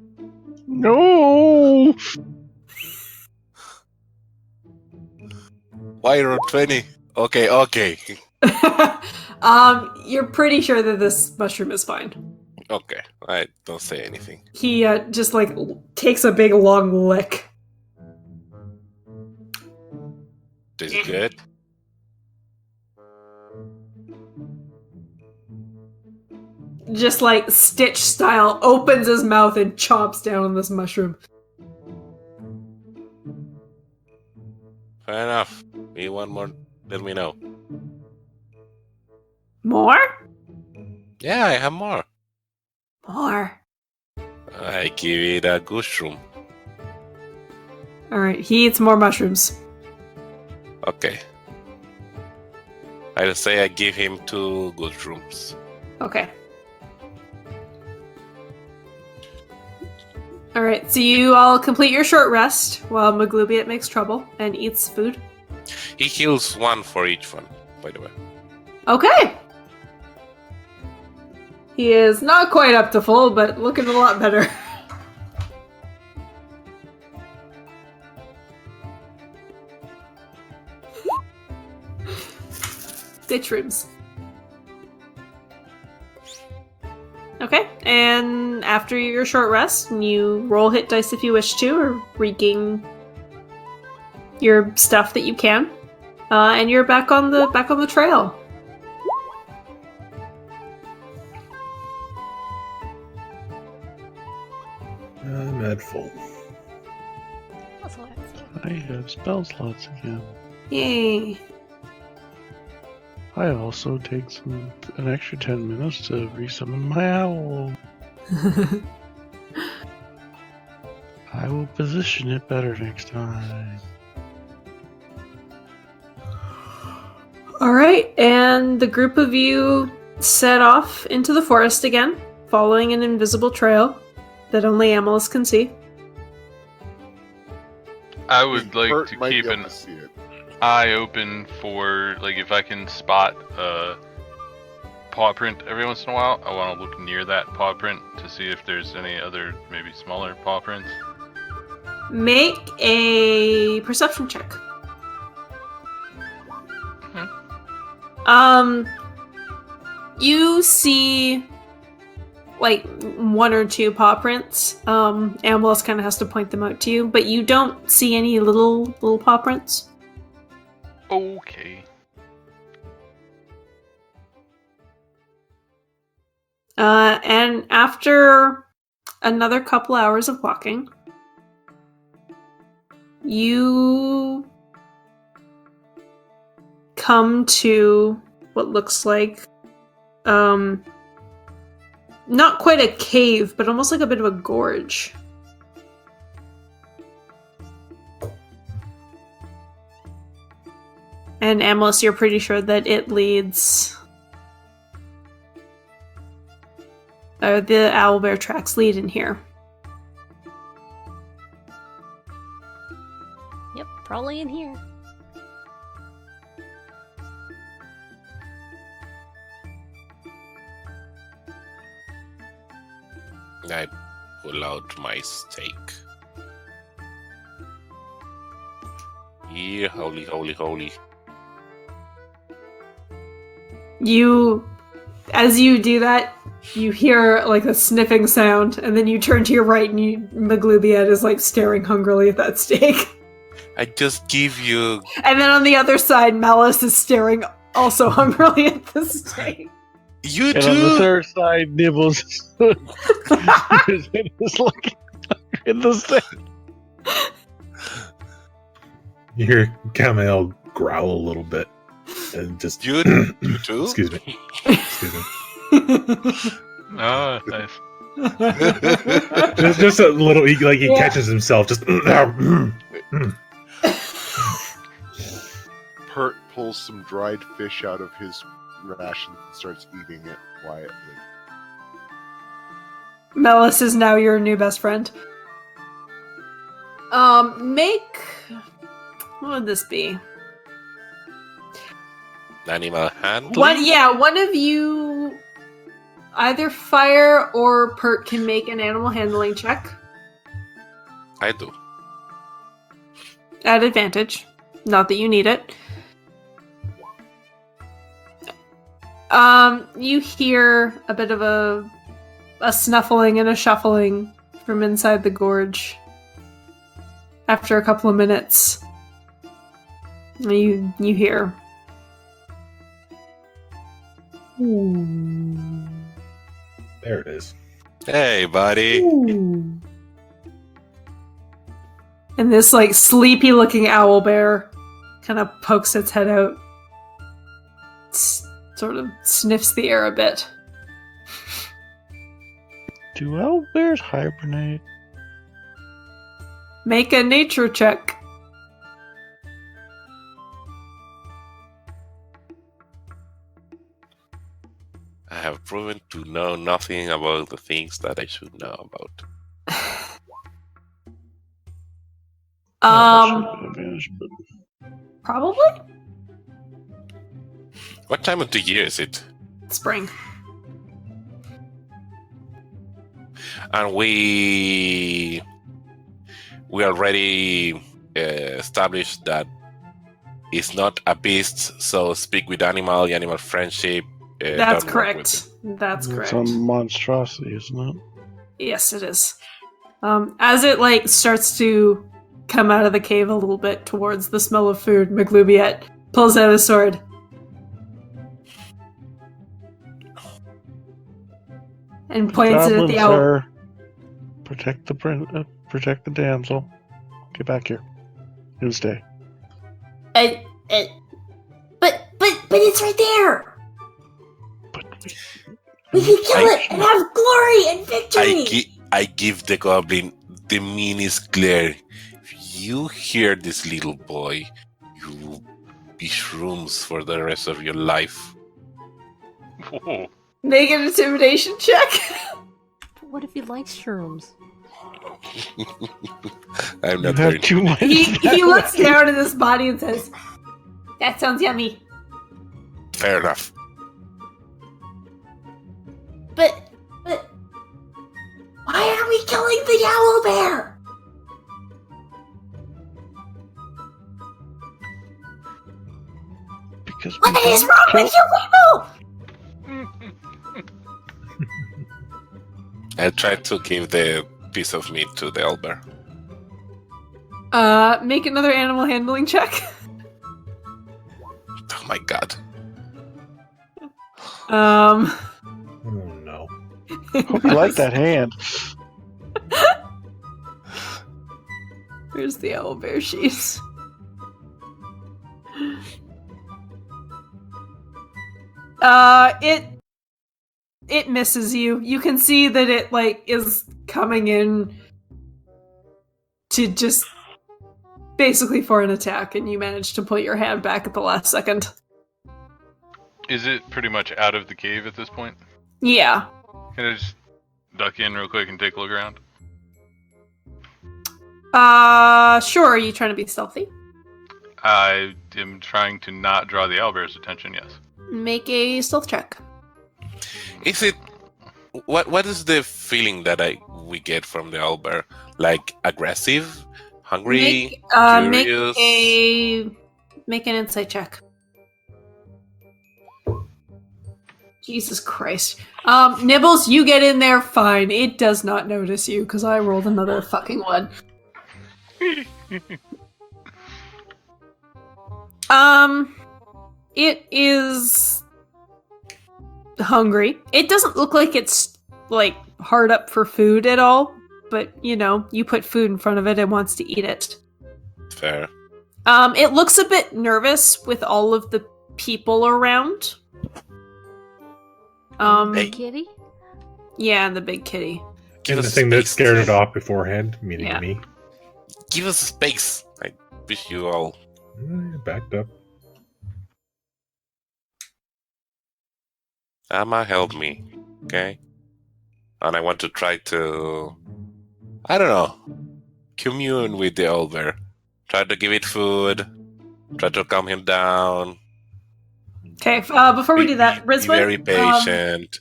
No. Why roll 20? Okay. You're pretty sure that this mushroom is fine. Okay, I don't say anything. He just takes a big long lick. Is it good? Just Stitch style, opens his mouth and chomps down on this mushroom. Fair enough. Need one more? Let me know. More? Yeah, I have more. More. I give it a mushroom. Alright, he eats more mushrooms. Okay. I'll say I give him 2 mushrooms. Okay. Alright, so you all complete your short rest while Maglubiet makes trouble and eats food. He heals 1 for each one, by the way. Okay! He is not quite up to full, but looking a lot better. Ditch rooms. Okay, and after your short rest, you roll hit dice if you wish to, or regain your stuff that you can, and you're back on the trail. I'm at full. I have spell slots again. Yay! I also take an extra 10 minutes to resummon my owl. I will position it better next time. Alright, and the group of you set off into the forest again, following an invisible trail that only Amalus can see. I would like Bert to might keep be an able to see it. eye open for, like, if I can spot a paw print every once in a while. I want to look near that paw print to see if there's any other, maybe smaller paw prints. Make a perception check. You see like 1 or 2 paw prints. Amalus kind of has to point them out to you, but you don't see any little paw prints. Okay. And after another couple hours of walking, you come to what looks like not quite a cave, but almost like a bit of a gorge. And Amalus, you're pretty sure that it leads... the owlbear tracks lead in here. Yep, probably in here. I pull out my stake. Here, holy, holy, holy. As you do that, you hear like a sniffing sound, and then you turn to your right, and Maglubiet is like staring hungrily at that steak. I just give you... And then on the other side, Malice is staring also hungrily at the steak. You And too! on the third side, Nibbles is looking in the same. You hear Camille growl a little bit and just You too? excuse me. Excuse me. Oh, nice. Just a little, like he catches himself. Just Pert pulls some dried fish out of his ration and starts eating it quietly. Malice is now your new best friend. Make... What would this be? Animal handling? One of you, either Fire or Pert, can make an animal handling check I do. at advantage. Not that you need it. You hear a bit of a snuffling and a shuffling from inside the gorge. After a couple of minutes, you hear. there it is. Hey, buddy. And this like sleepy looking owl bear kind of pokes its head out. sort of sniffs the air a bit. Do owlbears hibernate? Make a nature check. I have proven to know nothing about the things that I should know about. That should have been advantage, but Probably What time of the year is it? spring. And we already established that it's not a beast, so speak with animal, the animal friendship. That's don't work with correct. That's it's correct. a monstrosity, isn't it? Yes, it is. As it like starts to come out of the cave a little bit towards the smell of food, McLubiette pulls out a sword. And points it at the Goblins, owl. sir. Protect the damsel. Get back here. You'll stay. But it's right there. But We can kill it and have glory and victory. I give the goblin the meanest glare. If you hear this little boy, you will be shrooms for the rest of your life. Whoa. Make an intimidation check. But what if he likes shrooms? I'm you not have very... too much. He looks down at his body and says, "That sounds yummy." Fair enough. But why are we killing the owl bear? Because we What is don't wrong kill- with you people? I tried to give the piece of meat to the elder. Make another animal handling check. Oh my god. Oh no. I like that hand. Where's the owlbear sheath? It misses you. You can see that it like is coming in to just basically for an attack, and you manage to put your hand back at the last second. Is it pretty much out of the cave at this point? Yeah. Can I just duck in real quick and take a look around? Sure. Are you trying to be stealthy? I am trying to not draw the owlbear's attention, yes. Make a stealth check. Is it... What is the feeling that we get from the owlbear? Like, aggressive? Hungry? Curious? Make an insight check. Jesus Christ. Nibbles, you get in there fine. It does not notice you, because I rolled another fucking one. It is hungry. It doesn't look like it's, like, hard up for food at all, but, you know, you put food in front of it, it wants to eat it. Fair. It looks a bit nervous with all of the people around. Hey. Kitty? Yeah, and the big kitty. Give And the us thing that space. scared it off beforehand, meaning Yeah. me. Give us space. I wish you all... Backed up. Amma, help me. Okay? And I want to try to... I don't know. Commune with the owlbear. Try to give it food. Try to calm him down. Okay, before we do that, Be Rizwan, very patient.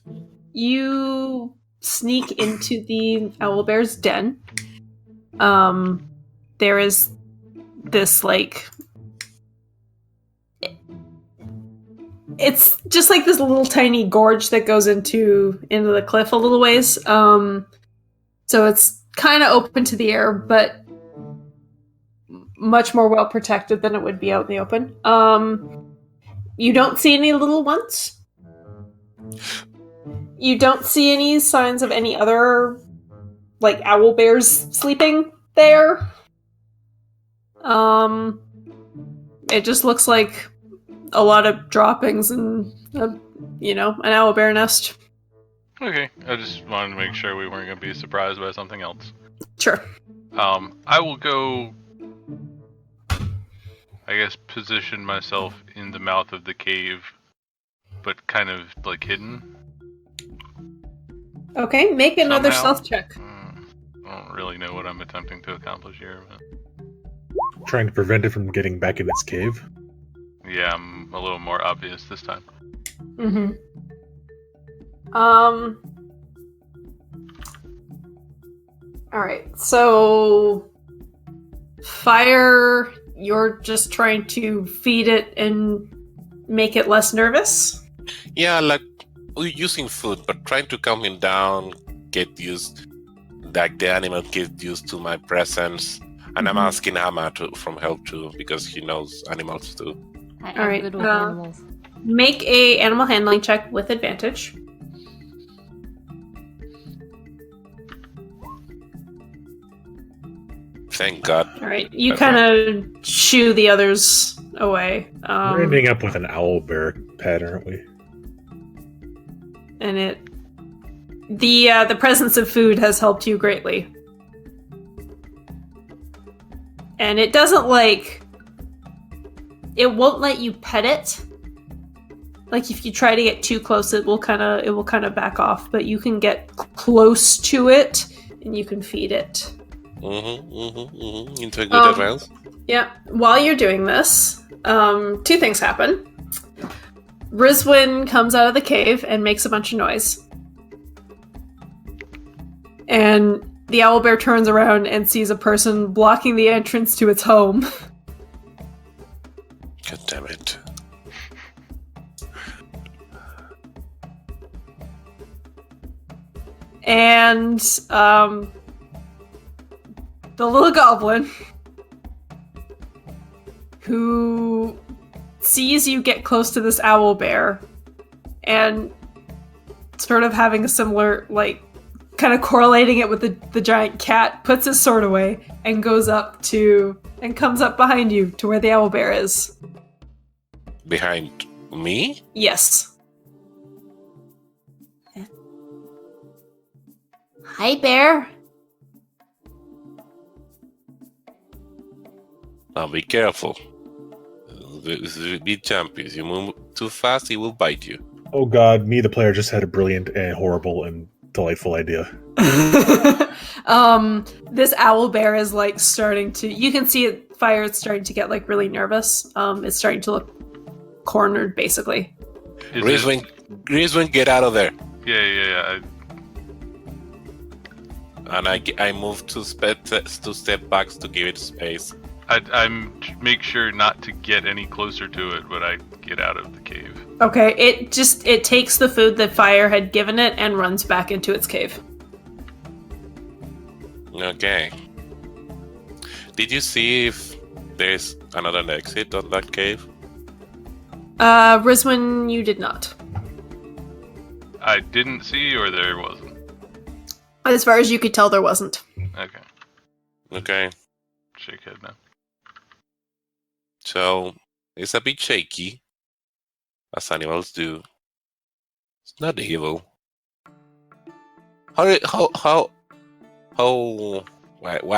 you sneak into the owlbear's den. There is this, like... It's just like this little tiny gorge that goes into the cliff a little ways. So it's kind of open to the air, but much more well protected than it would be out in the open. You don't see any little ones. You don't see any signs of any other, like, owl bears sleeping there. It just looks like a lot of droppings and An owlbear nest. Okay, I just wanted to make sure we weren't going to be surprised by something else. Sure. I will go, I guess, position myself in the mouth of the cave, but kind of like hidden. Okay, make another Somehow. stealth check. I don't really know what I'm attempting to accomplish here, but Trying to prevent it from getting back in its cave. yeah, I'm a little more obvious this time. Mm-hmm. Alright, so Fire, you're just trying to feed it and make it less nervous? Yeah, like using food, but trying to calm him down, get used, like the animal get used to my presence. And I'm asking Hama from help too, because he knows animals too. I'm Alright, good with animals. Make a animal handling check with advantage. Thank God. Alright, you Okay. kind of shoo the others away. We're ending up with an owlbear pet, aren't we? And the presence of food has helped you greatly. And it doesn't it won't let you pet it. Like if you try to get too close, it will kind of back off, but you can get close to it and you can feed it. Into a good advance. Yeah. While you're doing this, two things happen. Rizwin comes out of the cave and makes a bunch of noise. And the owlbear turns around and sees a person blocking the entrance to its home. God damn it. And the little goblin, who sees you get close to this owlbear and sort of having a similar, kind of correlating it with the giant cat, puts his sword away and comes up behind you to where the owlbear is. Behind me? Yes. Hi, bear. Now be careful. Be jumpy. If you move too fast, he will bite you. Oh god, me the player just had a brilliant and horrible and delightful idea. This owlbear is starting to, you can see it, Fire, it's starting to get really nervous. It's starting to look cornered, basically. Griswing, get out of there. Yeah. And I move two step backs to give it space. I'm make sure not to get any closer to it, but I get out of the cave. Okay, it takes the food that Fire had given it and runs back into its cave. Okay. Did you see if there's another exit on that cave? Rizwin, you did not. I didn't see, or there wasn't. As far as you could tell, there wasn't. Okay. Shake head now. So it's a bit shaky, as animals do. It's not evil. Why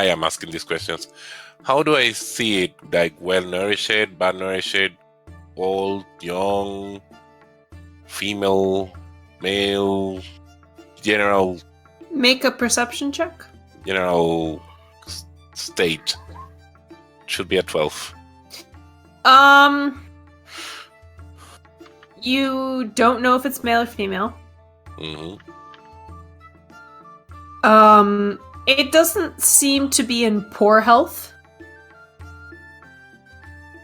I'm asking these questions? How do I see it? Well nourished, bad nourished, old, young, female, male, general Make a perception check. State. Should be a 12. You don't know if it's male or female. It doesn't seem to be in poor health.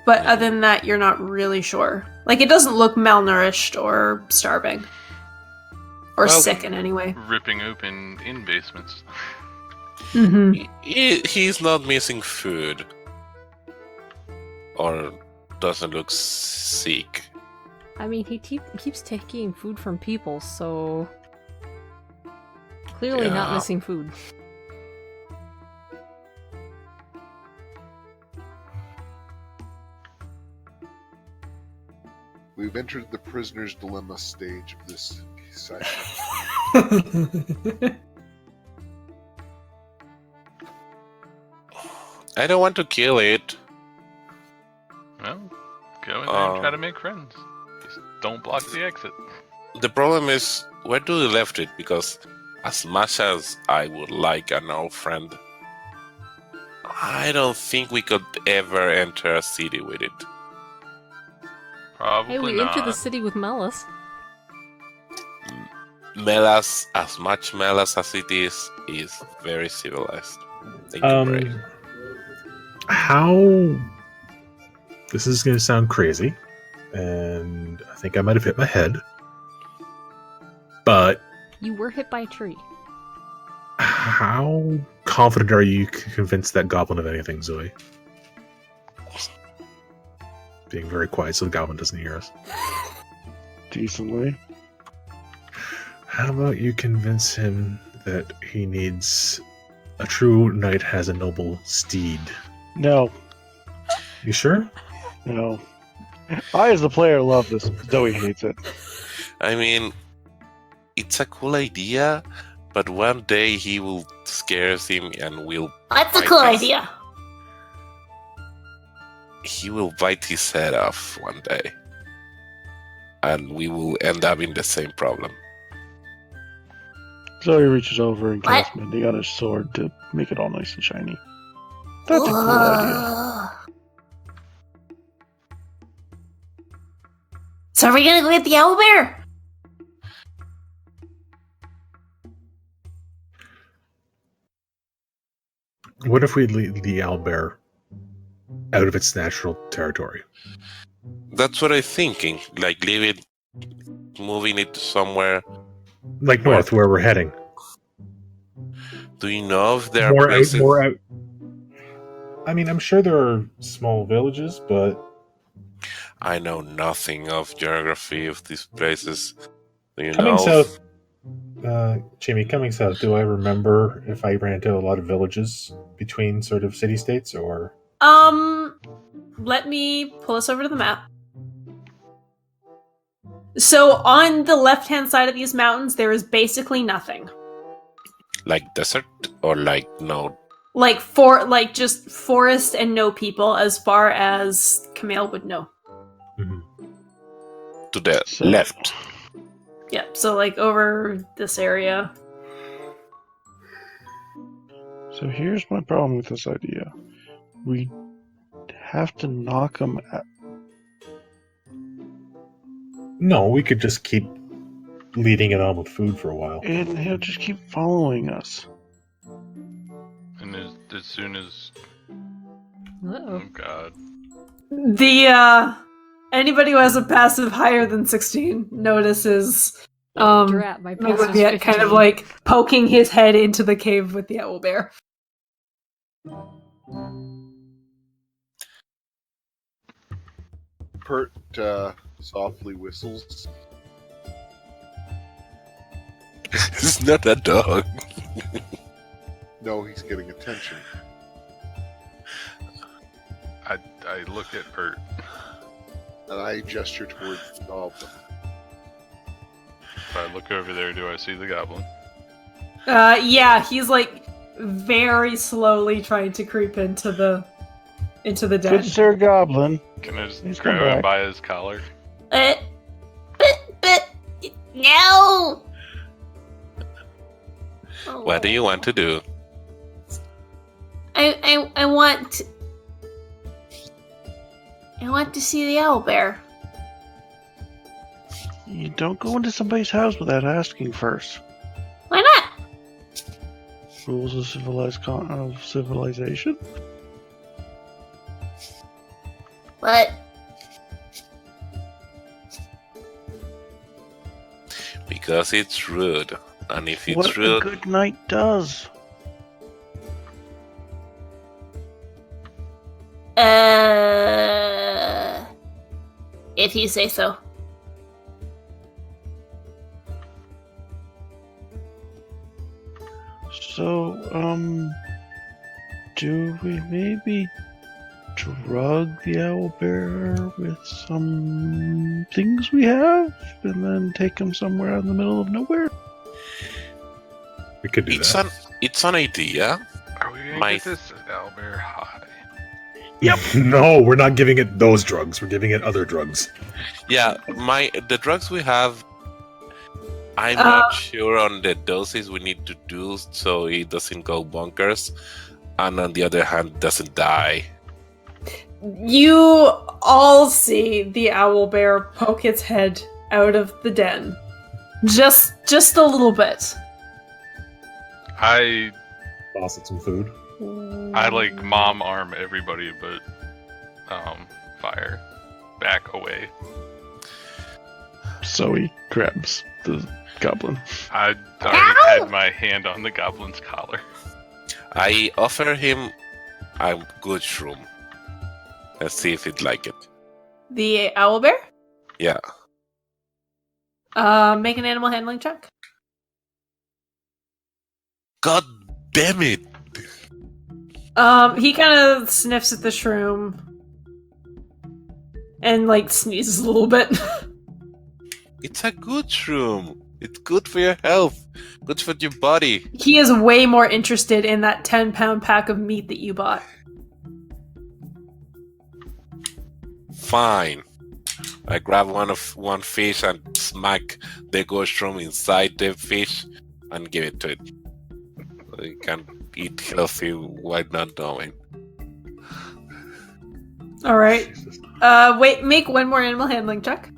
But other than that, you're not really sure. It doesn't look malnourished or starving. Or sick in any way. Ripping open in basements. He's not missing food. Or doesn't look sick. I mean, he keeps taking food from people, so clearly not missing food. We've entered the prisoner's dilemma stage of this session. I don't want to kill it. Well, go in there and try to make friends. Just don't block the exit. The problem is, where do we left it? Because as much as I would like an old friend, I don't think we could ever enter a city with it. Probably Hey, we not. entered the city with Melis. Melas, as much Melas as it is very civilized. Thank you, Bray. How... This is going to sound crazy, and I think I might have hit my head, but You were hit by a tree. how confident are you convinced that goblin of anything, Zoe? Being very quiet so the goblin doesn't hear us. Decently. How about you convince him that he needs... A true knight has a noble steed. No, You sure? no. I, as the player, love this. Zoe hates it. I mean, it's a cool idea, but one day he will scare him and will That's a bite cool his- idea. He will bite his head off one day, and we will end up in the same problem. Zoe reaches over and What? casts mending on his sword to make it all nice and shiny. That's a cool idea. Whoa. So are we gonna go get the owlbear? What if we lead the owlbear out of its natural territory? That's what I'm thinking. Like, leave it, moving it to somewhere. Like north, where we're heading. Do you know if there are More out, places? more out. I mean, I'm sure there are small villages, but I know nothing of geography of these places. Do you coming know? south, Jimmy, coming south, do I remember if I ran into a lot of villages between sort of city-states, or... Let me pull us over to the map. So on the left-hand side of these mountains, there is basically nothing. Like desert or like no? Just forest and no people, as far as Camille would know. Mhm. To the So- left. Yeah, so like over this area. So here's my problem with this idea. We have to knock him out. No, we could just keep leading it on with food for a while. And he'll just keep following us. And as soon as... Uh-oh. Oh, God. Anybody who has a passive higher than 16 notices Drat, my passive's Magritte kind of 15. like poking his head into the cave with the owlbear. Pert softly whistles. It's not a dog. No, he's getting attention. I look at Pert. And I gesture towards the goblin. If I look over there, do I see the goblin? Yeah, he's like very slowly trying to creep into the den. Good Sir Goblin. Can I just He's come grab him back. by his collar? But, no! What do you want to do? I want to see the owlbear. You don't go into somebody's house without asking first. Why not? Rules of civilization. But Because it's rude. And if it's What a rude, good knight does. if you say so. So, do we maybe drug the owlbear with some things we have, and then take him somewhere out in the middle of nowhere? We could do It's that. it's an idea. Are we gonna My- get this owlbear high? Yep. No, we're not giving it those drugs. We're giving it other drugs. Yeah, the drugs we have, I'm not sure on the doses we need to do so it doesn't go bonkers, and on the other hand, doesn't die. You all see the owlbear poke its head out of the den. Just a little bit. I Toss it some food. like mom arm everybody but fire back away. So he grabs the goblin. I already had my hand on the goblin's collar. I offer him a good shroom. Let's see if he'd like it. The owlbear? Yeah. Make an animal handling check. God damn it! He kind of sniffs at the shroom and like sneezes a little bit. It's a good shroom. It's good for your health. Good for your body. He is way more interested in that 10-pound pack of meat that you bought. Fine. I grab one fish and smack the ghost shroom inside the fish and give it to it. You can eat healthy while not knowing. All right. Wait. Make one more animal handling check.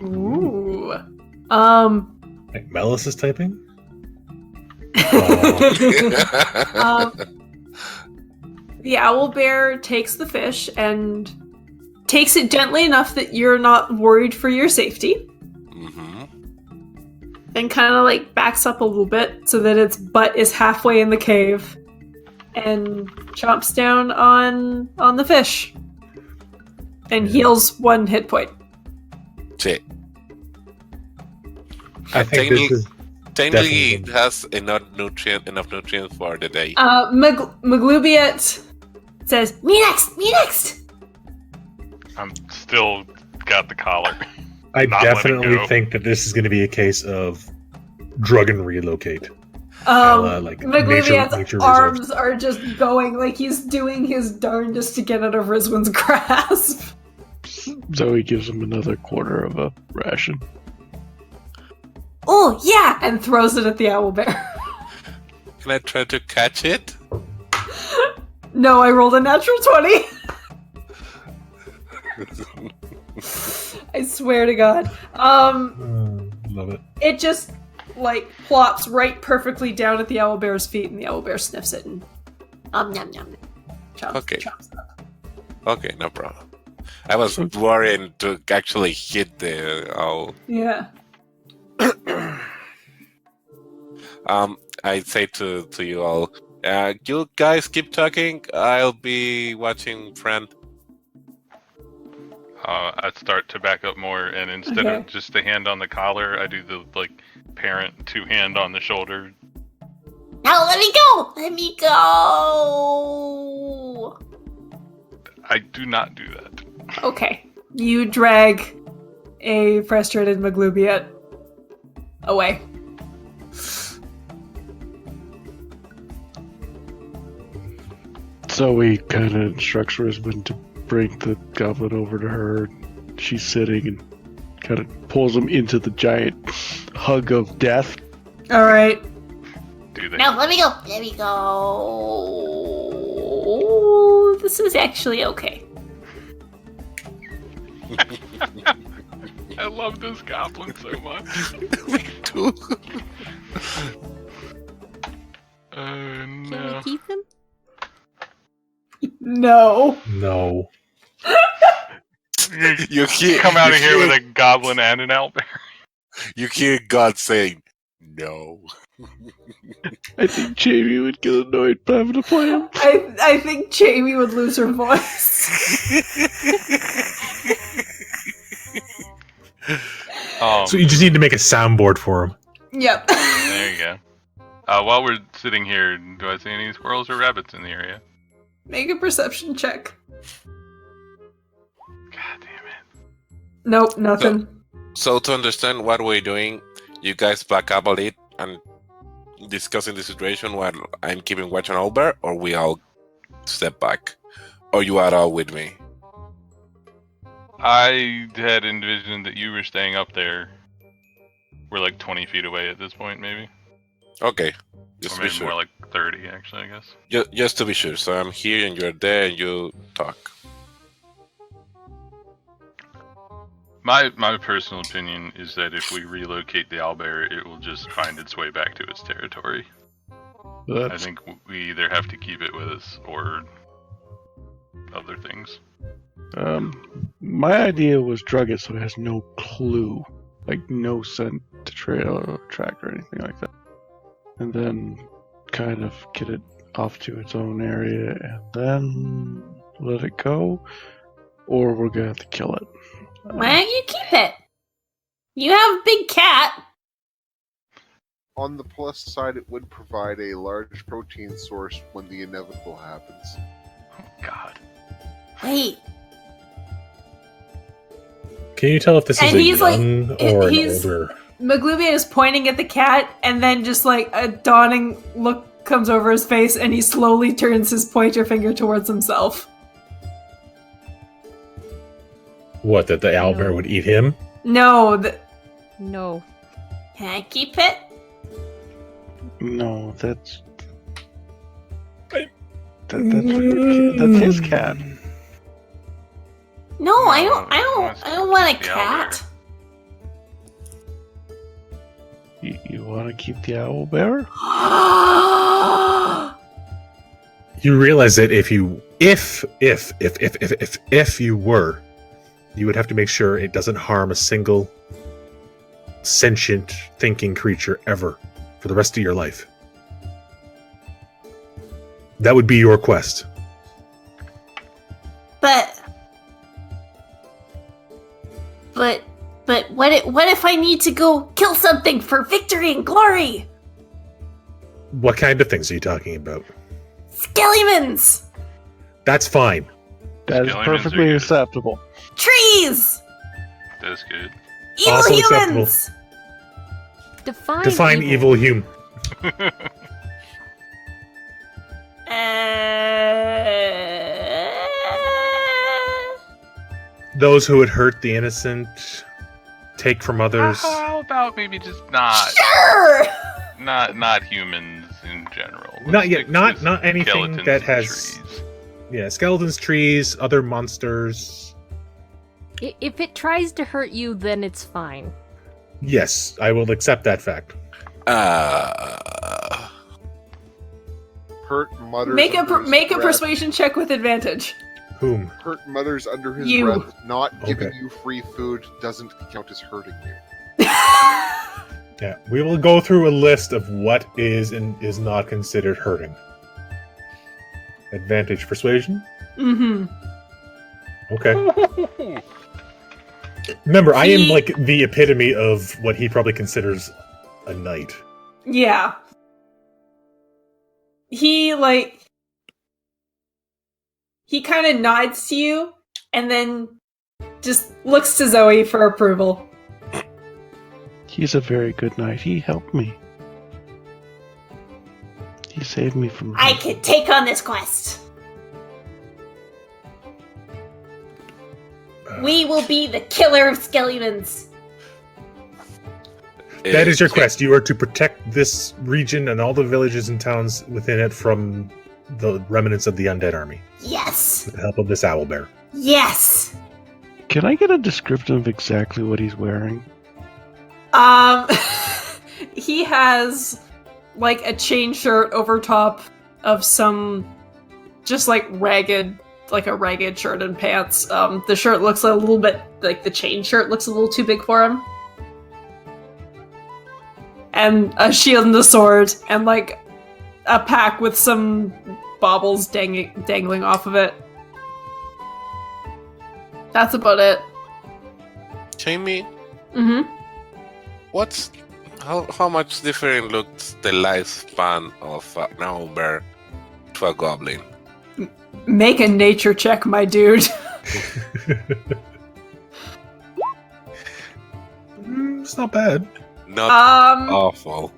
Ooh. Like Melis is typing? The owlbear takes the fish and takes it gently enough that you're not worried for your safety. And kind of like backs up a little bit so that its butt is halfway in the cave and chomps down on the fish and heals 1 hit point. Shit. I think this is Technically, it definitely- has enough nutrients for the day. Maglubiet says, "Me next." I'm still got the collar. I Not letting definitely go. think that this is going to be a case of drug and relocate. Like Maglubiet's nature arms reserves. are just going like he's doing his darndest to get out of Rizwin's grasp. Zoe gives him another quarter of a ration. Oh yeah, and throws it at the owlbear. Can I try to catch it? No, I rolled a natural 20. I swear to God. Love it. It just like plops right perfectly down at the owlbear's feet, and the owlbear sniffs it and nom nom. Chomps, Okay. chomps it up. Okay, no problem. I was worried to actually hit the owl. Yeah. I say to you all, you guys keep talking. I'll be watching friend. I start to back up more, and instead Okay. of just the hand on the collar, I do the parent 2-hand on the shoulder. Now let me go! Let me go! I do not do that. Okay. You drag a frustrated Maglubiet away. Zoe kind of instructs Risbon to bring the goblin over to her. She's sitting and kind of pulls him into the giant hug of death. All right. Do they? Now let me go! Let me go! This is actually okay. I love this goblin so much. Me too. Oh Can no. we keep him? No. No. You hear, Come out of you here with hear- a goblin and an owlbear. You hear God saying, "No." I think Jamie would get annoyed by having to play him. I think Jamie would lose her voice. So you just need to make a soundboard for him. Yep. There you go. While we're sitting here, do I see any squirrels or rabbits in the area? Make a perception check. God damn it. Nope, nothing. So to understand what we're doing, you guys back up a bit and discussing the situation while I'm keeping watch on Albert, or we all step back? Or you are all with me? I had envisioned that you were staying up there. We're like 20 feet away at this point, maybe. Okay, just Or to be maybe sure. more like 30, actually, I guess. Just to be sure. So I'm here and you're there and you talk. My personal opinion is that if we relocate the owlbear, it will just find its way back to its territory. I That's think we either have to keep it with us or other things. my idea was drug it so it has no clue, like no scent to trail or track or anything like that, and then kind of get it off to its own area and then let it go, or we're gonna have to kill it. Why don't you keep it? You have a big cat. On the plus side, it would provide a large protein source when the inevitable happens. Oh, God. Wait. Can you tell if this is And a he's like- young or an he's- older? Maglubian is pointing at the cat, and then just like a dawning look comes over his face, and he slowly turns his pointer finger towards himself. What, that the owlbear would eat him? No, No. can I keep it? No, that's that's his cat. No, I don't. No, I don't want a the cat. You want to keep the owl bear? You realize that if you were, you would have to make sure it doesn't harm a single sentient thinking creature ever for the rest of your life. That would be your quest. But what if I need to go kill something for victory and glory? What kind of things are you talking about? Skellymans! That's fine. That is Skeletons are perfectly good. acceptable. Trees! That's good. Evil Also humans! Define evil human. Those who would hurt the innocent, take from others. How about maybe just not Sure! not humans in general? Let's Not yet. stick Not with anything skeletons that and has. trees. Yeah, skeletons, trees, other monsters. If it tries to hurt you, then it's fine. Yes, I will accept that fact. Hurt mutters. Make under his a breath. persuasion check with advantage. Whom? Hurt mutters under his You. breath. Not giving Okay. you free food doesn't count as hurting you. Yeah, we will go through a list of what is and is not considered hurting. Advantage persuasion. Mm-hmm. Okay. Remember, I am He- like the epitome of what he probably considers a knight. Yeah. He kind of nods to you and then just looks to Zoe for approval. He's a very good knight. He helped me. He saved me from. I can take on this quest. We will be the killer of Skellymans. That is your quest. You are to protect this region and all the villages and towns within it from the remnants of the undead army. Yes. With the help of this owlbear. Yes. Can I get a description of exactly what he's wearing? He has like a chain shirt over top of some just like ragged shirt and pants. The shirt looks a little bit like the chain shirt looks a little too big for him. And a shield and a sword and like a pack with some baubles dangling off of it. That's about it. Jamie, Mm-hmm. what's how much different looks the lifespan of an owlbear to a goblin? Make a nature check, my dude. It's not bad. Not awful.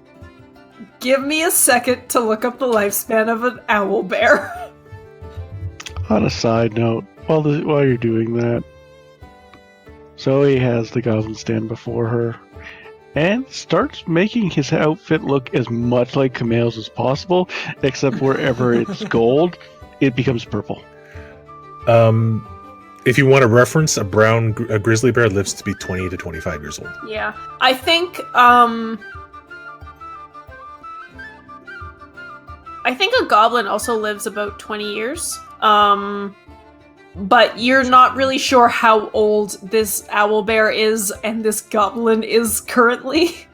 Give me a second to look up the lifespan of an owl bear. On a side note, while you're doing that, Zoe has the goblin stand before her and starts making his outfit look as much like Kamel's as possible, except wherever it's gold, it becomes purple. If you want a reference, a grizzly bear lives to be 20 to 25 years old. Yeah. I think a goblin also lives about 20 years. But you're not really sure how old this owl bear is and this goblin is currently.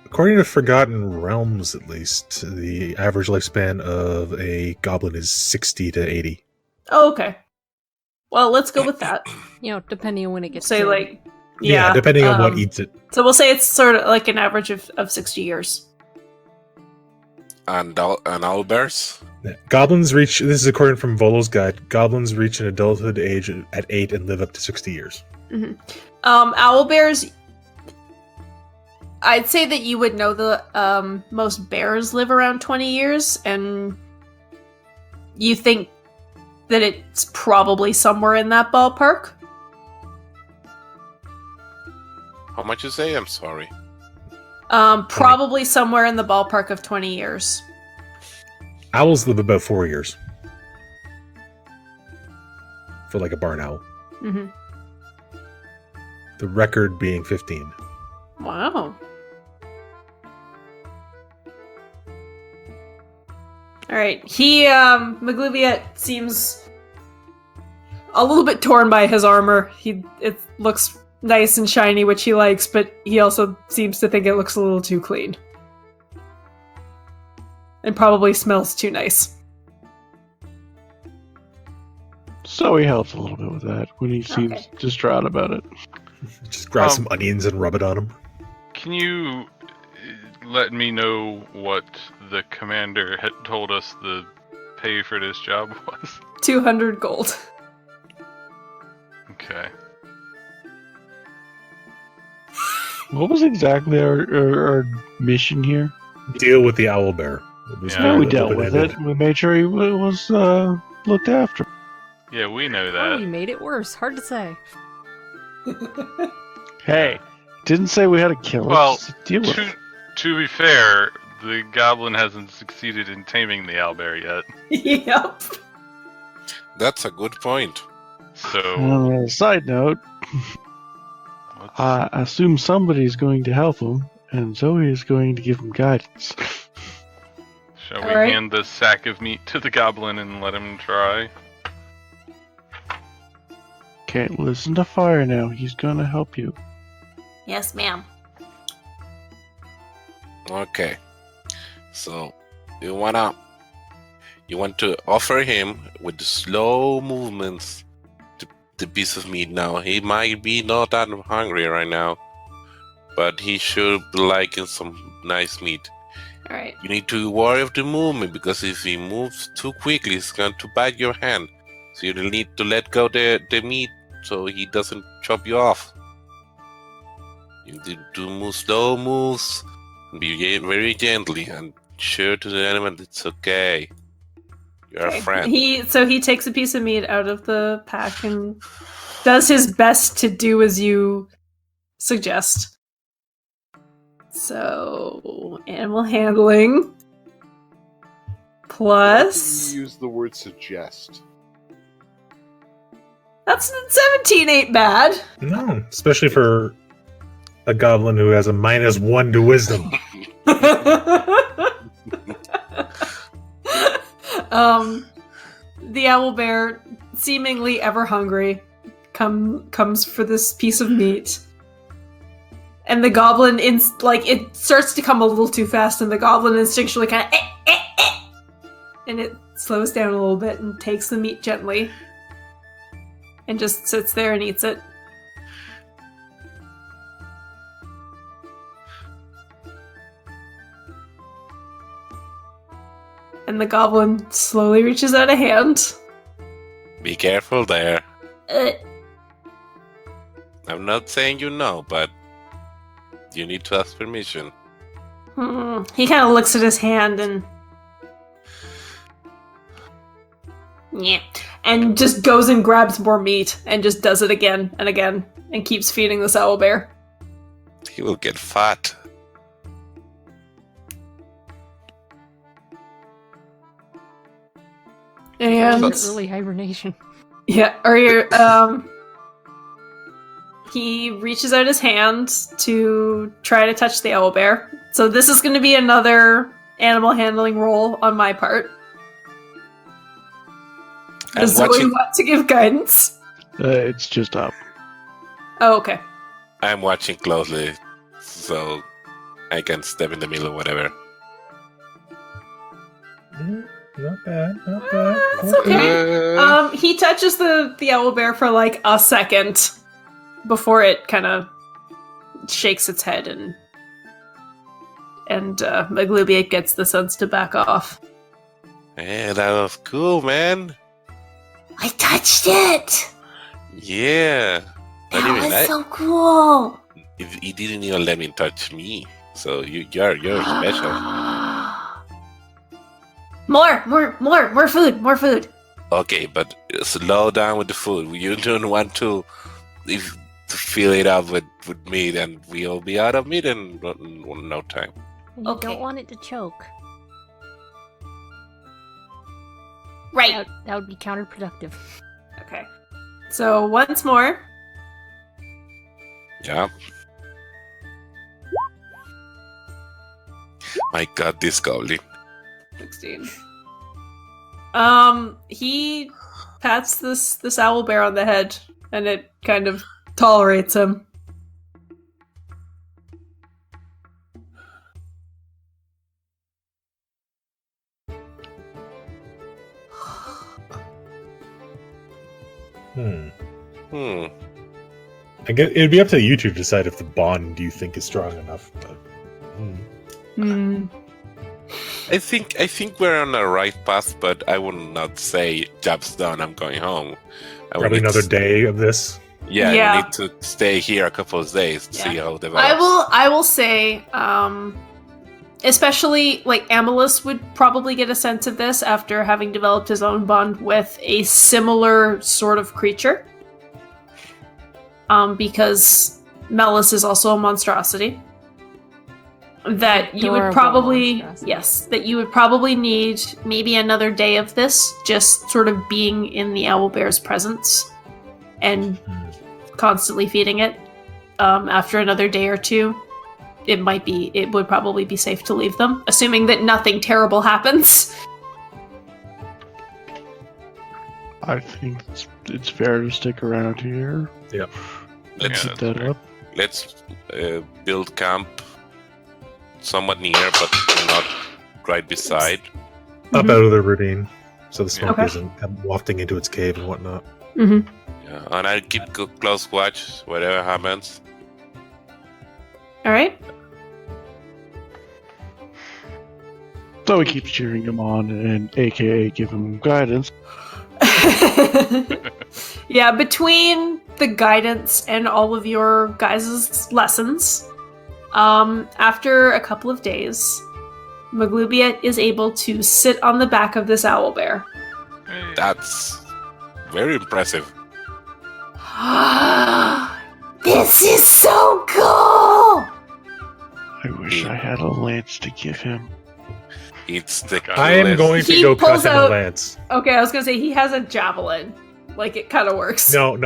According to Forgotten Realms, at least, the average lifespan of a goblin is 60 to 80. Oh, okay. Well, let's go with that. Depending on when it gets Say, killed. like... Yeah, depending on what eats it. So we'll say it's sort of like an average of 60 years. And owlbears? Yeah. Goblins reach, this is according from Volo's guide, goblins reach an adulthood age at 8 and live up to 60 years. Mm-hmm. Owl bears, I'd say that you would know the most bears live around 20 years, and you think that it's probably somewhere in that ballpark. How much you say? I'm sorry. Probably somewhere in the ballpark of 20 years. Owls live about 4 years. For like a barn owl. Mm-hmm. The record being 15. Wow. Alright, Magluviet seems a little bit torn by his armor. It looks nice and shiny, which he likes, but he also seems to think it looks a little too clean. And probably smells too nice. So he helps a little bit with that when he seems distraught about it. Just grab some onions and rub it on him. Can you let me know what the commander had told us the pay for this job was? 200 gold. Okay. What was exactly our mission here? Deal with the owl bear. Yeah, we dealt with it. We made sure he was looked after. Yeah, we know Oh, that. you made it worse. Hard to say. Hey, didn't say we had to kill it. Well, Just deal with it. to be fair, the goblin hasn't succeeded in taming the owlbear yet. Yep. That's a good point. So, On a side note, I assume somebody's going to help him, and Zoe is going to give him guidance. shall we hand the sack of meat to the goblin and let him try? Can't listen to Fire now. He's gonna help you. Yes, ma'am. Okay. So you want to offer him with the slow movements the piece of meat. Now he might be not that hungry right now, but he should be liking some nice meat. Alright. You need to worry of the movement, because if he moves too quickly, it's going to bite your hand. So you need to let go the meat so he doesn't chop you off. You need to move slow moves, and be very gently, and show to the animal it's okay. You're a friend. He takes a piece of meat out of the pack and does his best to do as you suggest. So, animal handling. Plus... You use the word suggest. That's 17 ain't bad. No, especially for a goblin who has a -1 to wisdom. The owlbear, seemingly ever hungry, comes for this piece of meat. And the goblin, it starts to come a little too fast, and the goblin instinctually kind of and it slows down a little bit and takes the meat gently. And just sits there and eats it. And the goblin slowly reaches out a hand. Be careful there. Uh, I'm not saying you know, but you need to ask permission. He kind of looks at his hand and... Yeah. And just goes and grabs more meat and just does it again and again and keeps feeding this owlbear. He will get fat. And Early hibernation. yeah, he reaches out his hand to try to touch the owlbear. So this is going to be another animal handling roll on my part. Does Zoe want to give guidance? It's just up. Oh, okay. I'm watching closely, so I can step in the middle or whatever. Not bad, not bad. That's okay. He touches the owlbear for like a second before it kind of shakes its head and Maglubiate gets the sense to back off. Hey, that was cool, man. I touched it. Yeah. Not That even was so cool. He didn't even let me touch me, so you're special. More food. Okay, but slow down with the food. You don't want to fill it up with meat, and we'll be out of meat in no time. You Okay. don't want it to choke. Right. That would be counterproductive. Okay. So once more. Yeah. My God, this goblin. 16. He pats this owlbear on the head, and it kind of tolerates him. I guess it'd be up to you two to decide if the bond you think is strong enough. But, I think we're on the right path, but I would not say job's done. I'm going home. Probably another day of this. Yeah, Yeah. we need to stay here a couple of days to see how it develops. I will say, especially like Amalus would probably get a sense of this after having developed his own bond with a similar sort of creature. Because Melus is also a monstrosity. That you would Adorable probably monstrosity. that you would probably need maybe another day of this, just sort of being in the owlbear's presence and constantly feeding it. After another day or two, it would probably be safe to leave them, assuming that nothing terrible happens. I think it's fair to stick around here. Yep. Let's Keep that up. let's build camp somewhat near, but not right beside. Up out of the ravine, so the smoke Okay. isn't wafting into its cave and whatnot. Mm-hmm. Yeah, and I'll keep close watch, whatever happens. All right. So we keep cheering him on and AKA give him guidance. Yeah, between the guidance and all of your guys' lessons, after a couple of days, Maglubiet is able to sit on the back of this owlbear. Hey. That's very impressive. This is so cool. I wish I had a lance to give him. It's the I am going to He go cut pulls him a out- lance. Okay, I was gonna say he has a javelin. Like, it kind of works. No,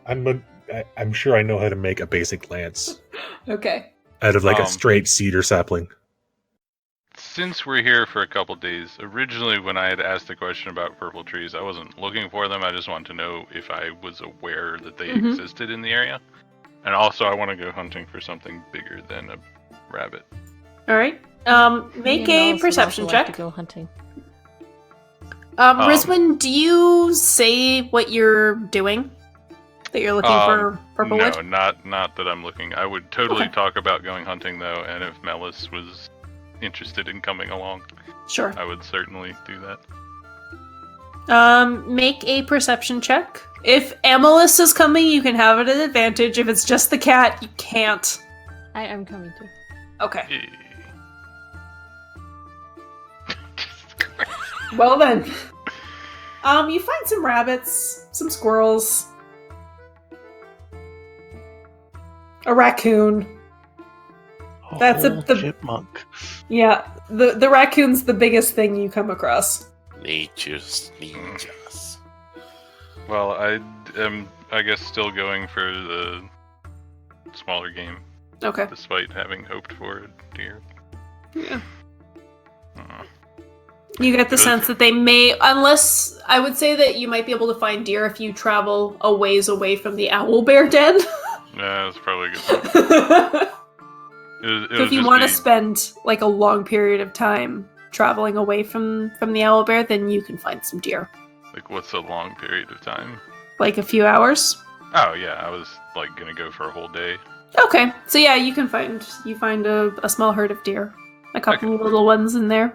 I'm sure I know how to make a basic lance Okay. out of like a Um, straight cedar sapling. Since we're here for a couple days, originally when I had asked the question about purple trees, I wasn't looking for them. I just wanted to know if I was aware that they Mhm. existed in the area. And also, I want to go hunting for something bigger than a rabbit. All right. Make Me a and Melissa perception also like check. to go hunting. Rizwin, do you say what you're doing? That you're looking for purple wood? No, not that I'm looking. I would totally Okay. talk about going hunting though, and if Melis was interested in coming along, Sure. I would certainly do that. Make a perception check. If Amalus is coming, you can have it at advantage. If it's just the cat, you can't. I am coming too. Okay. Eh. Well then. You find some rabbits, some squirrels, a raccoon. That's whole the- chipmunk. Yeah, the raccoon's the biggest thing you come across. Nature's ninjas. Well, I am, I guess, still going for the smaller game, Okay. despite having hoped for a deer. Yeah. Uh, You get the Good. sense that they may, unless I would say that you might be able to find deer if you travel a ways away from the owl bear den. yeah, that's probably a good. So if you want to spend like a long period of time traveling away from the owl bear, then you can find some deer. Like, what's a long period of time? Like a few hours. Oh yeah, I was like gonna go for a whole day. Okay, so yeah, you find a small herd of deer, a couple of little ones in there.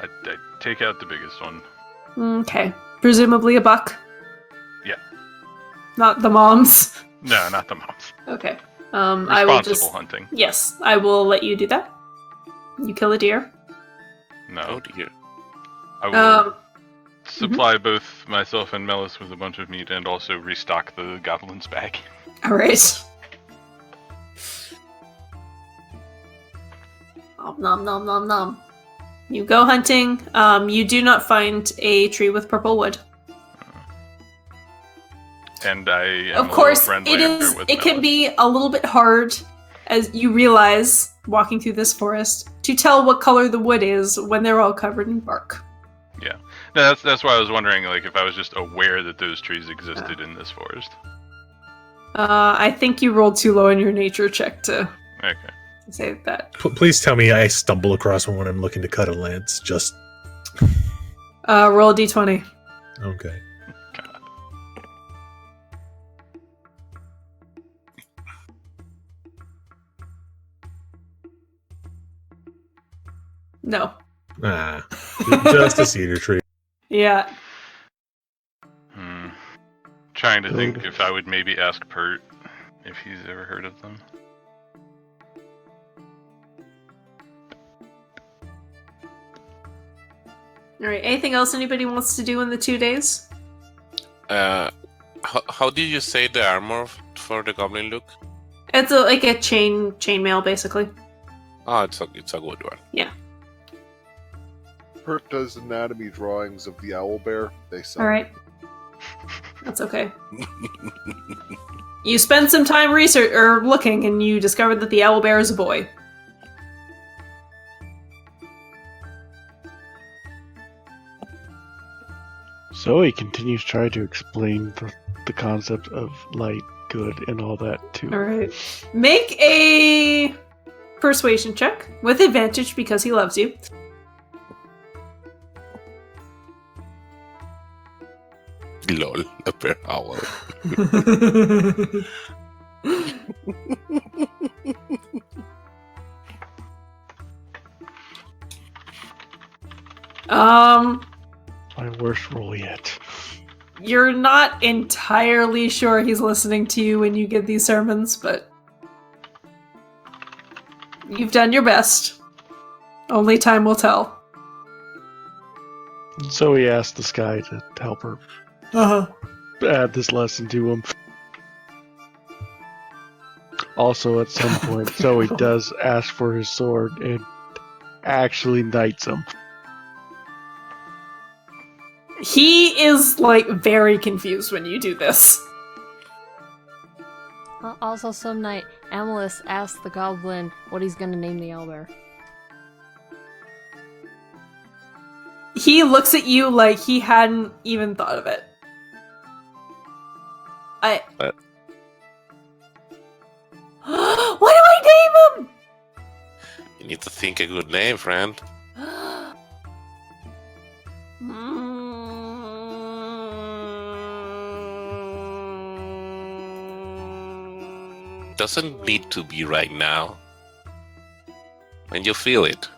I take out the biggest one. Okay, presumably a buck. Yeah. Not the moms. No, not the moms. Okay. I will Responsible just hunting. yes, I will let you do that. You kill a deer. No, Oh dear. I will Um, supply both myself and Melis with a bunch of meat, and also restock the goblin's bag. all right. Nom nom nom nom. You go hunting. You do not find a tree with purple wood. And I am Of course, a little it friendlier is. with It can Melis. be a little bit hard, as you realize walking through this forest, to tell what color the wood is when they're all covered in bark. No, that's why I was wondering, like, if I was just aware that those trees existed in this forest. I think you rolled too low in your nature check to Okay. say that. Please tell me I stumble across one when I'm looking to cut a lance. Just Roll a d20. okay. God. No. Ah, just a cedar tree. Yeah. Trying to think Good. if I would maybe ask Pert if he's ever heard of them. All right. Anything else anybody wants to do in the 2 days? How did you say the armor for the goblin look? It's like a chainmail, basically. Oh, it's a good one. Pert does anatomy drawings of the owl bear. They suck. All right. That's okay. You spend some time research or looking, and you discover that the owl bear is a boy. So he continues trying to explain the concept of light, good, and all that too. All right. Make a persuasion check with advantage because he loves you. Lol, a bear owl. My worst roll yet. You're not entirely sure he's listening to you when you give these sermons, but you've done your best. Only time will tell. So he asked the sky to help her add this lesson to him. Also, at some point, Zoe does ask for his sword and actually knights him. He is, like, very confused when you do this. Also, some night, Amalus asked the goblin what he's gonna name the owlbear. He looks at you like he hadn't even thought of it. What? What do I name him? You need to think a good name, friend. Doesn't need to be right now. When you feel it.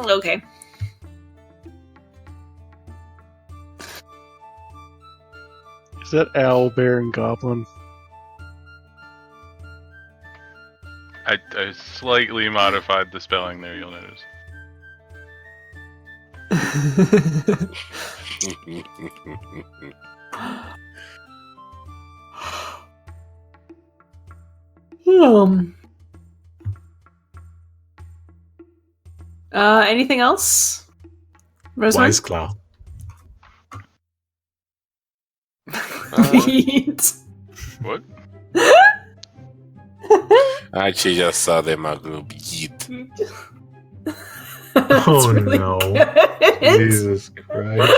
Okay. Is that owl, bear, and goblin? I slightly modified the spelling there, you'll notice. Anything else? Rosemary? Wise Clow. Pete. What? I actually just saw the Magoo eat. Oh, Really no. good. Jesus Christ.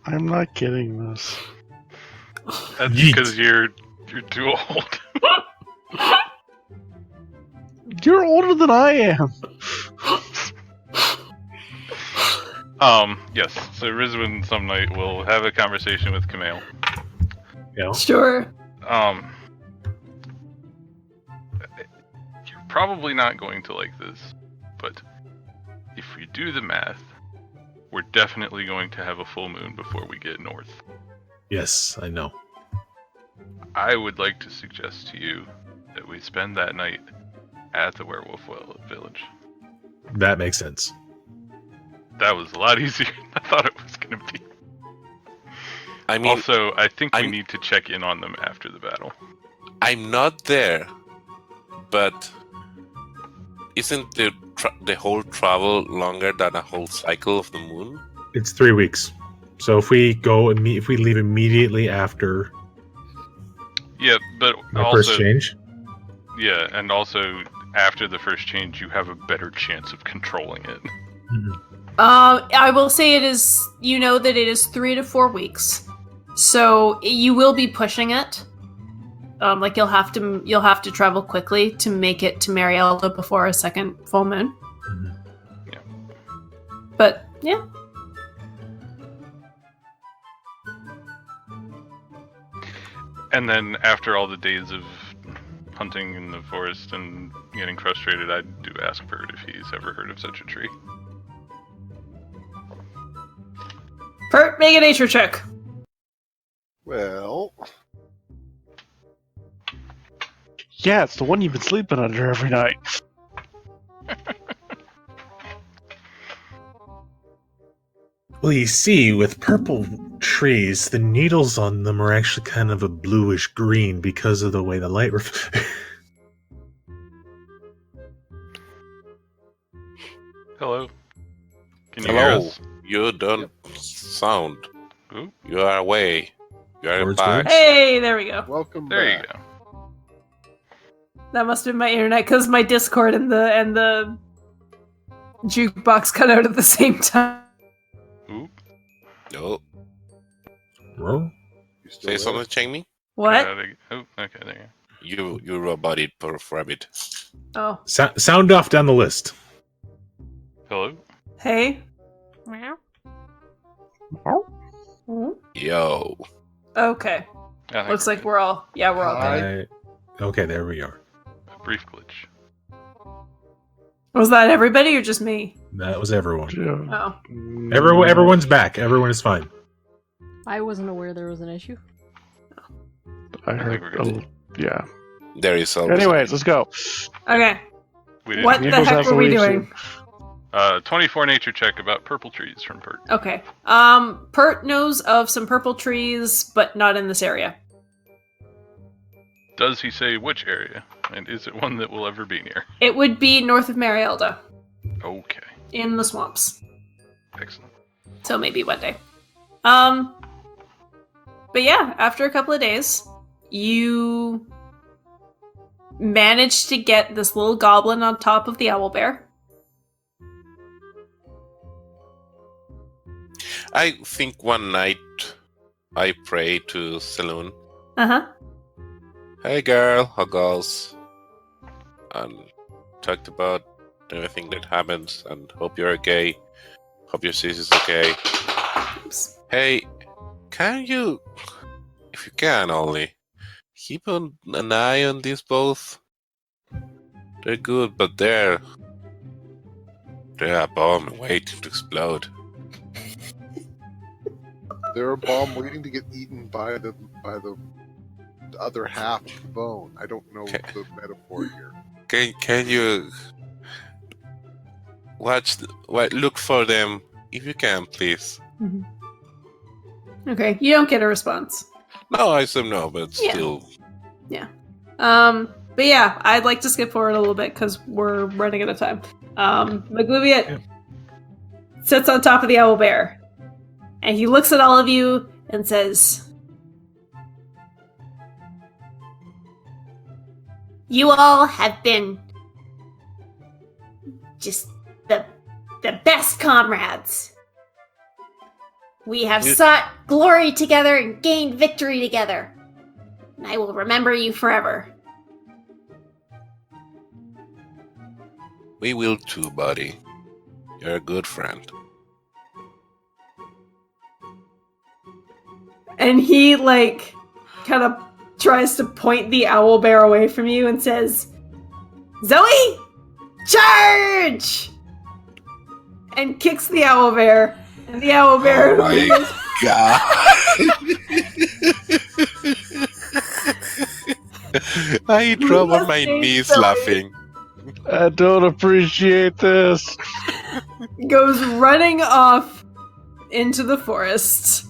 I'm not getting this. That's Yeet. because you're too old. You're older than I am. Yes. So Rizwin some night will have a conversation with Camille. Yeah. Sure. You're probably not going to like this, but if we do the math, we're definitely going to have a full moon before we get north. Yes, I know. I would like to suggest to you that we spend that night at the werewolf village. That makes sense. That was a lot easier than I thought it was going to be. I mean, Also, I think we I'm- need to check in on them after the battle. I'm not there, but isn't the whole travel longer than a whole cycle of the moon? It's 3 weeks. So if we if we leave immediately after Yeah, but the also, first change, yeah, and also after the first change, you have a better chance of controlling it. I will say it is. You know that it is 3 to 4 weeks, so you will be pushing it. Like you'll have to travel quickly to make it to Marielda before a second full moon. Yeah. But yeah. And then after all the days of hunting in the forest and getting frustrated, I do ask Bert if he's ever heard of such a tree. Bert, make a nature check. Well, Yeah, it's the one you've been sleeping under every night. well, you see, with purple trees, the needles on them are actually kind of a bluish green because of the way the light. Hello? Can you hear Hello. us? You don't sound. Ooh, You are away. You are Words, back. words. Hey, there we go. welcome there you back. go. That must have been my internet because my Discord and the jukebox cut out at the same time. Ooh, No. Well, You still Say there? something, Jamie? What? oh, okay, there you go. You roboted per rabbit. Oh, sound off down the list. Hello? hey. Meow. Yo. Okay. I think Looks we're like we're all Hi. good. Okay, there we are. good. A brief glitch. Was that everybody or just me? That was everyone. Yeah. Oh. Everyone's back. Everyone is fine. I wasn't aware there was an issue. I think heard. we're good. Yeah. There is always. Anyways, let's go. Okay. We didn't. What the Needles heck have were we solution. doing? 24 nature check about purple trees from Bert. Okay. Pert knows of some purple trees, but not in this area. Does he say which area? And is it one that will ever be near? It would be north of Marielda, Okay. in the swamps. Excellent. So maybe one day. But yeah, after a couple of days, you managed to get this little goblin on top of the owlbear. I think one night I prayed to Saloon. Uh-huh. Hey girl, how goes? And talked about everything that happens and hope you're okay. Hope your sis is okay. Oops. Hey, can you, if you can only, keep an eye on these both? They're good, but they're a bomb waiting to explode. They're a bomb waiting to get eaten by the other half of the bone. I don't know Okay. the metaphor here. Can you look for them if you can, please? Okay, you don't get a response. No, I assume no, but Yeah. still. But yeah, I'd like to skip forward a little bit because we're running out of time. Magluviet sits on top of the owl bear, and he looks at all of you and says, You all have been just the best comrades. We have sought glory together and gained victory together. And I will remember you forever. We will too, buddy. You're a good friend. and he kind of tries to point the owl bear away from you and says, Zoe, charge! And kicks the owl bear. And the owl bear... Oh my god! I drove on my knees laughing. I don't appreciate this. goes running off into the forest.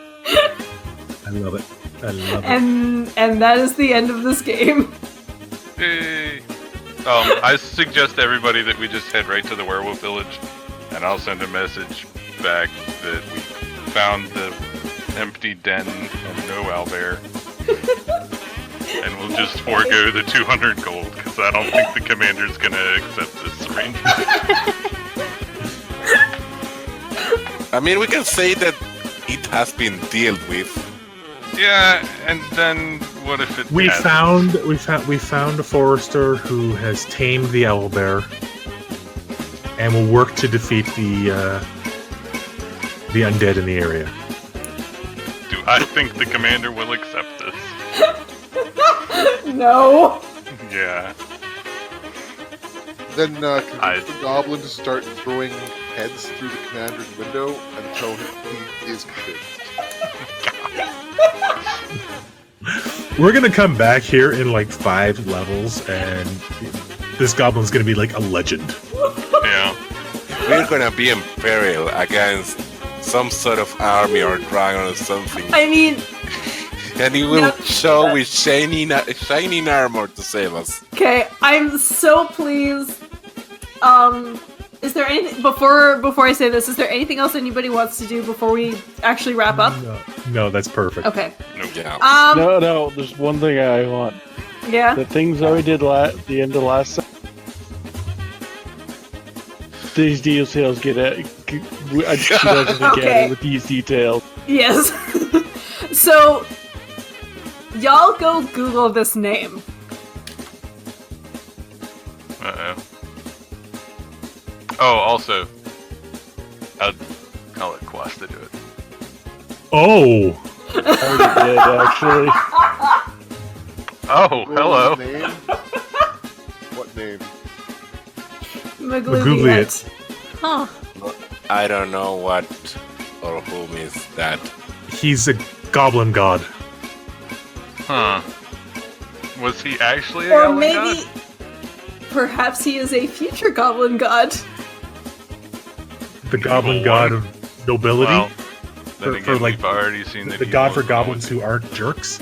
I love it. I love it. And that is the end of this game. Yay. I suggest to everybody that we just head right to the werewolf village, and I'll send a message back that we found the empty den and no owlbear. And we'll just forego the 200 gold, because I don't think the commander's gonna accept this arrangement. I mean, we can say that it has been dealt with. Yeah, and then what if it We hasn't? found a forester who has tamed the owlbear and will work to defeat the undead in the area. Do I think the commander will accept this? No. Yeah. Then convince the goblin to start throwing heads through the commander's window until he is convinced. We're gonna come back here in like 5 levels, and this goblin's gonna be like a legend. Yeah. We're gonna be in peril against some sort of army or dragon or something. I mean, And he will show with shining armor to save us. okay, I'm so pleased. Is there anything before I say this? Is there anything else anybody wants to do before we actually wrap up? No, that's perfect. Okay. Yeah. No, there's one thing I want. Yeah. The things Zoe did the end of last se- These details get it. She doesn't Okay. get it with these details. Yes. So, y'all go Google this name. Uh-oh. Oh, also, I'll let Quasta do it. Oh, I already did, actually. Oh, hello. Name? What name? Magluviet. Huh. I don't know what or whom is that. he's a goblin god. Huh. Was he actually a Or goblin maybe, god? perhaps he is a future goblin god. The goblin Evil god one. of nobility. Well, then For- again, for, like, we've already seen that the he's god one for of the goblins ones. who aren't jerks.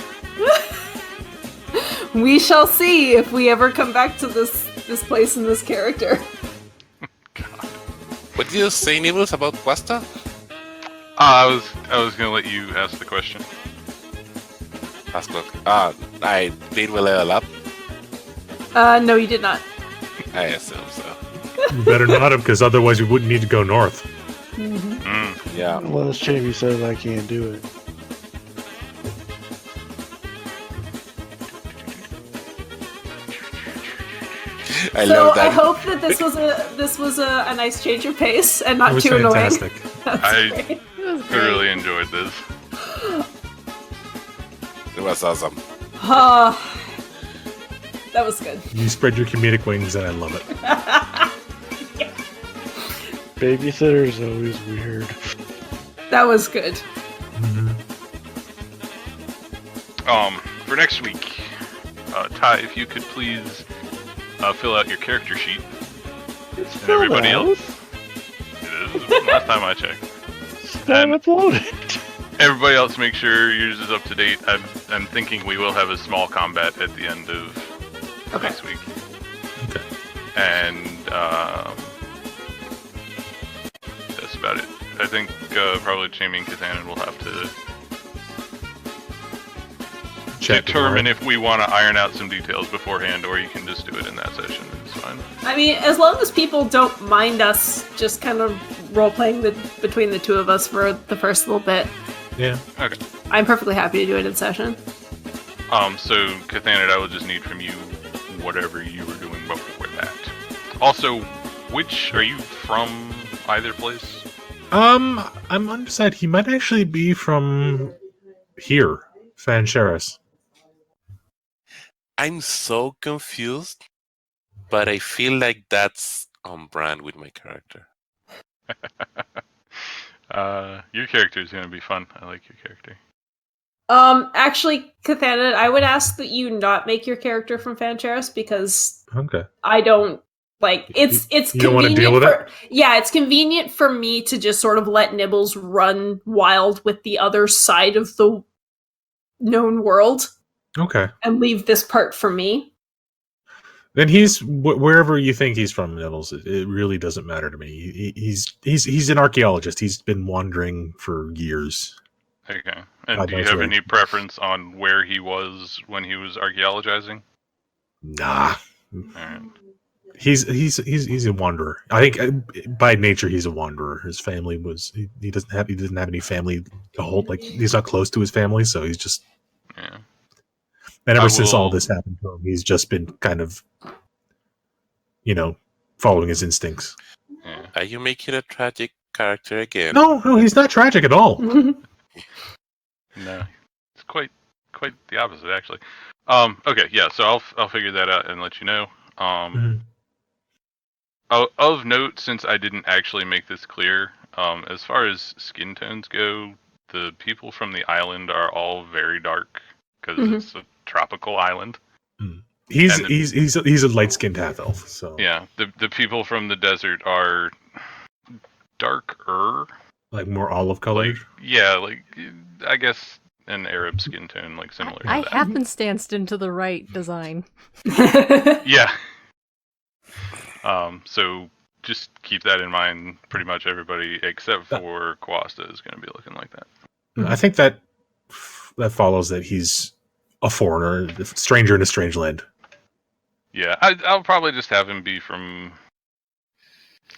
We shall see if we ever come back to this place and this character. What did you say, Nibbles, about Quasta? I was gonna let you ask the question. I did we level up? No, you did not. I assume so. You better not have, because otherwise we wouldn't need to go north. Mm. Yeah. Unless Jamie says I can't do it. I So love I that. hope that this was a nice change of pace and It not was too fantastic. annoying. That's I- great. It was I great. really enjoyed this. It was awesome. That was good. You spread your comedic wings, and I love it. Babysitter is always weird. That was good. For next week, Ty, if you could please fill out your character sheet, and everybody else. It is. Last time I checked. Damn, it's loaded. Everybody else, make sure yours is up to date. I'm thinking we will have a small combat at the end of next week. Okay. And that's about it. I think probably Jamie and Kathanan will have to Chat determine tomorrow. if we want to iron out some details beforehand, or you can just do it in that session. It's fine. I mean, as long as people don't mind us just kind of role-playing between the two of us for the first little bit, Yeah. Okay. I'm perfectly happy to do it in session. So Kathanan, I will just need from you whatever you were doing before that. Also, which are you from? Either place? I'm undecided. He might actually be from here, Sheras. I'm so confused, but I feel like that's on brand with my character. Your character is going to be fun. I like your character. Actually, Kathanan, I would ask that you not make your character from Fancheras because Okay. I don't like it's You don't wanna convenient deal with for yeah, it's convenient for me to just sort of let Nibbles run wild with the other side of the known world Okay. and leave this part for me. Then he's wherever you think he's from, Nibbles. It really doesn't matter to me. He's an archaeologist. He's been wandering for years. Okay. And God do you knows have where. any preference on where he was when he was archaeologizing? Nah. Alright. He's a wanderer. I think by nature he's a wanderer. His family was he doesn't have any family to hold, like he's not close to his family, so he's just Yeah. and ever I since all will- this happened to him, he's just been kind of following his instincts. Yeah. Are you making a tragic character again? No, he's not tragic at all. No. It's quite the opposite, actually. Okay, yeah, so I'll figure that out and let you know. Mhm. Of note, since I didn't actually make this clear, as far as skin tones go, the people from the island are all very dark because Mhm. it's a tropical island. He's And a light skinned half elf. So Yeah, the people from the desert are darker, like more olive colored. like I guess an Arab skin tone, like similar to I that. happenstanced into the right design. Yeah. So just keep that in mind. Pretty much everybody except for Quasta is going to be looking like that. I think that follows that he's a foreigner, a stranger in a strange land. Yeah, I'll probably just have him be from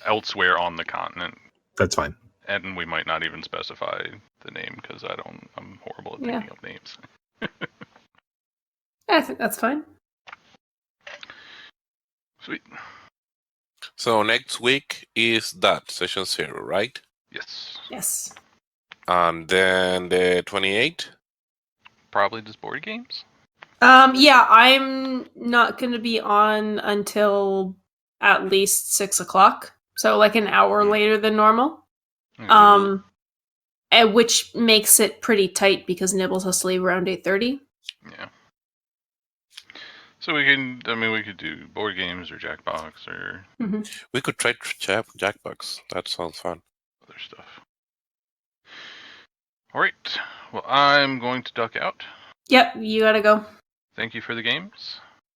elsewhere on the continent, That's fine. and we might not even specify the name because I'm horrible at Yeah. picking up names. I think that's fine. Sweet. So next week is that session 0, right? Yes. Yes. And then the 28th. Probably just board games. Yeah, I'm not going to be on until at least 6:00, so like an hour later than normal. And which makes it pretty tight because Nibbles has to leave around 8:30. Yeah. So we could do board games or Jackbox or We could try Jackbox. That sounds fun. other stuff. All right. Well, I'm going to duck out. Yep, you gotta go. Thank you for the games.